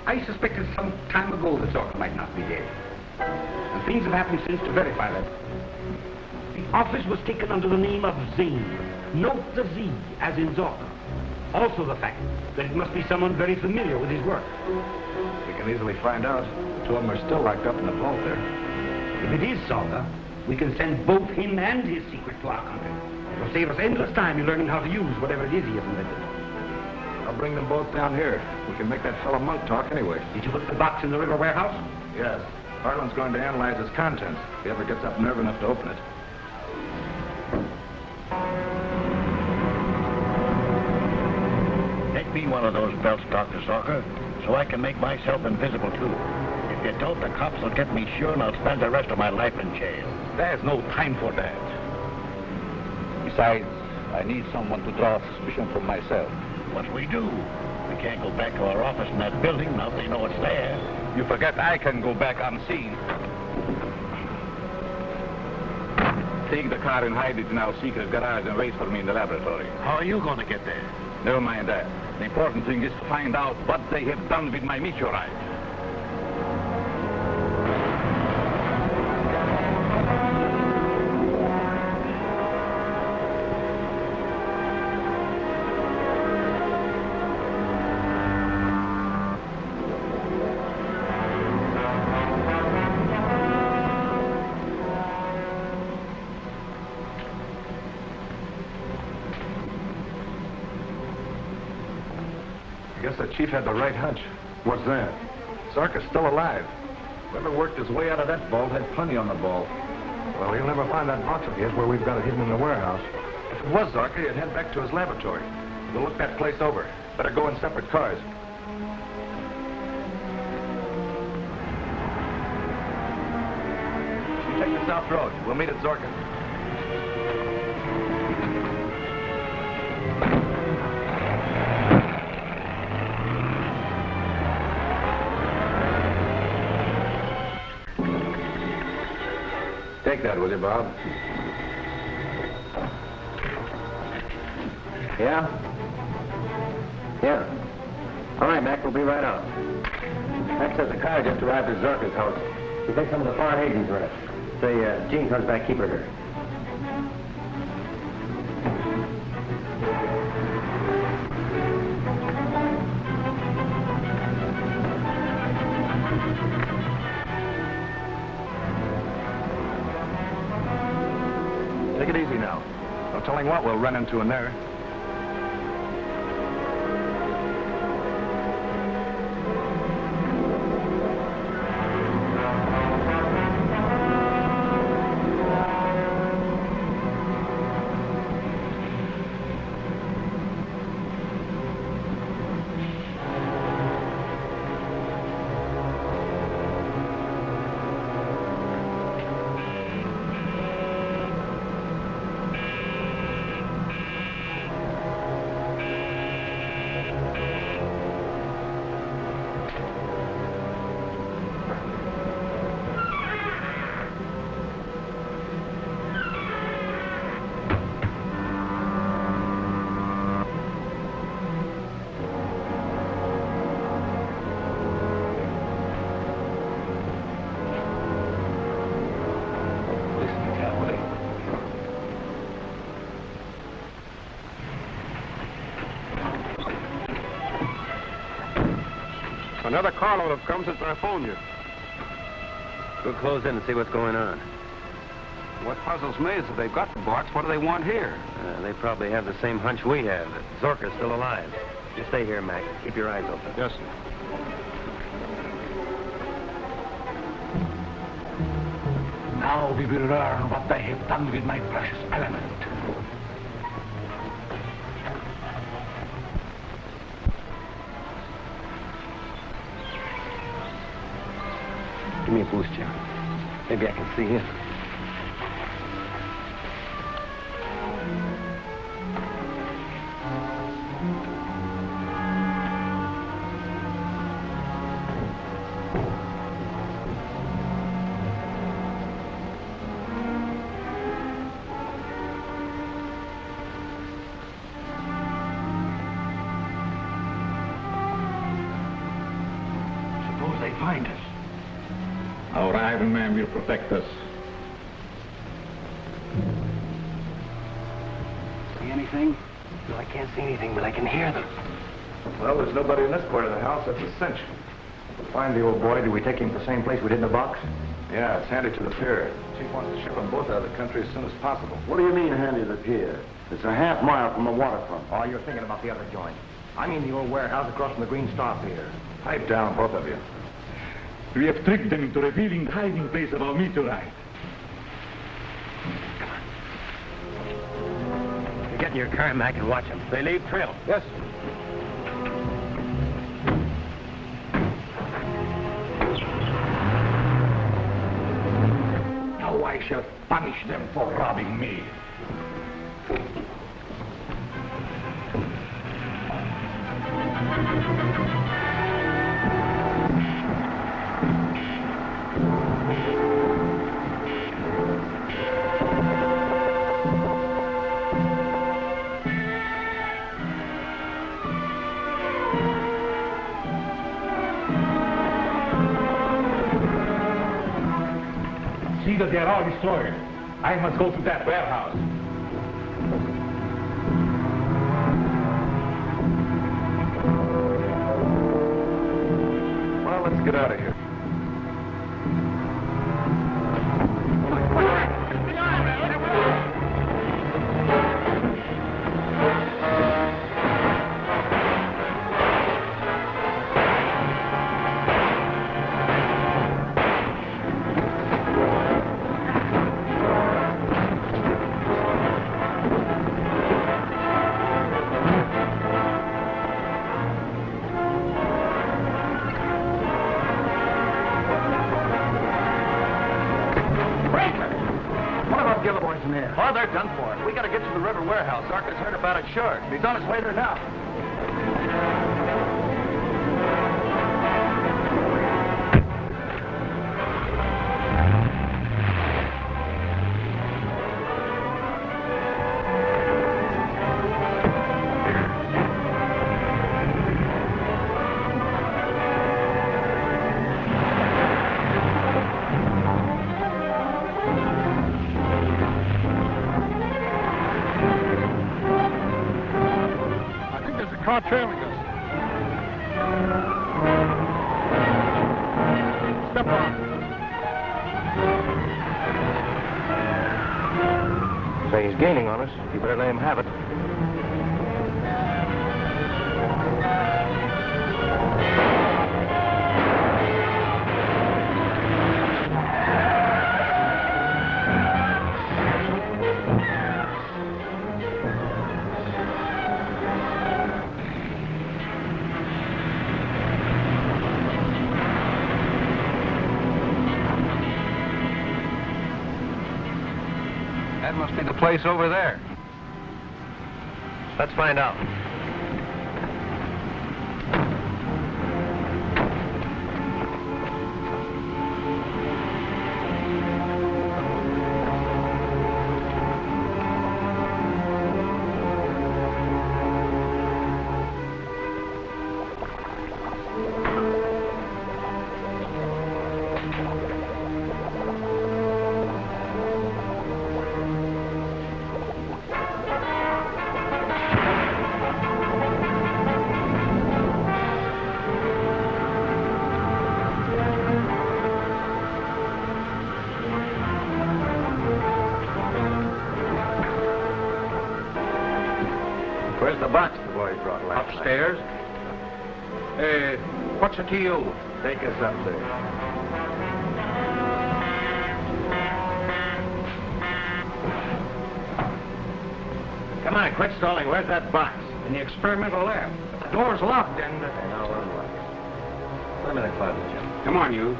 Speaker 10: I suspected some time ago that Zorka might not be dead. And things have happened since to verify that. The office was taken under the name of Zane. Note the Z, as in Zorka. Also the fact that it must be someone very familiar with his work.
Speaker 14: We can easily find out. Two of them are still locked up in the vault there.
Speaker 10: If it is Zorka, we can send both him and his secret to our country. It'll save us endless time in learning how to use whatever it is he has invented.
Speaker 14: I'll bring them both down here. We can make that fellow Monk talk anyway.
Speaker 10: Did you put the box in the river warehouse?
Speaker 14: Yes. Harlan's going to analyze its contents if he ever gets up nerve enough to open it.
Speaker 11: Make me one of those belts, Dr. Zorka, so I can make myself invisible, too. If you don't, the cops will get me sure, and I'll spend the rest of my life in jail.
Speaker 5: There's no time for that. Besides, I need someone to draw suspicion from myself.
Speaker 11: What do? We can't go back to our office in that building now they know it's there.
Speaker 5: You forget I can go back unseen. Take the car and hide it in our secret garage and wait for me in the laboratory.
Speaker 11: How are you going to get there?
Speaker 5: Never mind that. The important thing is to find out what they have done with my meteorite.
Speaker 14: I guess the chief had the right hunch. What's that? Zorka's still alive. Whoever worked his way out of that vault had plenty on the ball. Well, he'll never find that box of his where we've got it hidden in the warehouse. If it was Zorka, he'd head back to his laboratory. We'll look that place over. Better go in separate cars. You take the south road. We'll meet at Zorka.
Speaker 2: Take that, will you, Bob?
Speaker 15: Yeah? Yeah. All right, Mac, we'll be right out. Mac says the car just arrived at Zorka's house. He thinks some of the foreign agents are in it. Say, Jean comes back, keep her here.
Speaker 14: Take it easy now. No telling what we'll run into in there.
Speaker 2: Another carload have come since I phoned you.
Speaker 15: We'll close in and see what's going on.
Speaker 2: What puzzles me is that they've got the box. What do they want here?
Speaker 15: They probably have the same hunch we have, that Zorka's still alive. You stay here, Mac. Keep your eyes open.
Speaker 2: Yes, sir.
Speaker 5: Now we will learn what they have done with my precious element.
Speaker 15: Give me a boost, Jim. Maybe I can see him.
Speaker 5: Suppose they find us. Our Iron Man will protect us.
Speaker 15: See anything? No, I can't see anything, but I can hear them.
Speaker 14: Well, there's nobody in this part of the house. That's a cinch. We'll find the old boy. Do we take him to the same place we did in the box? Yeah, it's handy to the pier. Chief wants to ship them both out of the country as soon as possible.
Speaker 10: What do you mean, handy to the pier? It's a half mile from the waterfront.
Speaker 14: Oh, you're thinking about the other joint. I mean the old warehouse across from the Green Star Pier. Pipe down, both of you.
Speaker 5: We have tricked them into revealing the hiding place of our meteorite.
Speaker 15: You get in your car, Mac, and watch them. They leave trail.
Speaker 14: Yes.
Speaker 5: Now I shall punish them for robbing me. See that they are all destroyed. I must go to that warehouse.
Speaker 14: Well, let's get out of here. Oh, they're done for. We gotta get to the river warehouse. Zorka's heard about it sure. He's on his way there now. car trailing us. Step on.
Speaker 10: Say he's gaining on us. You better let him have it.
Speaker 16: That must be the place over there.
Speaker 7: Let's find out.
Speaker 10: Where's the box the boys brought last night?
Speaker 16: Upstairs? What's it to you?
Speaker 10: Take us up there.
Speaker 14: Come on, quit stalling. Where's that box? In the experimental lab. The door's locked and...
Speaker 10: No, unlocked. Put him in the closet, Jim.
Speaker 16: Come on, you.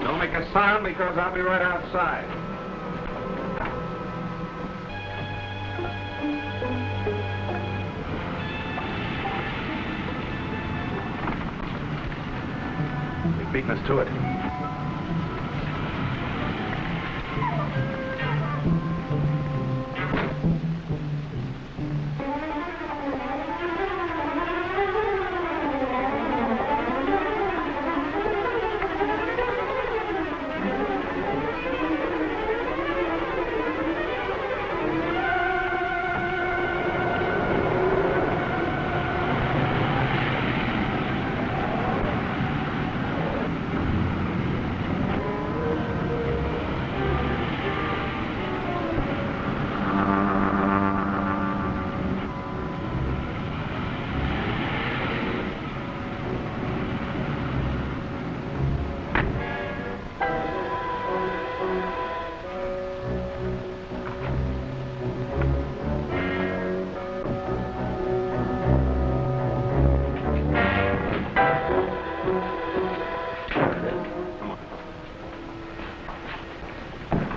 Speaker 16: Don't make a sound because I'll be right outside.
Speaker 10: They've beaten us to it.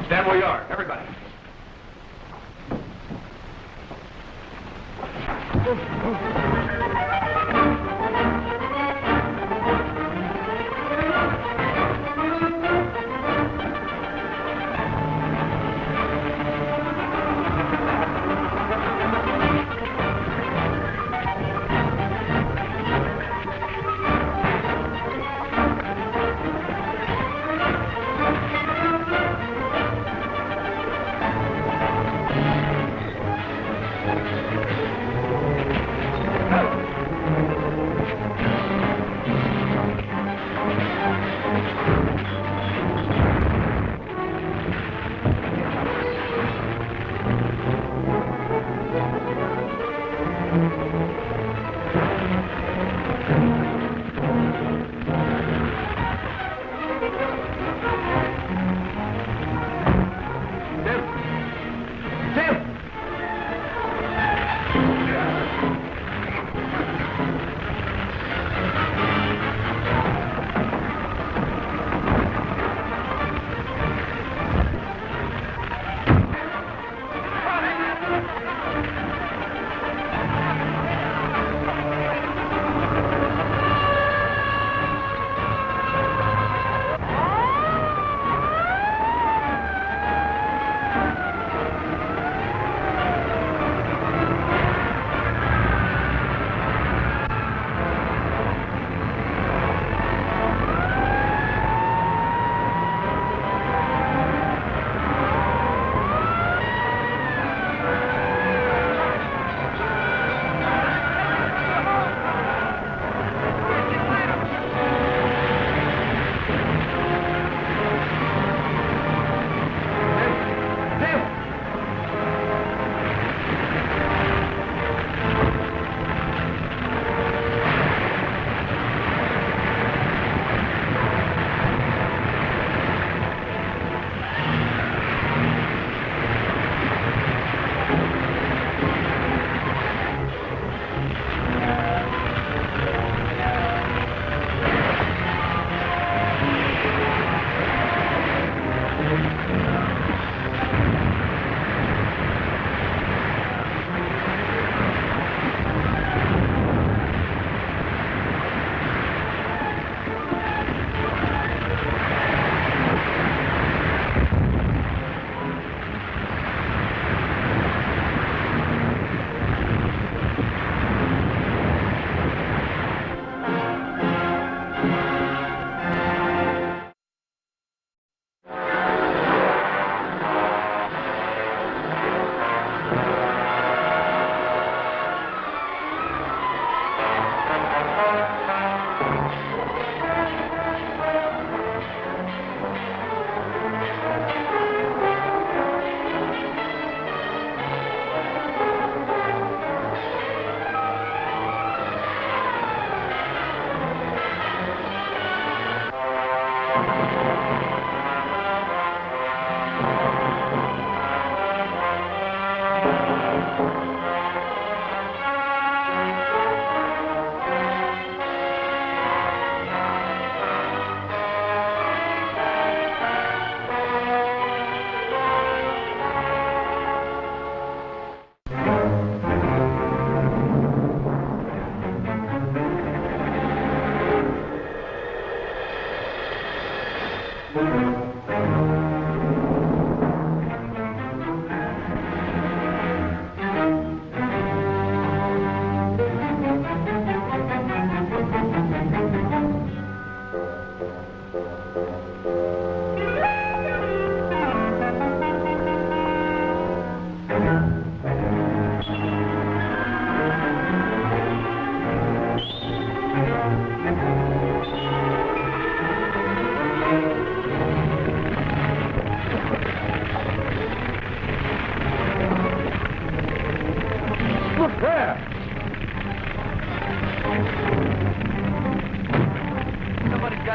Speaker 16: Stand where you are, everybody.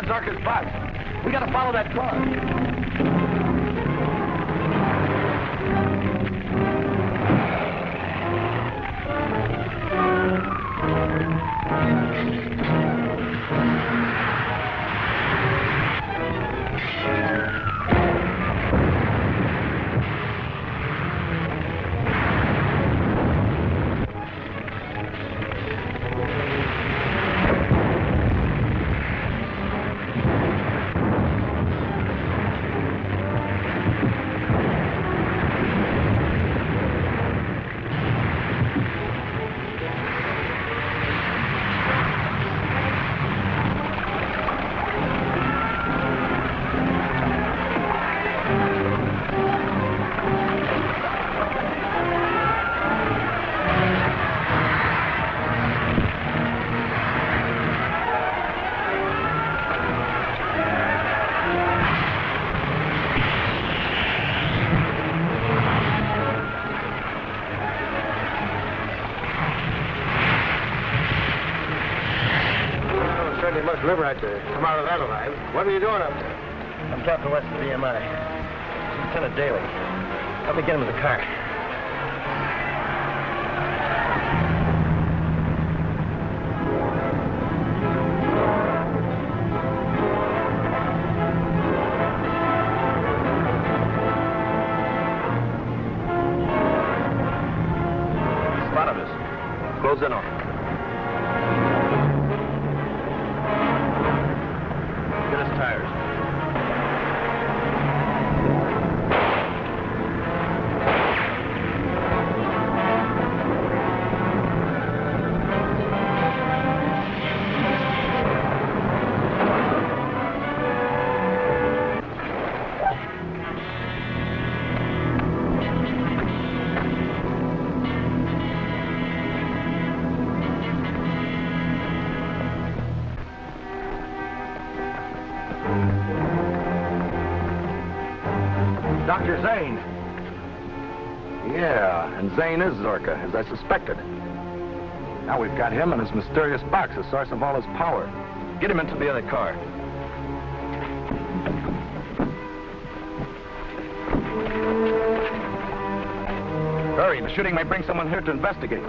Speaker 10: Zorka's box. We gotta follow that car.
Speaker 15: Much liver had to come out of that alive. What are you doing up there?
Speaker 7: I'm Captain West of the EMI. Lieutenant Daly. Help me get him in the car.
Speaker 10: Spotted us. Close in on him.
Speaker 14: Dr. Zane. Yeah, and Zane is Zorka, as I suspected. Now we've got him and his mysterious box, the source of all his power. Get him into the other car. Hurry, the shooting may bring someone here to investigate.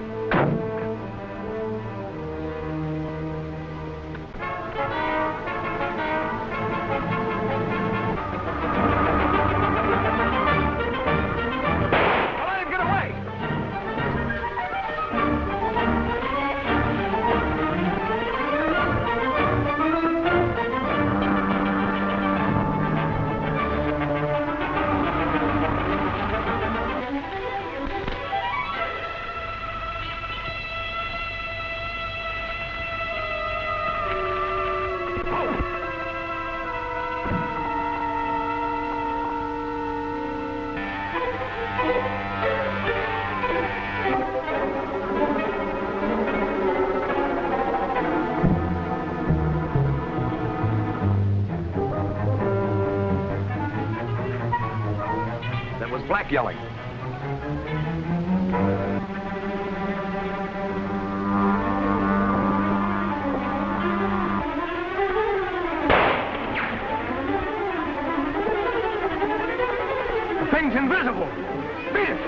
Speaker 14: stop yelling. The thing's invisible. Beat it.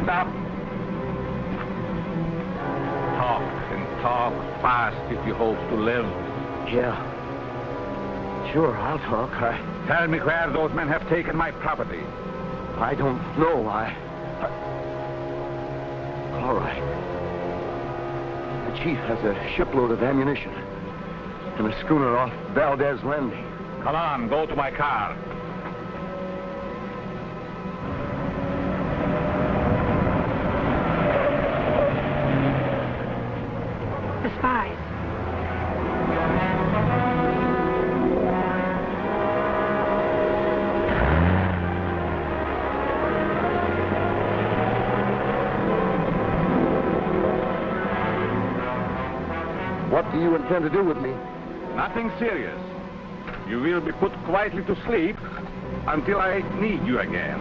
Speaker 8: Up. Talk and talk fast if you hope to live.
Speaker 10: Yeah. Sure, I'll talk.
Speaker 8: Tell me where those men have taken my property.
Speaker 10: I don't know. All right. The chief has a shipload of ammunition and a schooner off Valdez Landing.
Speaker 8: Come on, go to my car.
Speaker 3: The spies.
Speaker 10: What do you intend to do with me?
Speaker 8: Nothing serious. You will be put quietly to sleep until I need you again.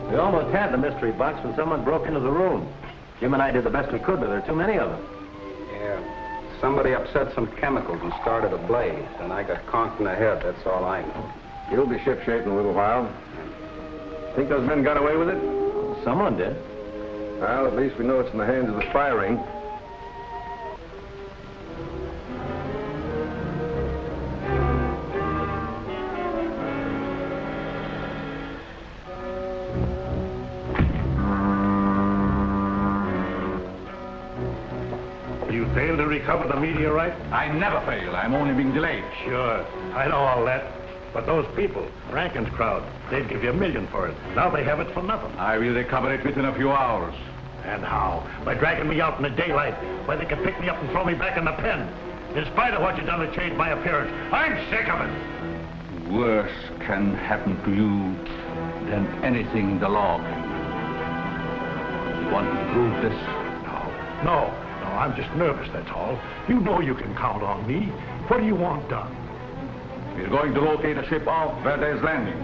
Speaker 15: We almost had the mystery box when someone broke into the room. Jim and I did the best we could, but there are too many of them.
Speaker 2: Yeah. Somebody upset some chemicals and started a blaze, and I got conked in the head. That's all I know. You'll be shipshape in a little while. Think those men got away with it?
Speaker 15: Someone did.
Speaker 2: Well, at least we know it's in the hands of the spy ring.
Speaker 11: You failed to recover the meteorite?
Speaker 5: I never fail. I'm only being delayed.
Speaker 11: Sure. I know all that. But those people, Rankin's crowd, they'd give you $1 million for it. Now they have it for nothing.
Speaker 5: I will recover it within a few hours.
Speaker 11: And how? By dragging me out in the daylight, where they can pick me up and throw me back in the pen. In spite of what you've done to change my appearance. I'm sick of it.
Speaker 5: Worse can happen to you than anything the law can do. You want to prove this?
Speaker 11: No, I'm just nervous, that's all. You know you can count on me. What do you want done?
Speaker 5: We're going to locate a ship off Valdez Landing.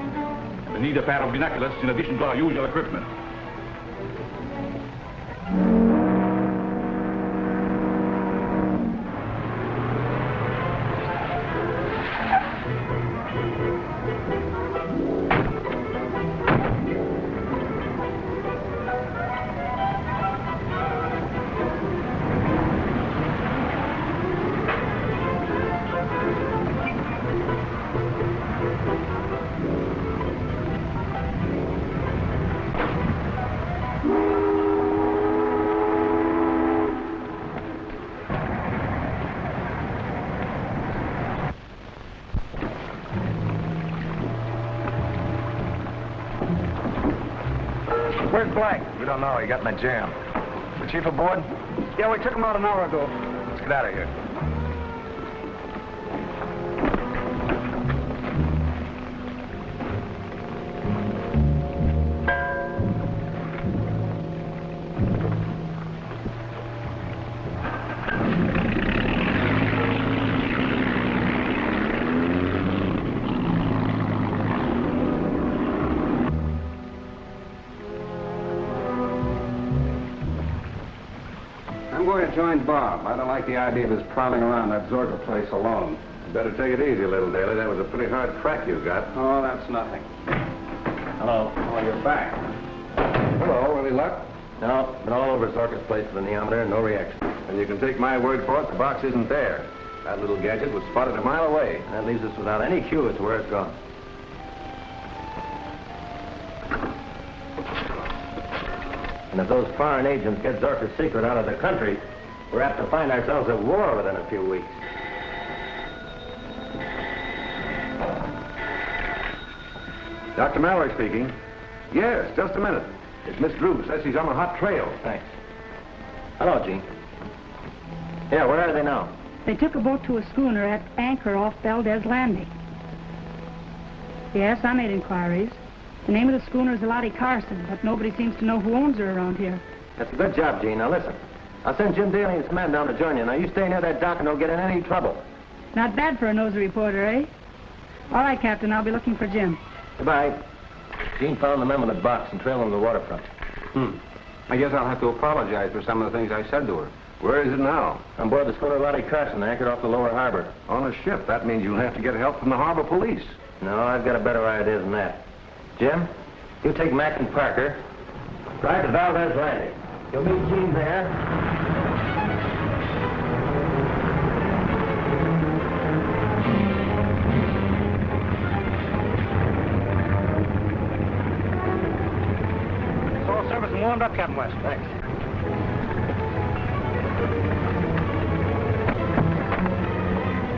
Speaker 5: We need a pair of binoculars in addition to our usual equipment.
Speaker 14: Where's Black?
Speaker 16: We don't know. He got in a jam. The chief aboard?
Speaker 14: Yeah, we took him out an hour ago.
Speaker 16: Let's get out of here.
Speaker 2: I'm going to join Bob. I don't like the idea of his prowling around that Zorka place alone.
Speaker 16: You better take it easy, little Daly. That was a pretty hard crack you got.
Speaker 2: Oh, that's nothing.
Speaker 15: Hello.
Speaker 2: Oh, you're back. Hello, any luck?
Speaker 15: No, been all over Zorka's place with the neometer, no reaction.
Speaker 2: And you can take my word for it, the box isn't there. That little gadget was spotted a mile away.
Speaker 15: That leaves us without any clue as to where it's gone. And if those foreign agents get Zorka's secret out of the country, we're apt to find ourselves at war within a few weeks.
Speaker 2: Dr. Mallory speaking. Yes, just a minute. It's Miss Drew. Says she's on a hot trail.
Speaker 15: Thanks. Hello, Gene. Yeah, where are they now?
Speaker 3: They took a boat to a schooner at anchor off Valdez Landing. Yes, I made inquiries. The name of the schooner is Lottie Carson, but nobody seems to know who owns her around here.
Speaker 15: That's a good job, Gene. Now listen. I'll send Jim Daly and some men down to join you. Now you stay near that dock and don't get in any trouble.
Speaker 3: Not bad for a nosy reporter, eh? All right, Captain, I'll be looking for Jim.
Speaker 15: Goodbye. Gene found the men with the box and trailed them to the waterfront.
Speaker 2: I guess I'll have to apologize for some of the things I said to her. Where is it now?
Speaker 15: On board the schooner Lottie Carson, anchored off the lower harbor.
Speaker 2: On a ship. That means you'll have to get help from the harbor police.
Speaker 15: No, I've got a better idea than that. Jim, you take Mac and Parker, drive to Valdez Landing. You'll meet Gene there.
Speaker 10: All service and warmed up, Captain West. Thanks.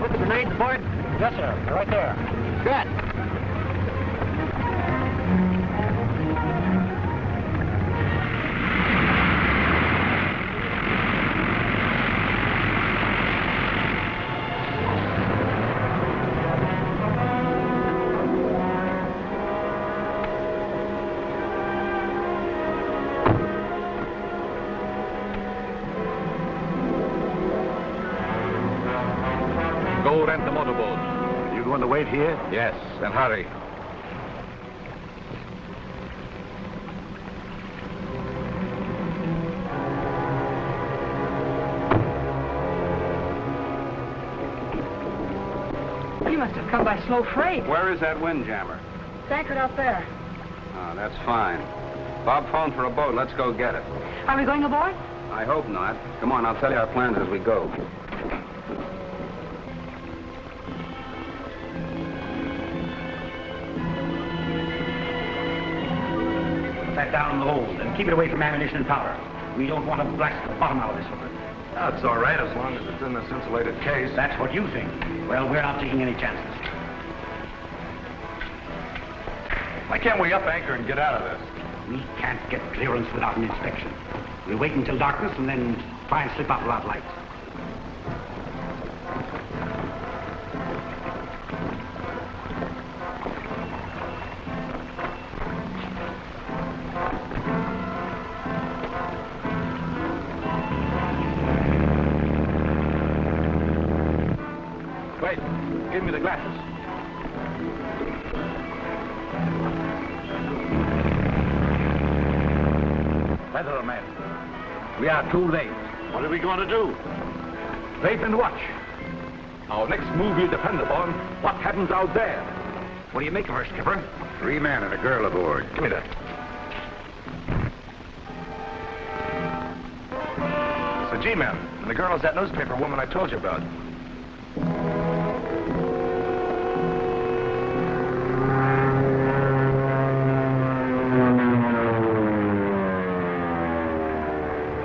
Speaker 10: Look at the grenades aboard? Yes, sir. They're right there. Good.
Speaker 12: Go rent the motorboat.
Speaker 10: You going to wait here?
Speaker 12: Yes, and hurry.
Speaker 3: You must have come by slow freight.
Speaker 16: Where is that windjammer?
Speaker 3: It's anchored out there.
Speaker 16: Oh, that's fine. Bob phoned for a boat. Let's go get it.
Speaker 3: Are we going aboard?
Speaker 16: I hope not. Come on, I'll tell you our plans as we go.
Speaker 10: That down in the hold and keep it away from ammunition and powder. We don't want to blast the bottom out of this one.
Speaker 2: That's all right, as long as it's in this insulated case.
Speaker 10: That's what you think. Well, we're not taking any chances.
Speaker 16: Why can't we up anchor and get out of this?
Speaker 10: We can't get clearance without an inspection. We'll wait until darkness and then try and slip out without lights.
Speaker 16: Wait, give me the glasses.
Speaker 5: Weatherman, we are too late.
Speaker 11: What are we going to do?
Speaker 5: Wait and watch. Our next move will depend upon what happens out there.
Speaker 10: What do you make of her, Skipper?
Speaker 16: 3 men and a girl aboard.
Speaker 5: Give me that.
Speaker 16: It's the G-men, and the girl is that newspaper woman I told you about.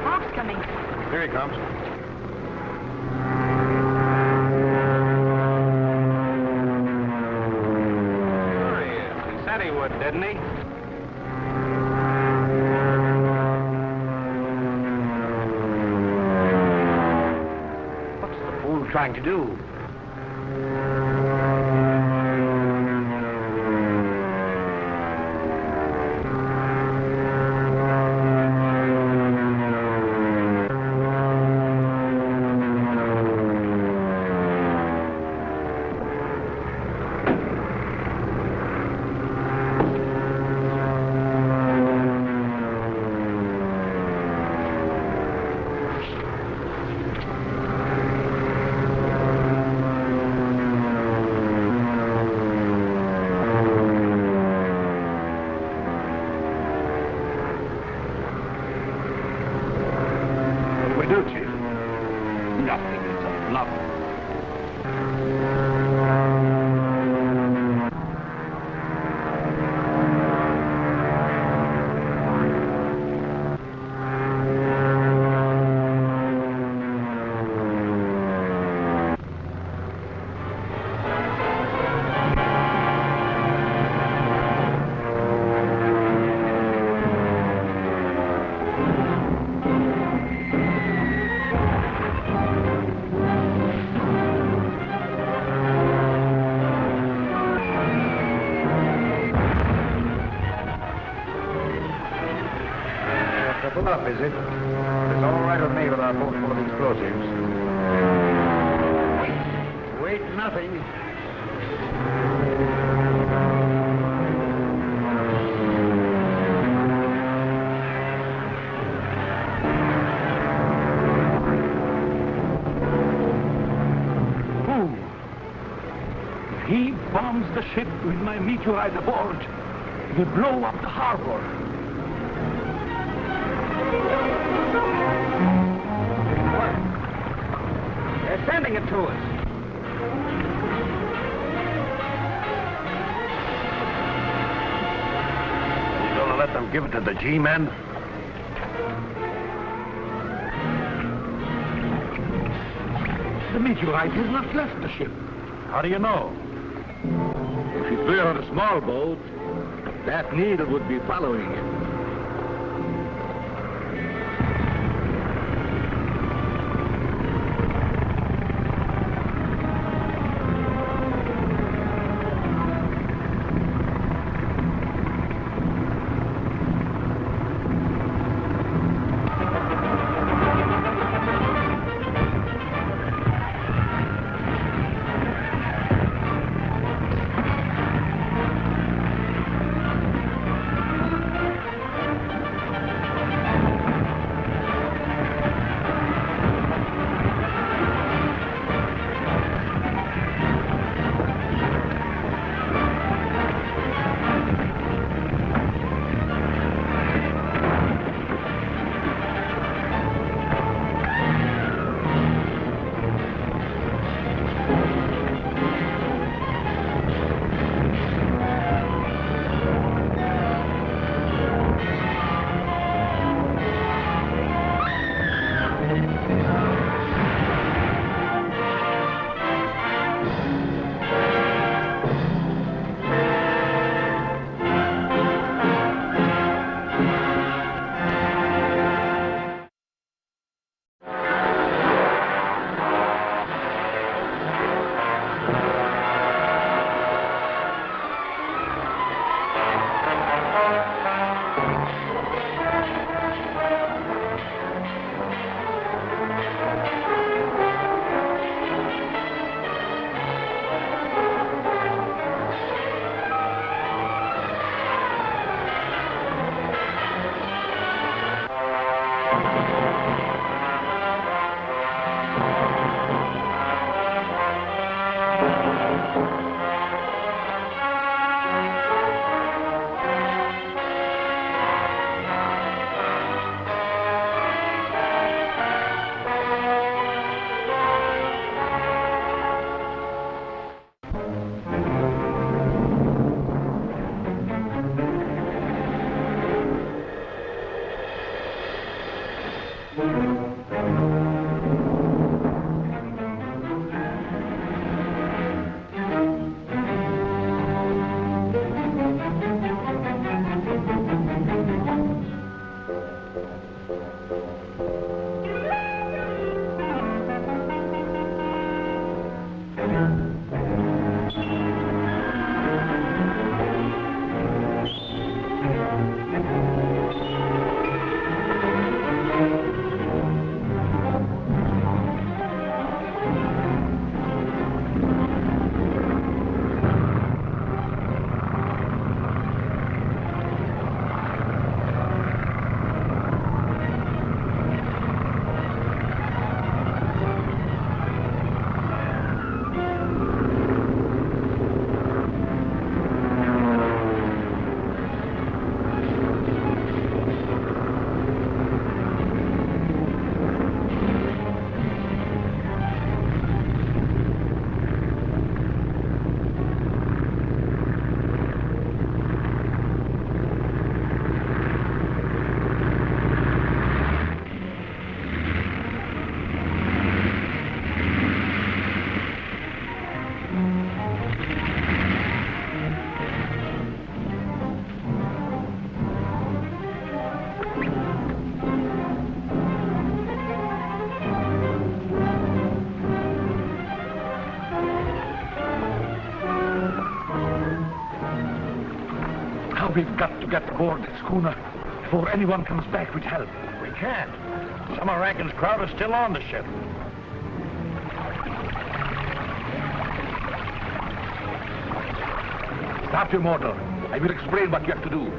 Speaker 3: Bob's coming.
Speaker 16: Here he comes.
Speaker 11: Sure he is. He said he would, didn't he?
Speaker 10: What's the fool trying to do?
Speaker 14: is it? It's all right with me with our boat full of explosives.
Speaker 10: Wait, nothing.
Speaker 8: If he bombs the ship with my meteorite aboard, it will blow up the harbor.
Speaker 10: They're sending it to us.
Speaker 11: You gonna let them give it to the G-men?
Speaker 8: The meteorite has not left the ship.
Speaker 11: How do you know?
Speaker 8: If it were on a small boat, that needle would be following it. We've got to get aboard the schooner
Speaker 11: Before anyone comes back, we'd help. We can't. Some of Rankin's crowd are still on the ship.
Speaker 8: Stop your motor. I will explain what you have to do.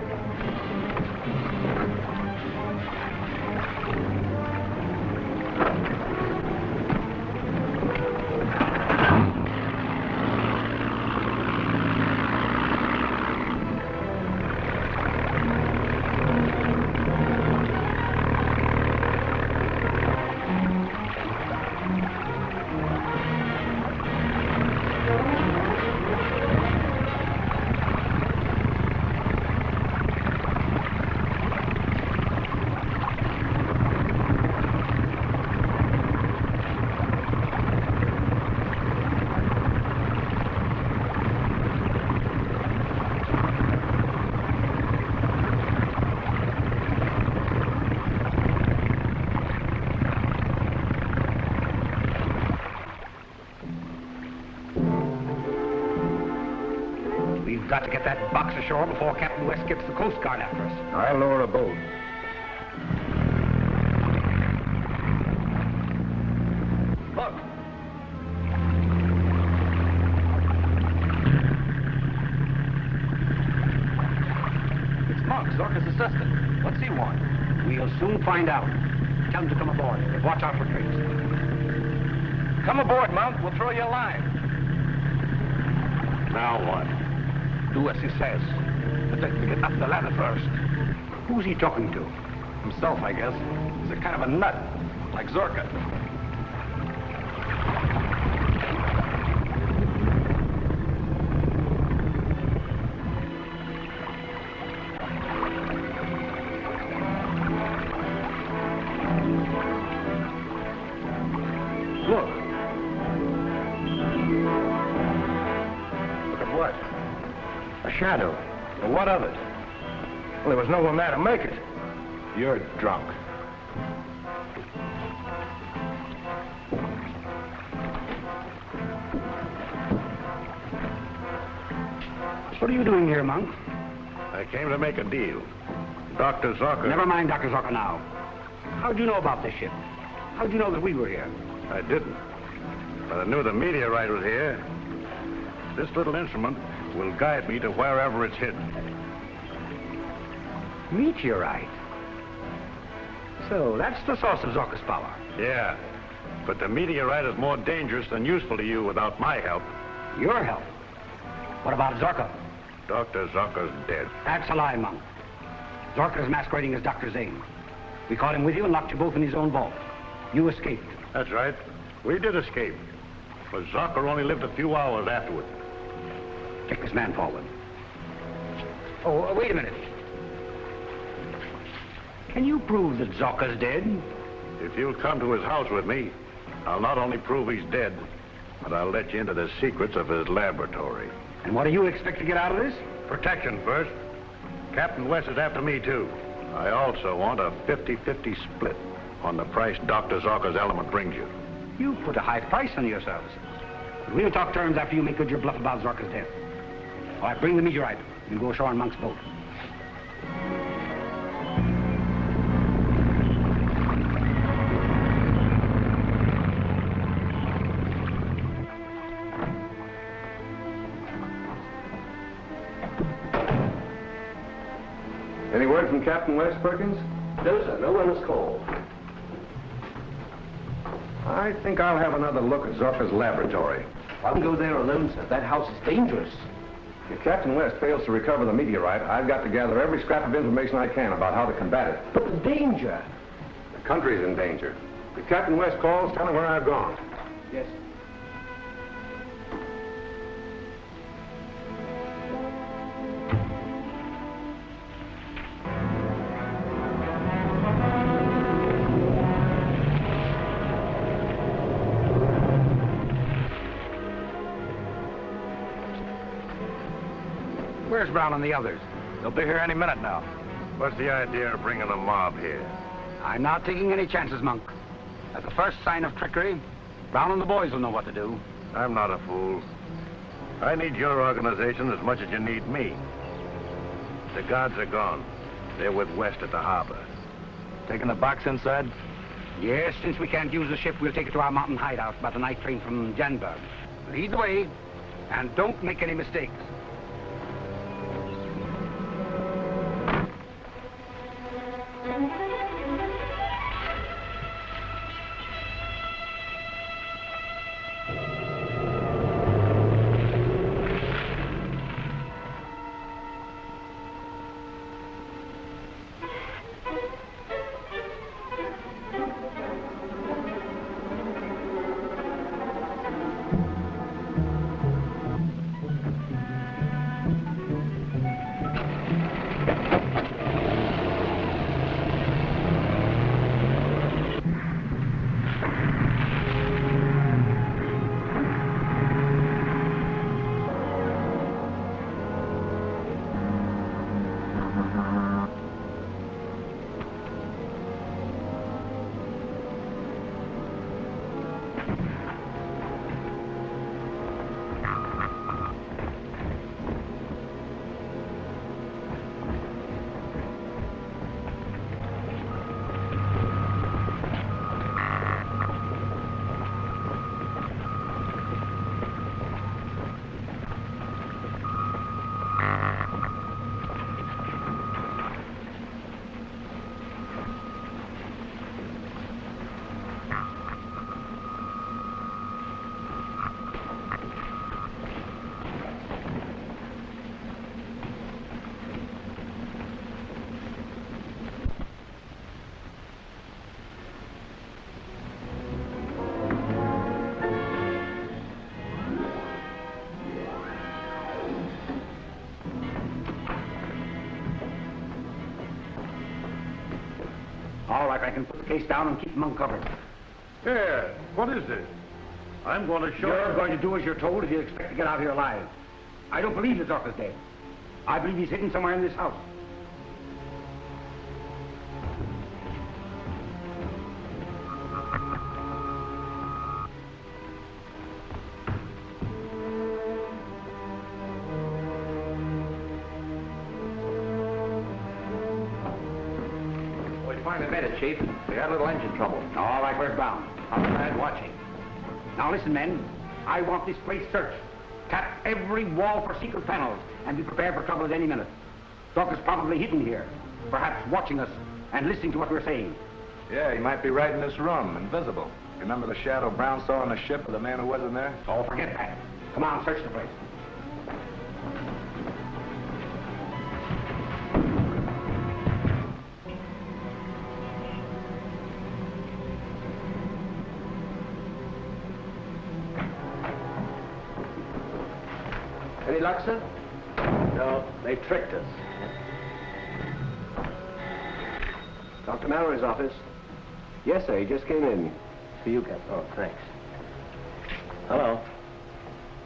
Speaker 10: Got to get that box ashore before Captain West gets the Coast Guard after us.
Speaker 9: I'll lower a boat.
Speaker 10: Look. It's Monk, Zorka's assistant. What's he want? We'll soon find out. Tell him to come aboard, but watch out for tricks. Come aboard, Monk. We'll throw you a line.
Speaker 11: Now what?
Speaker 8: Do as he says. But let me get up the ladder first.
Speaker 10: Who's he talking to?
Speaker 14: Himself, I guess. He's a kind of a nut, like Zorka.
Speaker 10: Look.
Speaker 9: Look at what?
Speaker 10: A shadow.
Speaker 9: Well, what of it? Well, there was no one there to make it. You're drunk.
Speaker 10: What are you doing here, Monk?
Speaker 11: I came to make a deal. Dr. Zorka...
Speaker 10: Never mind Dr. Zorka now. How'd you know about this ship? How'd you know that we were here?
Speaker 11: I didn't. But I knew the meteorite was here. This little instrument will guide me to wherever it's hidden.
Speaker 10: Meteorite? So that's the source of Zorka's power.
Speaker 11: Yeah. But the meteorite is more dangerous than useful to you without my help.
Speaker 10: Your help? What about Zorka?
Speaker 11: Dr. Zorka's dead.
Speaker 10: That's a lie, Monk. Zorka's masquerading as Dr. Zane. We caught him with you and locked you both in his own vault. You escaped.
Speaker 11: That's right. We did escape. But Zorka only lived a few hours afterward.
Speaker 10: Take this man forward. Oh, wait a minute. Can you prove that Zorka's dead?
Speaker 11: If you'll come to his house with me, I'll not only prove he's dead, but I'll let you into the secrets of his laboratory.
Speaker 10: And what do you expect to get out of this?
Speaker 11: Protection first. Captain West is after me, too. I also want a 50-50 split on the price Dr. Zorka's element brings you.
Speaker 10: You put a high price on your services. But we'll talk terms after you make good your bluff about Zorka's death. All right, bring the meteorite. We'll go ashore on Monk's boat.
Speaker 2: Any word from Captain West, Perkins?
Speaker 17: No, sir. No one has called.
Speaker 2: I think I'll have another look at Zorka's laboratory.
Speaker 17: I won't go there alone, sir. That house is dangerous.
Speaker 2: If Captain West fails to recover the meteorite, I've got to gather every scrap of information I can about how to combat it.
Speaker 17: But the danger.
Speaker 2: The country's in danger. If Captain West calls, tell him where I've gone.
Speaker 17: Yes.
Speaker 10: Where's Brown and the others?
Speaker 14: They'll be here any minute now.
Speaker 11: What's the idea of bringing a mob here?
Speaker 10: I'm not taking any chances, Monk. At the first sign of trickery, Brown and the boys will know what to do.
Speaker 11: I'm not a fool. I need your organization as much as you need me. The gods are gone.
Speaker 16: They're with West at the harbor.
Speaker 10: Taking the box inside?
Speaker 9: Yes, since we can't use the ship, we'll take it to our mountain hideout by the night train from Janberg. Lead the way, and don't make any mistakes. All right, I can put the case down and keep them uncovered.
Speaker 11: Yeah, what is it? I'm going to show you.
Speaker 9: You're going to do as you're told if you expect to get out here alive. I don't believe that Zorka's dead. I believe he's hidden somewhere in this house.
Speaker 16: Chief, we had a little engine trouble.
Speaker 9: All right, we're bound. Outside watching. Now listen, men. I want this place searched. Tap every wall for secret panels and be prepared for trouble at any minute. Zorka's probably hidden here, perhaps watching us and listening to what we're saying.
Speaker 16: Yeah, he might be right in this room, invisible. Remember the shadow Brown saw on the ship of the man who wasn't there?
Speaker 9: Oh, forget that. Come on, search the place.
Speaker 17: Any luck, sir? No, they tricked us. Dr. Mallory's office. Yes, sir, he just came in. For you, Captain.
Speaker 15: Oh, thanks. Hello.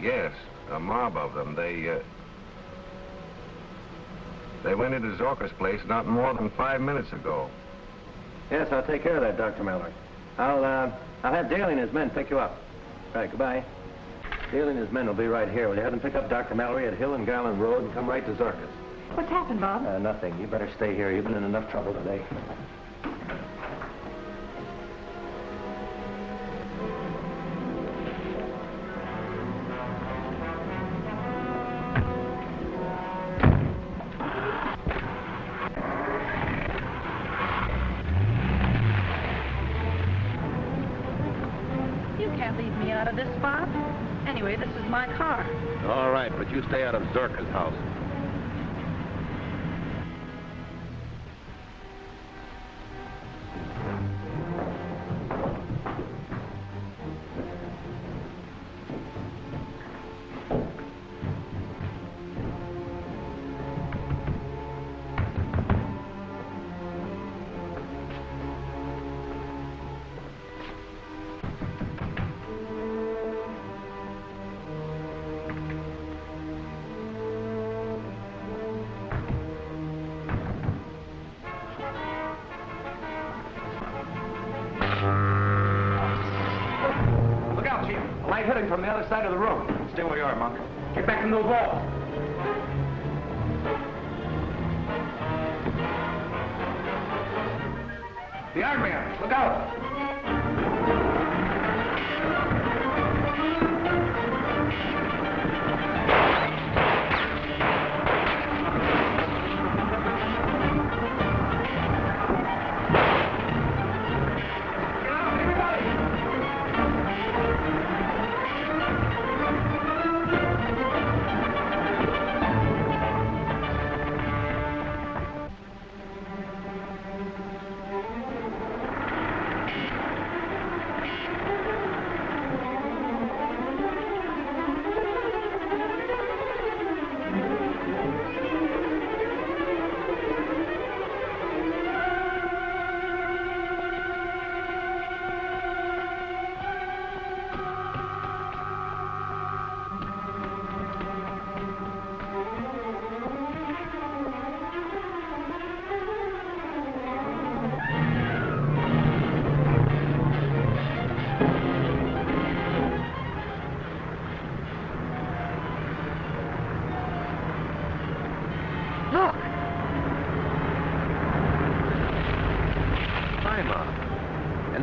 Speaker 2: Yes, a mob of them. They went into Zorka's place not more than 5 minutes ago.
Speaker 15: Yes, I'll take care of that, Dr. Mallory. I'll have Daly and his men pick you up. All right, goodbye. Daly and his men will be right here. Will you have them pick up Dr. Mallory at Hill and Garland Road and come right to Zorka's?
Speaker 18: What's happened, Bob?
Speaker 15: Nothing. You better stay here. You've been in enough trouble today.
Speaker 3: You can't leave me out of this, Bob. Anyway, this is my car.
Speaker 16: All right, but you stay out of Zorka's house.
Speaker 9: Hitting from the other side of the room.
Speaker 16: Stay where you are, Monk.
Speaker 9: Get back in those walls.
Speaker 14: The ironworms! Look out!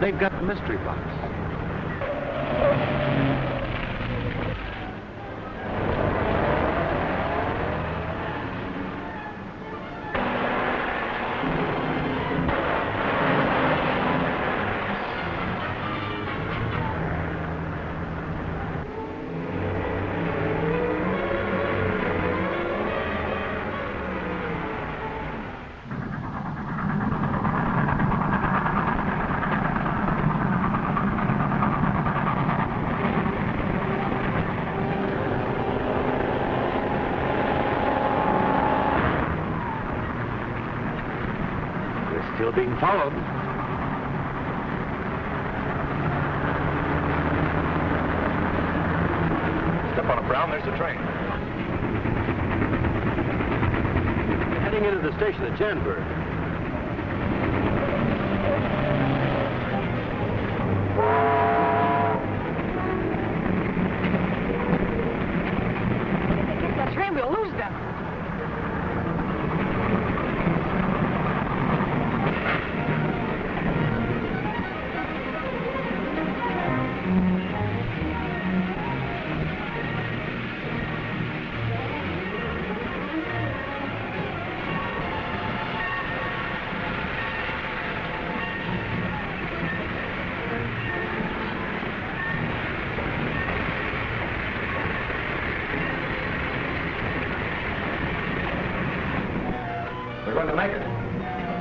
Speaker 2: They've got the mystery box.
Speaker 14: Still being followed.
Speaker 2: Step on it, Brown. There's the train. Heading into the station at Janbury.
Speaker 3: If they get that train, we'll lose them.
Speaker 14: We're going to make it.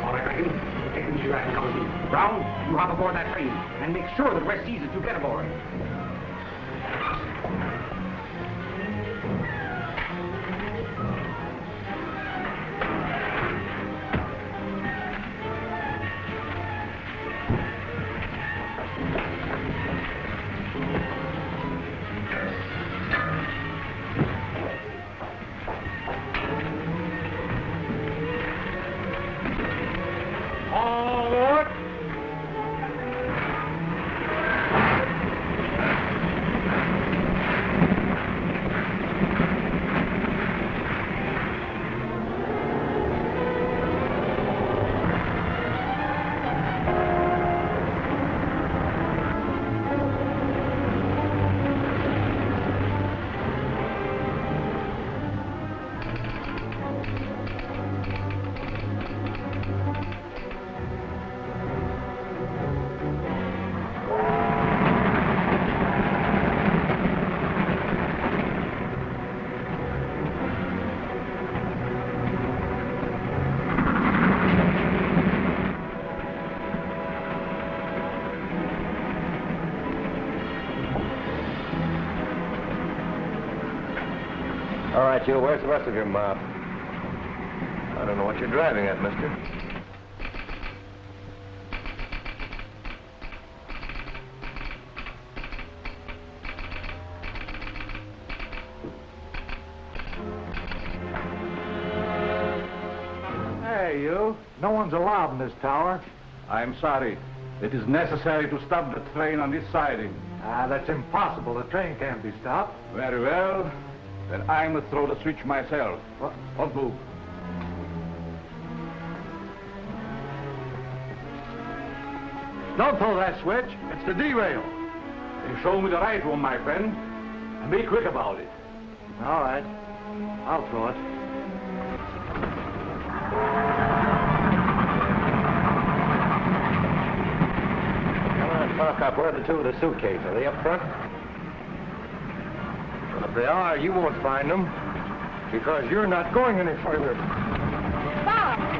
Speaker 14: All right, Reckon. Thickens, you have to come with me. Brown, you hop aboard that train and make sure that West sees that you get aboard.
Speaker 2: All right, you. Where's the rest of your mob? I don't know what you're driving at, mister.
Speaker 13: Hey, you. No one's allowed in this tower.
Speaker 5: I'm sorry. It is necessary to stop the train on this siding.
Speaker 13: Ah, that's impossible. The train can't be stopped.
Speaker 5: Very well. Then I must throw the switch myself.
Speaker 13: What?
Speaker 5: Don't move.
Speaker 14: Don't pull that switch. It's the derail.
Speaker 8: Then show me the right one, my friend, and be quick about it.
Speaker 15: All right. I'll throw it. Talk up. Where are the two with the suitcase? Are they up front? Well, if they are, you won't find them, because you're not going any further.
Speaker 3: Stop!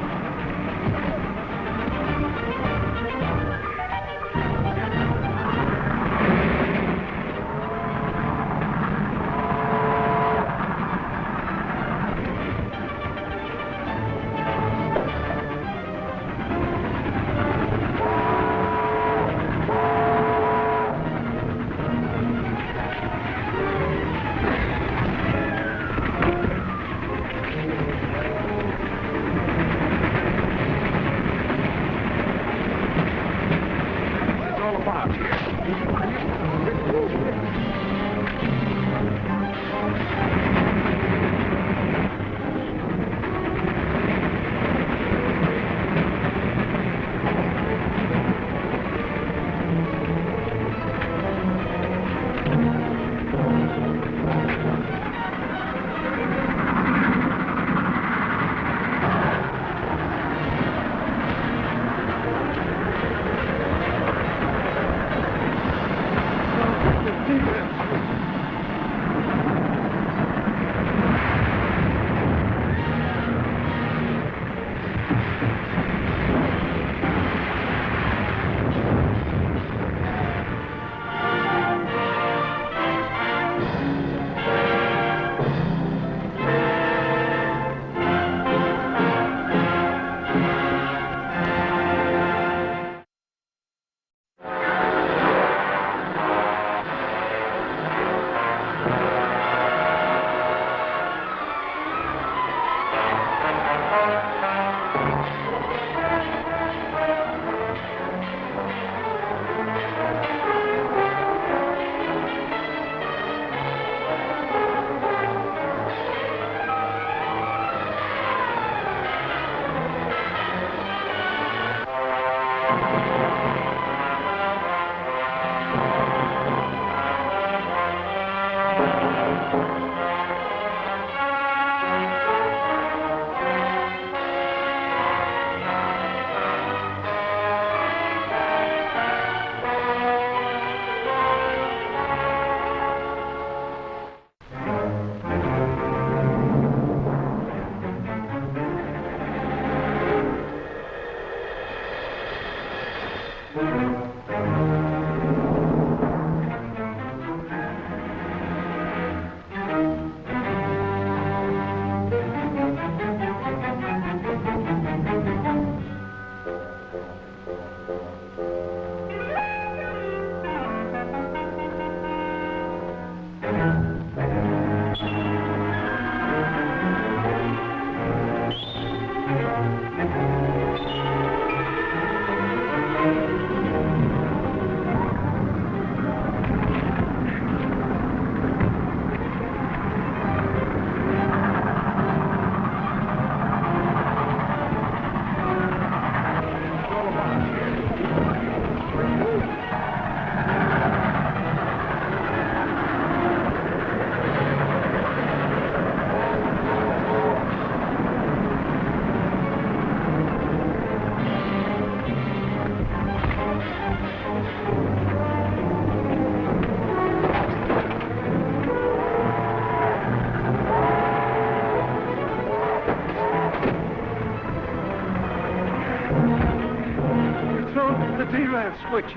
Speaker 14: derail switch.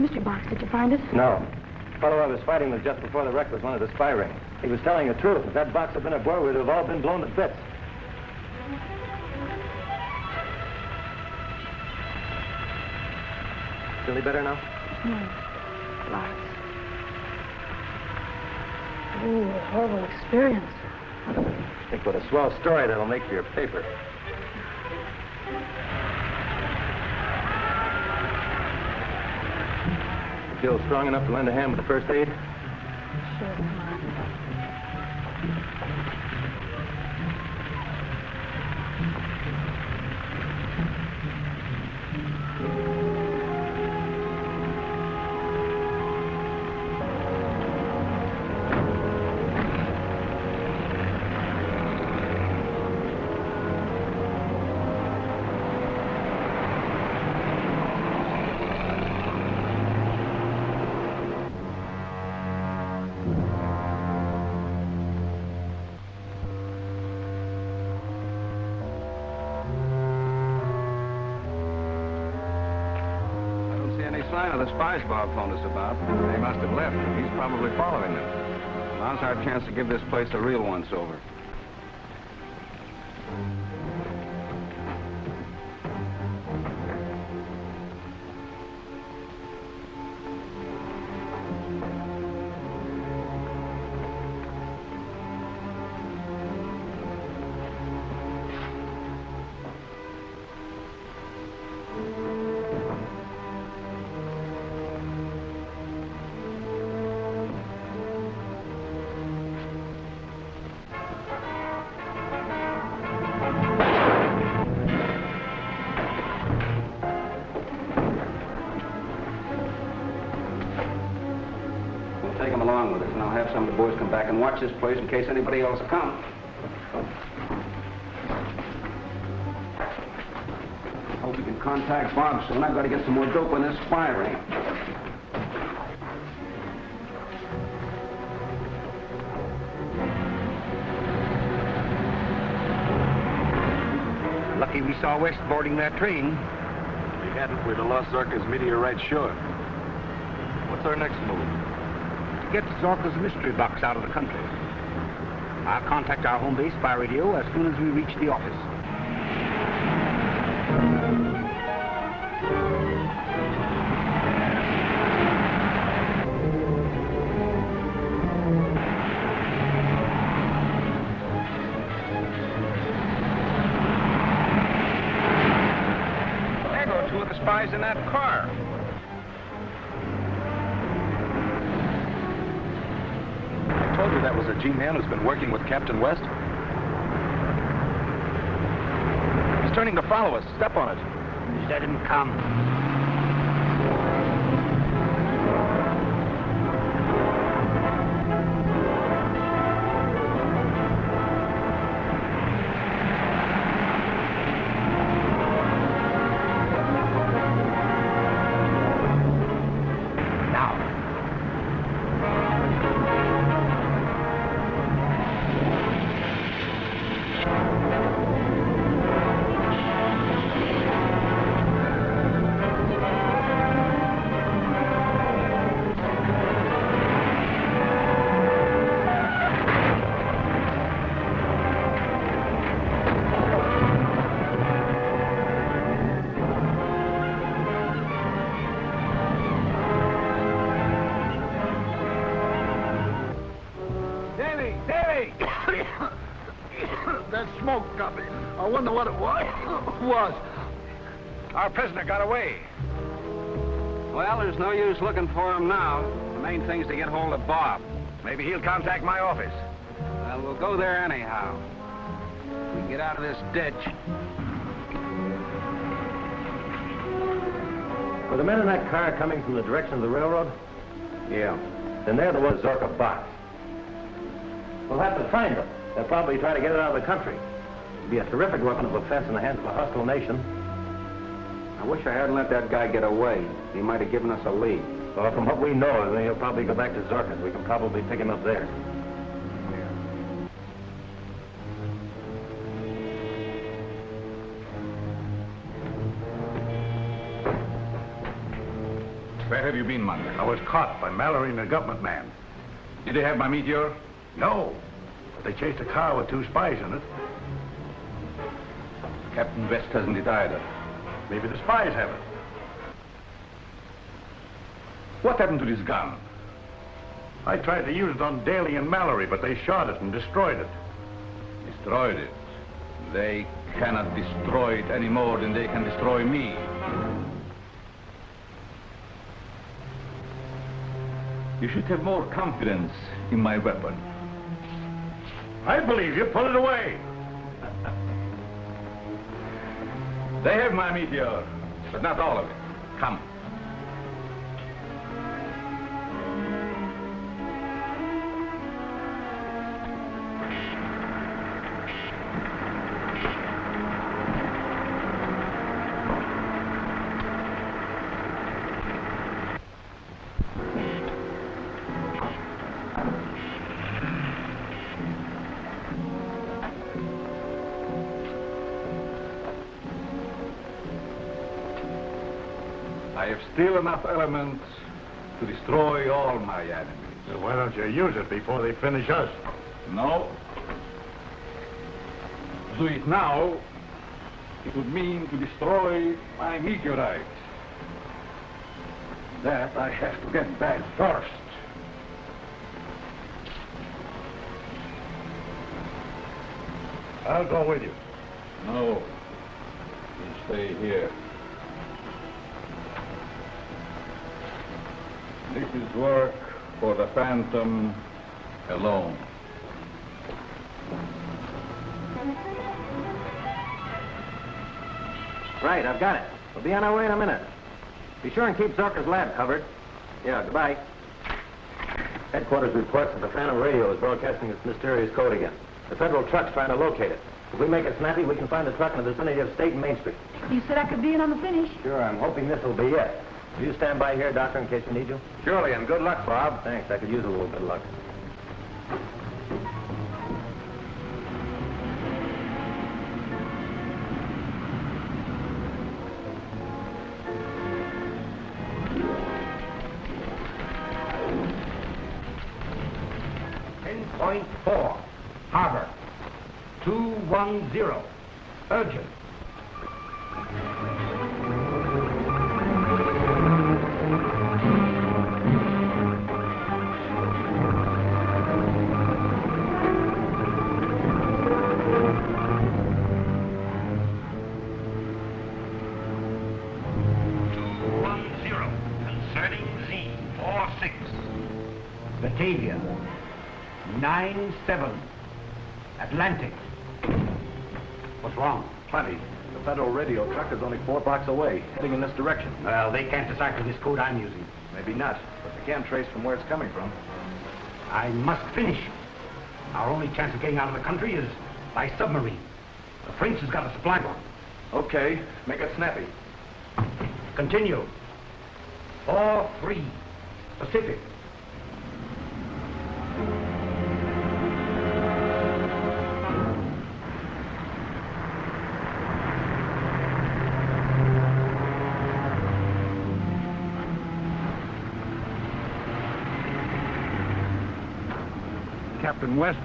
Speaker 18: mystery box. Did you find it?
Speaker 15: No. The fellow I was fighting with just before the wreck was one of the spy ring. He was telling the truth. If that box had been aboard, we'd have all been blown to bits. Feeling better now?
Speaker 18: Lots. Oh, a horrible experience.
Speaker 15: I think what a swell story that'll make for your paper. You feel strong enough to lend a hand with the first aid?
Speaker 18: Sure, come on.
Speaker 16: Sign of the spies Bob phoned us about. They must have left. He's probably following them. Now's our chance to give this place a real once-over. Some of the boys come back and watch this place in case anybody else comes. Hope we can contact Bob soon. I've got to get some more dope on this spy ring.
Speaker 9: Lucky we saw West boarding that train.
Speaker 2: If we hadn't, we'd have lost Zorka's meteorite sure. What's our next move?
Speaker 9: Get Zorka's mystery box out of the country. I'll contact our home base by radio as soon as we reach the office.
Speaker 16: There go two of the spies in that car.
Speaker 2: I told you that was a G-man who's been working with Captain West. He's turning to follow us. Step on it.
Speaker 9: Let him come.
Speaker 4: That smoke got me. I wonder what it was.
Speaker 16: Our prisoner got away. Well, there's no use looking for him now. The main thing's to get hold of Bob. Maybe he'll contact my office. Well, we'll go there anyhow. We get out of this ditch.
Speaker 15: Were the men in that car coming from the direction of the railroad?
Speaker 16: Yeah.
Speaker 15: Then they're the ones Zorka boxed. We'll have to find them. They'll probably try to get it out of the country. It'd be a terrific weapon of offense in the hands of a hostile nation.
Speaker 16: I wish I hadn't let that guy get away. He might have given us a lead.
Speaker 15: Well, from what we know, he'll probably go back to Zorka's. We can probably pick him up there.
Speaker 5: Where have you been, Munger?
Speaker 11: I was caught by Mallory and a government man.
Speaker 5: Did they have my meteor?
Speaker 11: No, but they chased a car with 2 spies in it.
Speaker 5: Captain West hasn't it either.
Speaker 11: Maybe the spies have it.
Speaker 5: What happened to this gun?
Speaker 11: I tried to use it on Daly and Mallory, but they shot it and destroyed it.
Speaker 5: Destroyed it? They cannot destroy it any more than they can destroy me. You should have more confidence in my weapon.
Speaker 11: I believe you. Put it away.
Speaker 5: They have my meteor, but not all of it. Come. I have still enough elements to destroy all my enemies.
Speaker 11: Well, why don't you use it before they finish us?
Speaker 5: No. Do it now, it would mean to destroy my meteorite. That I have to get back first.
Speaker 11: I'll go with you.
Speaker 5: No. You stay here. This is work for the Phantom alone.
Speaker 15: Right, I've got it. We'll be on our way in a minute. Be sure and keep Zorka's lab covered. Yeah, goodbye. Headquarters reports that the Phantom radio is broadcasting its mysterious code again. The federal truck's trying to locate it. If we make it snappy, we can find the truck in the vicinity of State and Main Street.
Speaker 3: You said I could be in on the finish.
Speaker 15: Sure, I'm hoping this will be it. Will you stand by here, Doctor, in case we need you?
Speaker 2: Surely, and good luck, Bob.
Speaker 15: Thanks. I could use a little bit of luck.
Speaker 10: .4, Harbor. 210. Urgent. Batavia, 97, Atlantic. What's wrong?
Speaker 14: Plenty. The federal radio truck is only 4 blocks away, heading in this direction.
Speaker 10: Well, they can't decipher this code I'm using.
Speaker 14: Maybe not, but they can trace from where it's coming from.
Speaker 10: I must finish. Our only chance of getting out of the country is by submarine. The French has got a supply one.
Speaker 14: Okay, make it snappy.
Speaker 10: Continue. 4-3, Pacific.
Speaker 14: Captain West.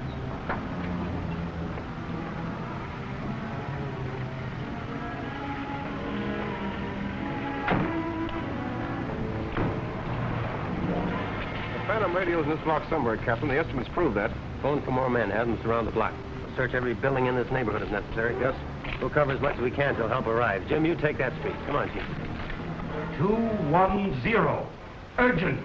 Speaker 2: The Phantom radio's in this block somewhere, Captain. The estimates prove that.
Speaker 15: Phone for more men. Have them surround the block. We'll search every building in this neighborhood if necessary.
Speaker 2: Yes.
Speaker 15: We'll cover as much as we can till help arrives. Jim, you take that street. Come on, Chief.
Speaker 10: 210. Urgent.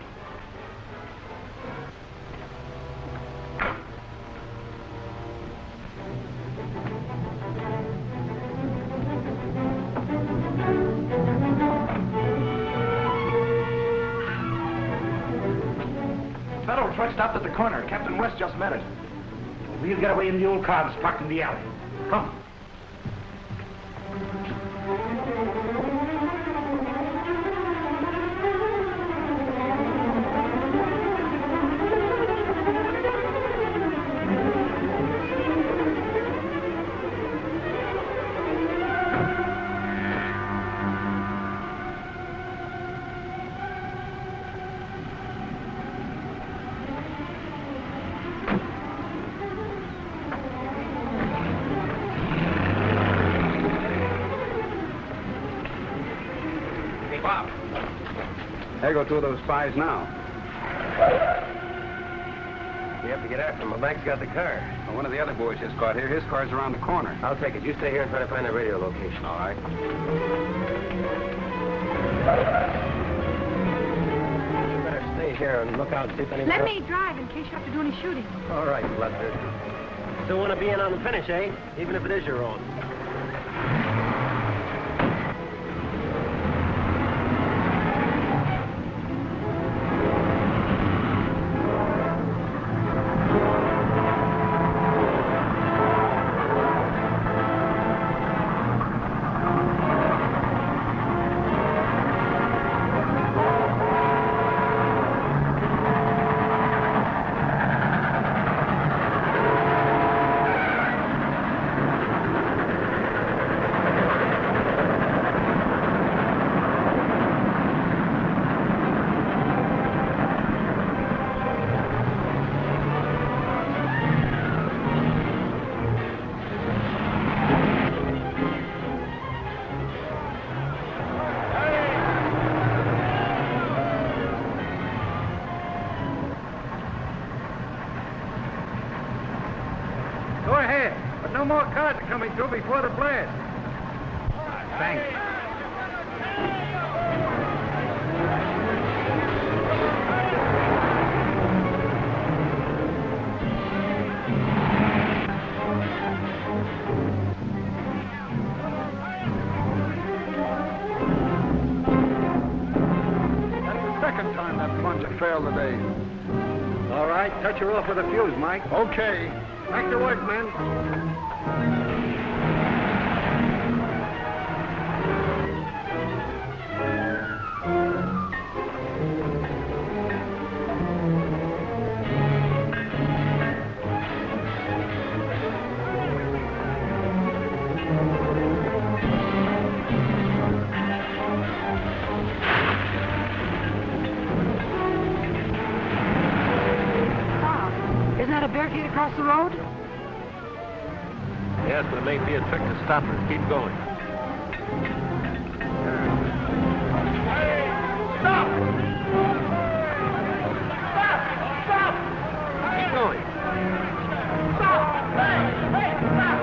Speaker 14: Federal truck stopped at the corner. Captain West just met it.
Speaker 10: We'll get away in the old car that's parked in the alley. Come.
Speaker 16: Bob. There go two of those spies now.
Speaker 15: We have to get after him. Mike's got the car.
Speaker 16: Well, one of the other boys just got here. His car's around the corner.
Speaker 15: I'll take it. You stay here and try to find the radio location.
Speaker 16: All right.
Speaker 15: You better stay here and look out and see if anyone
Speaker 3: Let
Speaker 15: else...
Speaker 3: me drive in case you have to do any shooting.
Speaker 15: All right, Bloodthirst. Still want to be in on the finish, eh? Even if it is your own.
Speaker 4: Go ahead, but no more cars are coming through before the blast.
Speaker 16: Thanks.
Speaker 14: That's the second time that plunger failed today.
Speaker 4: All right, touch her off with a fuse, Mike.
Speaker 14: Okay.
Speaker 4: Back to work, men.
Speaker 3: Isn't that a barricade across the road?
Speaker 15: Yes, but it may be a trick to stop her. Keep going.
Speaker 4: Stop! Stop!
Speaker 15: Keep going.
Speaker 4: Stop! Hey! Hey! Stop!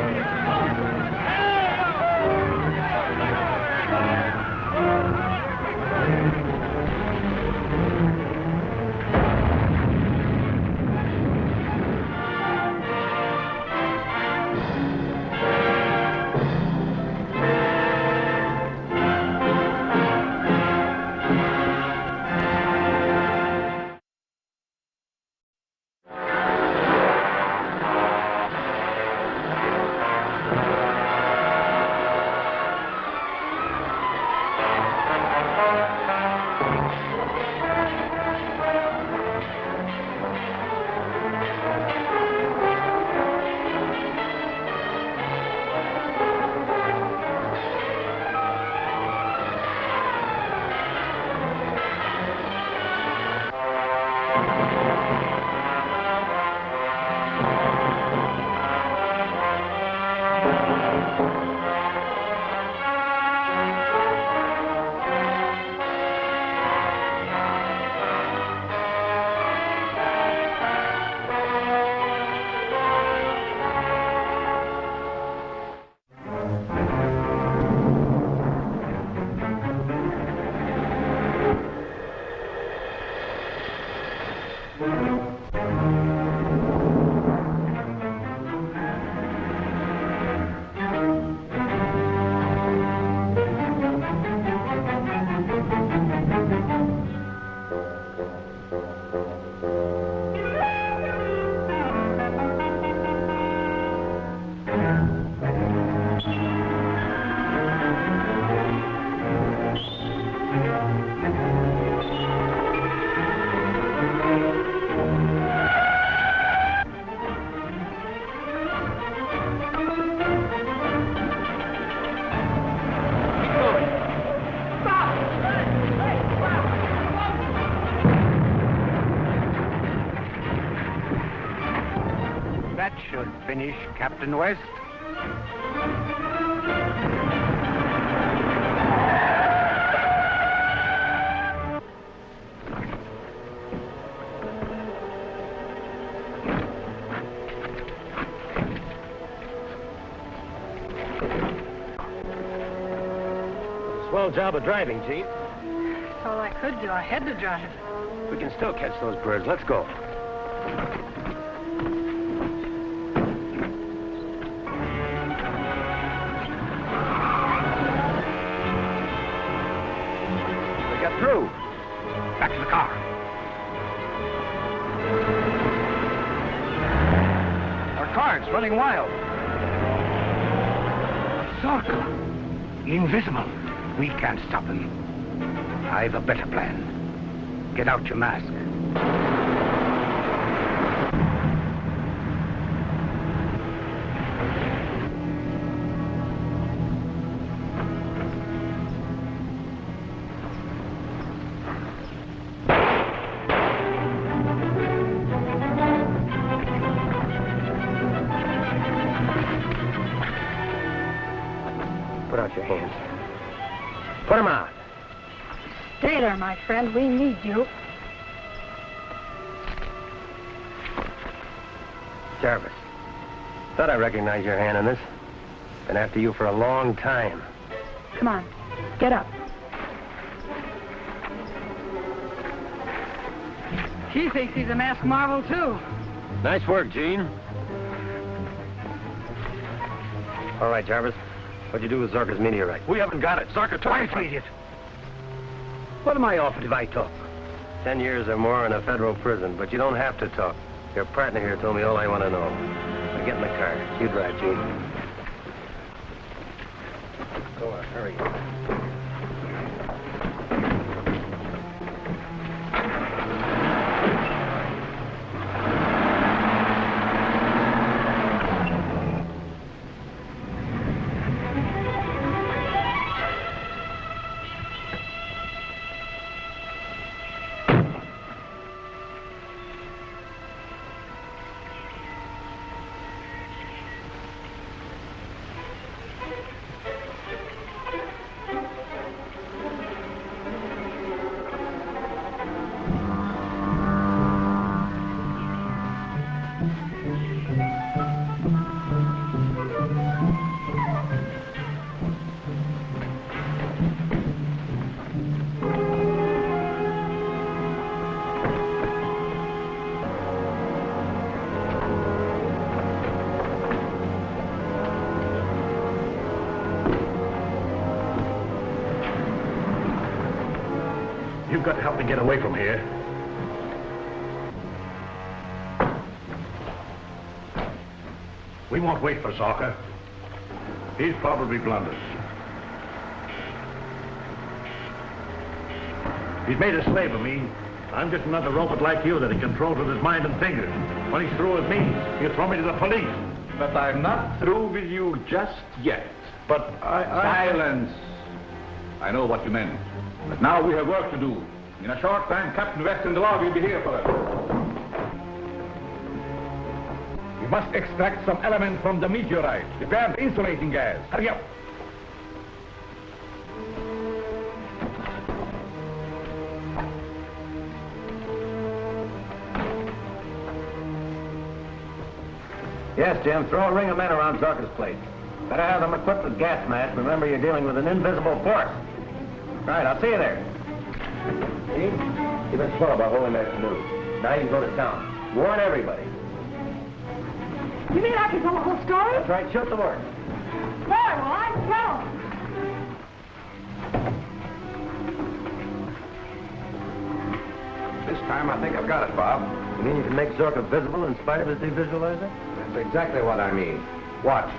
Speaker 16: That should finish, Captain West.
Speaker 17: swell job of driving, Chief.
Speaker 3: That's all I could do. I had to drive.
Speaker 17: We can still catch those birds. Let's go.
Speaker 10: We got through. Back to the car. Our car's running wild. Zorka. Invisible. We can't stop him. I've a better plan. Get out your mask.
Speaker 17: Put out your hands. Put them out.
Speaker 3: Stay there, my friend. We need you.
Speaker 17: Jarvis. Thought I recognized your hand in this. Been after you for a long time.
Speaker 3: Come on. Get up. He thinks he's a masked marvel, too.
Speaker 17: Nice work, Gene. All right, Jarvis. What'd you do with Zorka's meteorite?
Speaker 10: We haven't got it. Zorka took it. Idiot. What am I offered if I talk?
Speaker 17: 10 years or more in a federal prison, but you don't have to talk. Your partner here told me all I want to know. Now get in the car. You drive, Gene. Go on, hurry.
Speaker 11: You've got to help me get away from here. We won't wait for Zorka. He's probably blundered. He's made a slave of me. I'm just another robot like you that he controls with his mind and fingers. When he's through with me, he'll throw me to the police.
Speaker 5: But I'm not through with you just yet.
Speaker 11: But
Speaker 5: Silence. I know what you meant. But now we have work to do. In a short time, Captain West and the law will be here for us. We must extract some element from the meteorite. Prepare the insulating gas. Hurry up.
Speaker 17: Yes, Jim. Throw a ring of men around Zorka's place. Better have them equipped with gas masks. Remember, you're dealing with an invisible force. Right, I'll see you there. Gene, you've been slow about holding that canoe. Now you can go to town. Warn everybody.
Speaker 3: You mean I can tell the whole story?
Speaker 17: That's right. Shoot the word.
Speaker 3: Boy, well, I tell.
Speaker 2: This time, I think I've got it, Bob.
Speaker 17: You mean you can make Zorka visible in spite of his devisualizer?
Speaker 2: That's exactly what I mean. Watch.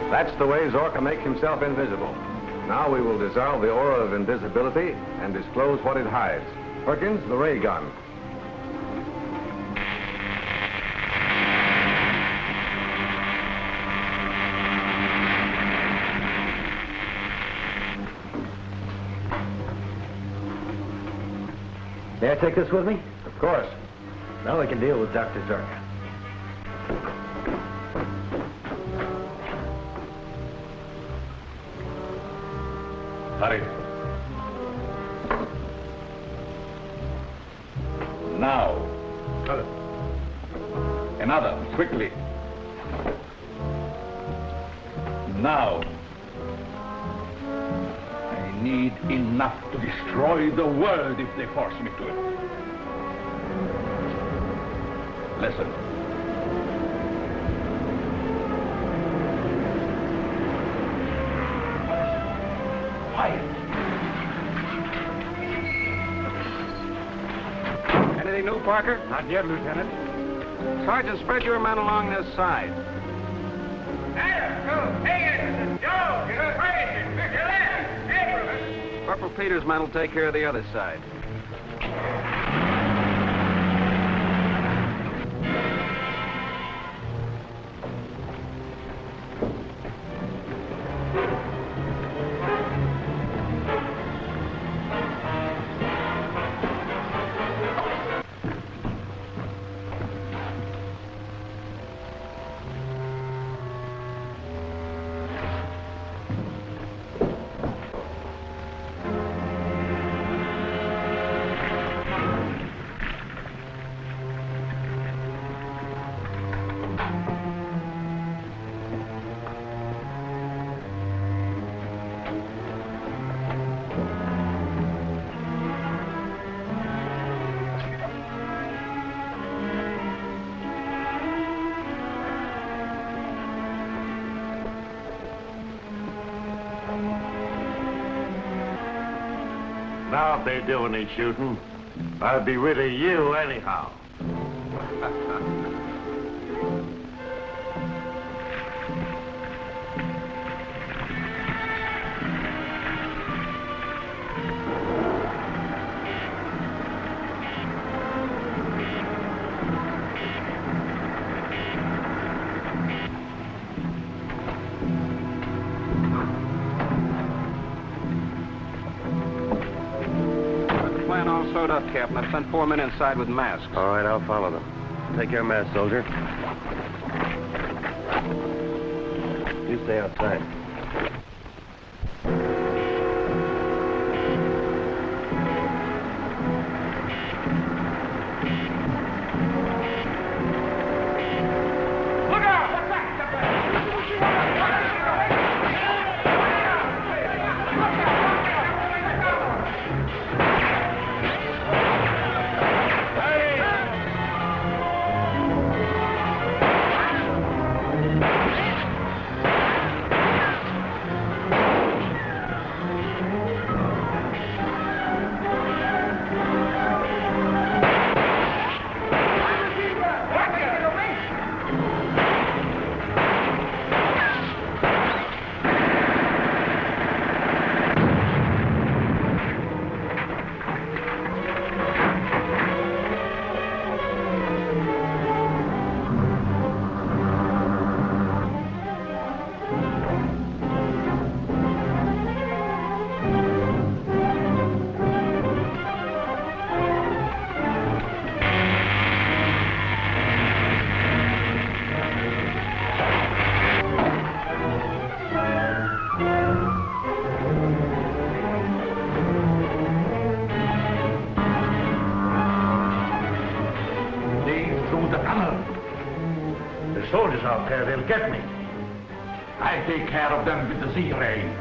Speaker 2: That's the way Zorka makes himself invisible. Now we will dissolve the aura of invisibility and disclose what it hides. Perkins, the ray gun.
Speaker 17: May I take this with me?
Speaker 2: Of course.
Speaker 17: Now we can deal with Dr. Zorka.
Speaker 5: Hurry. Now. Another.
Speaker 8: quickly. Now, I need enough to destroy the world if they force me to it. Listen. Quiet.
Speaker 16: Anything new, Parker?
Speaker 14: Not yet, Lieutenant.
Speaker 16: Sergeant, spread your men along this side. Corporal Peters' men will take care of the other side.
Speaker 11: Now, if they do any shooting, I'll be rid of you anyhow.
Speaker 16: Sewed up, Captain. I've sent 4 men inside with masks.
Speaker 7: All right, I'll follow them. Take your mask, soldier. You stay outside.
Speaker 11: Soldiers out there, they'll get me.
Speaker 8: I take care of them with the Z-ray.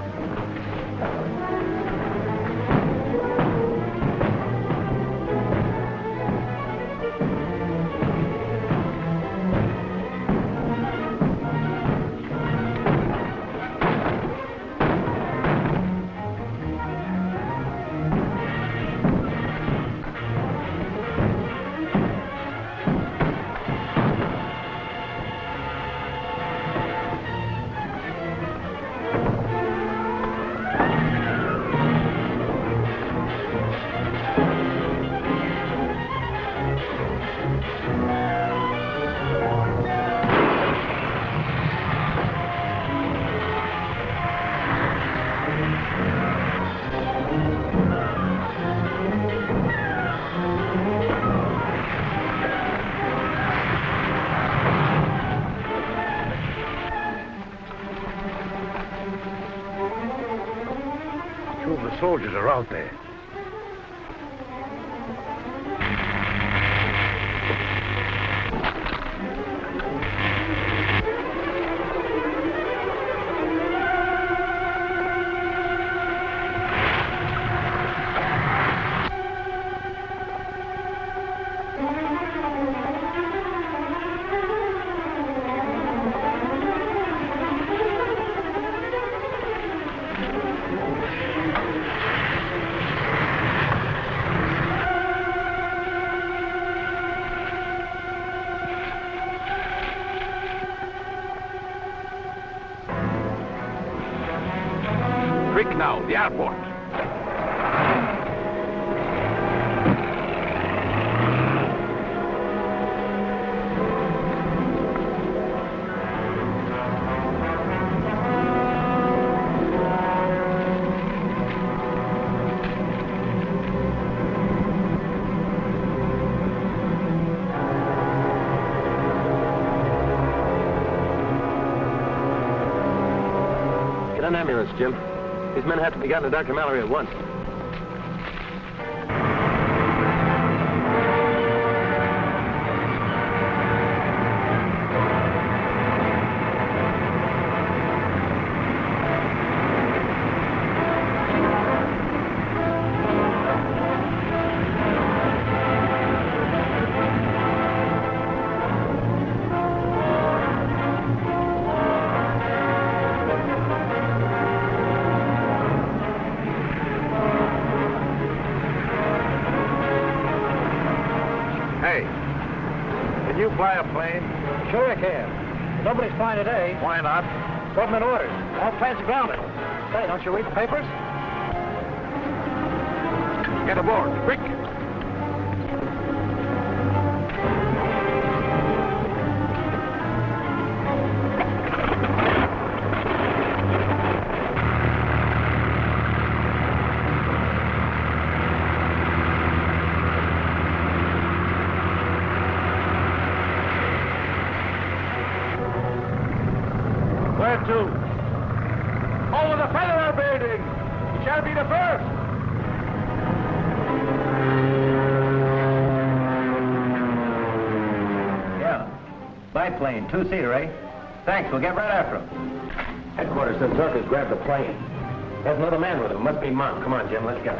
Speaker 11: Soldiers are out there.
Speaker 8: Quick now, the airport.
Speaker 15: Get an ambulance, Jim. These men have to be gotten to Dr. Mallory at once.
Speaker 10: Can you fly a plane? Sure I can. Nobody's flying today. Why not? Government orders. All planes are grounded. Say, don't you read the papers?
Speaker 8: Get aboard, quick!
Speaker 10: Where to? Over the federal building. You shall be the first.
Speaker 15: Yeah. Biplane, two-seater, eh? Thanks, we'll get right after him. Headquarters said Zorka's grabbed the plane. There's another man with him. Must be Monk. Come on, Jim, let's go.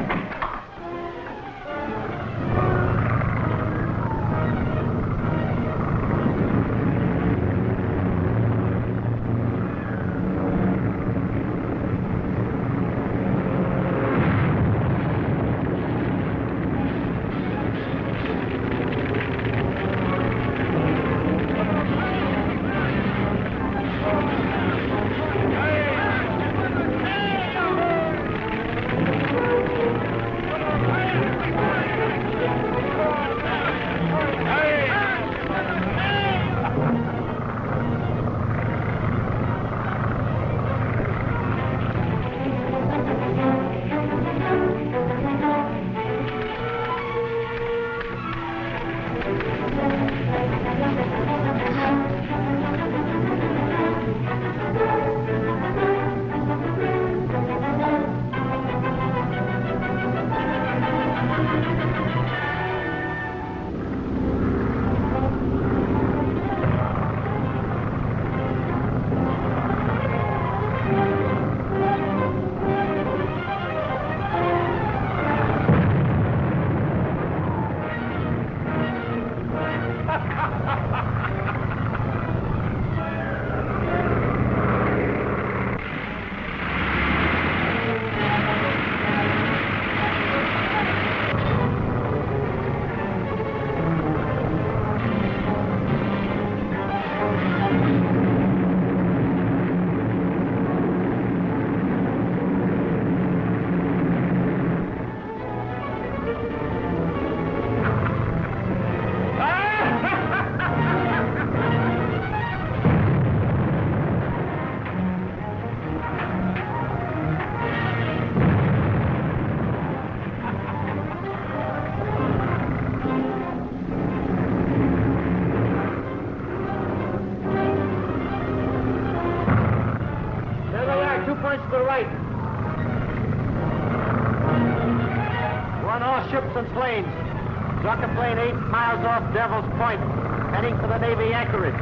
Speaker 10: To the right. Run all ships and planes. Zorka plane 8 miles off Devil's Point, heading for the Navy anchorage.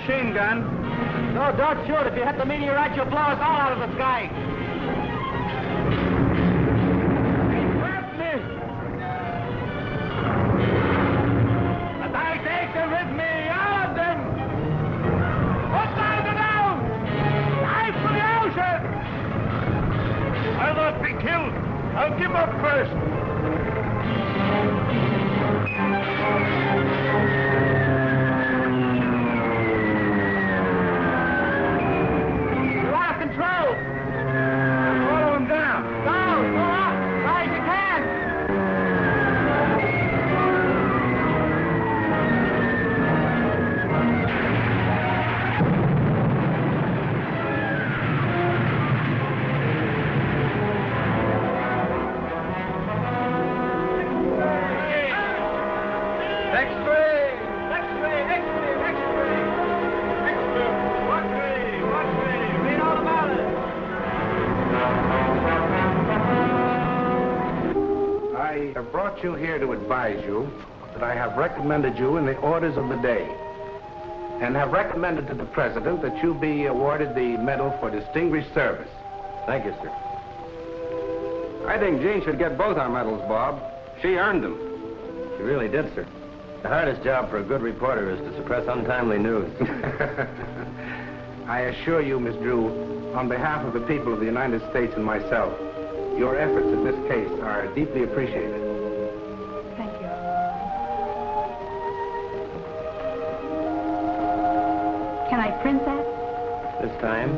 Speaker 10: machine gun. No, don't shoot. If you hit the meteorite, you'll blow us all out of the sky. Grab me! But I take them with me, all of them! What are they now? Dive for the ocean!
Speaker 4: I'll not be killed. I'll give up first.
Speaker 10: You're out of control. Follow him down. Go up. Right as you can.
Speaker 9: I have brought you here to advise you that I have recommended you in the orders of the day and have recommended to the President that you be awarded the Medal for Distinguished Service.
Speaker 15: Thank you, sir.
Speaker 16: I think Jean should get both our medals, Bob. She earned them.
Speaker 15: She really did, sir. The hardest job for a good reporter is to suppress untimely news.
Speaker 9: I assure you, Miss Drew, on behalf of the people of the United States and myself, your efforts in this case are deeply appreciated.
Speaker 3: Thank you. Can I print that?
Speaker 15: This time,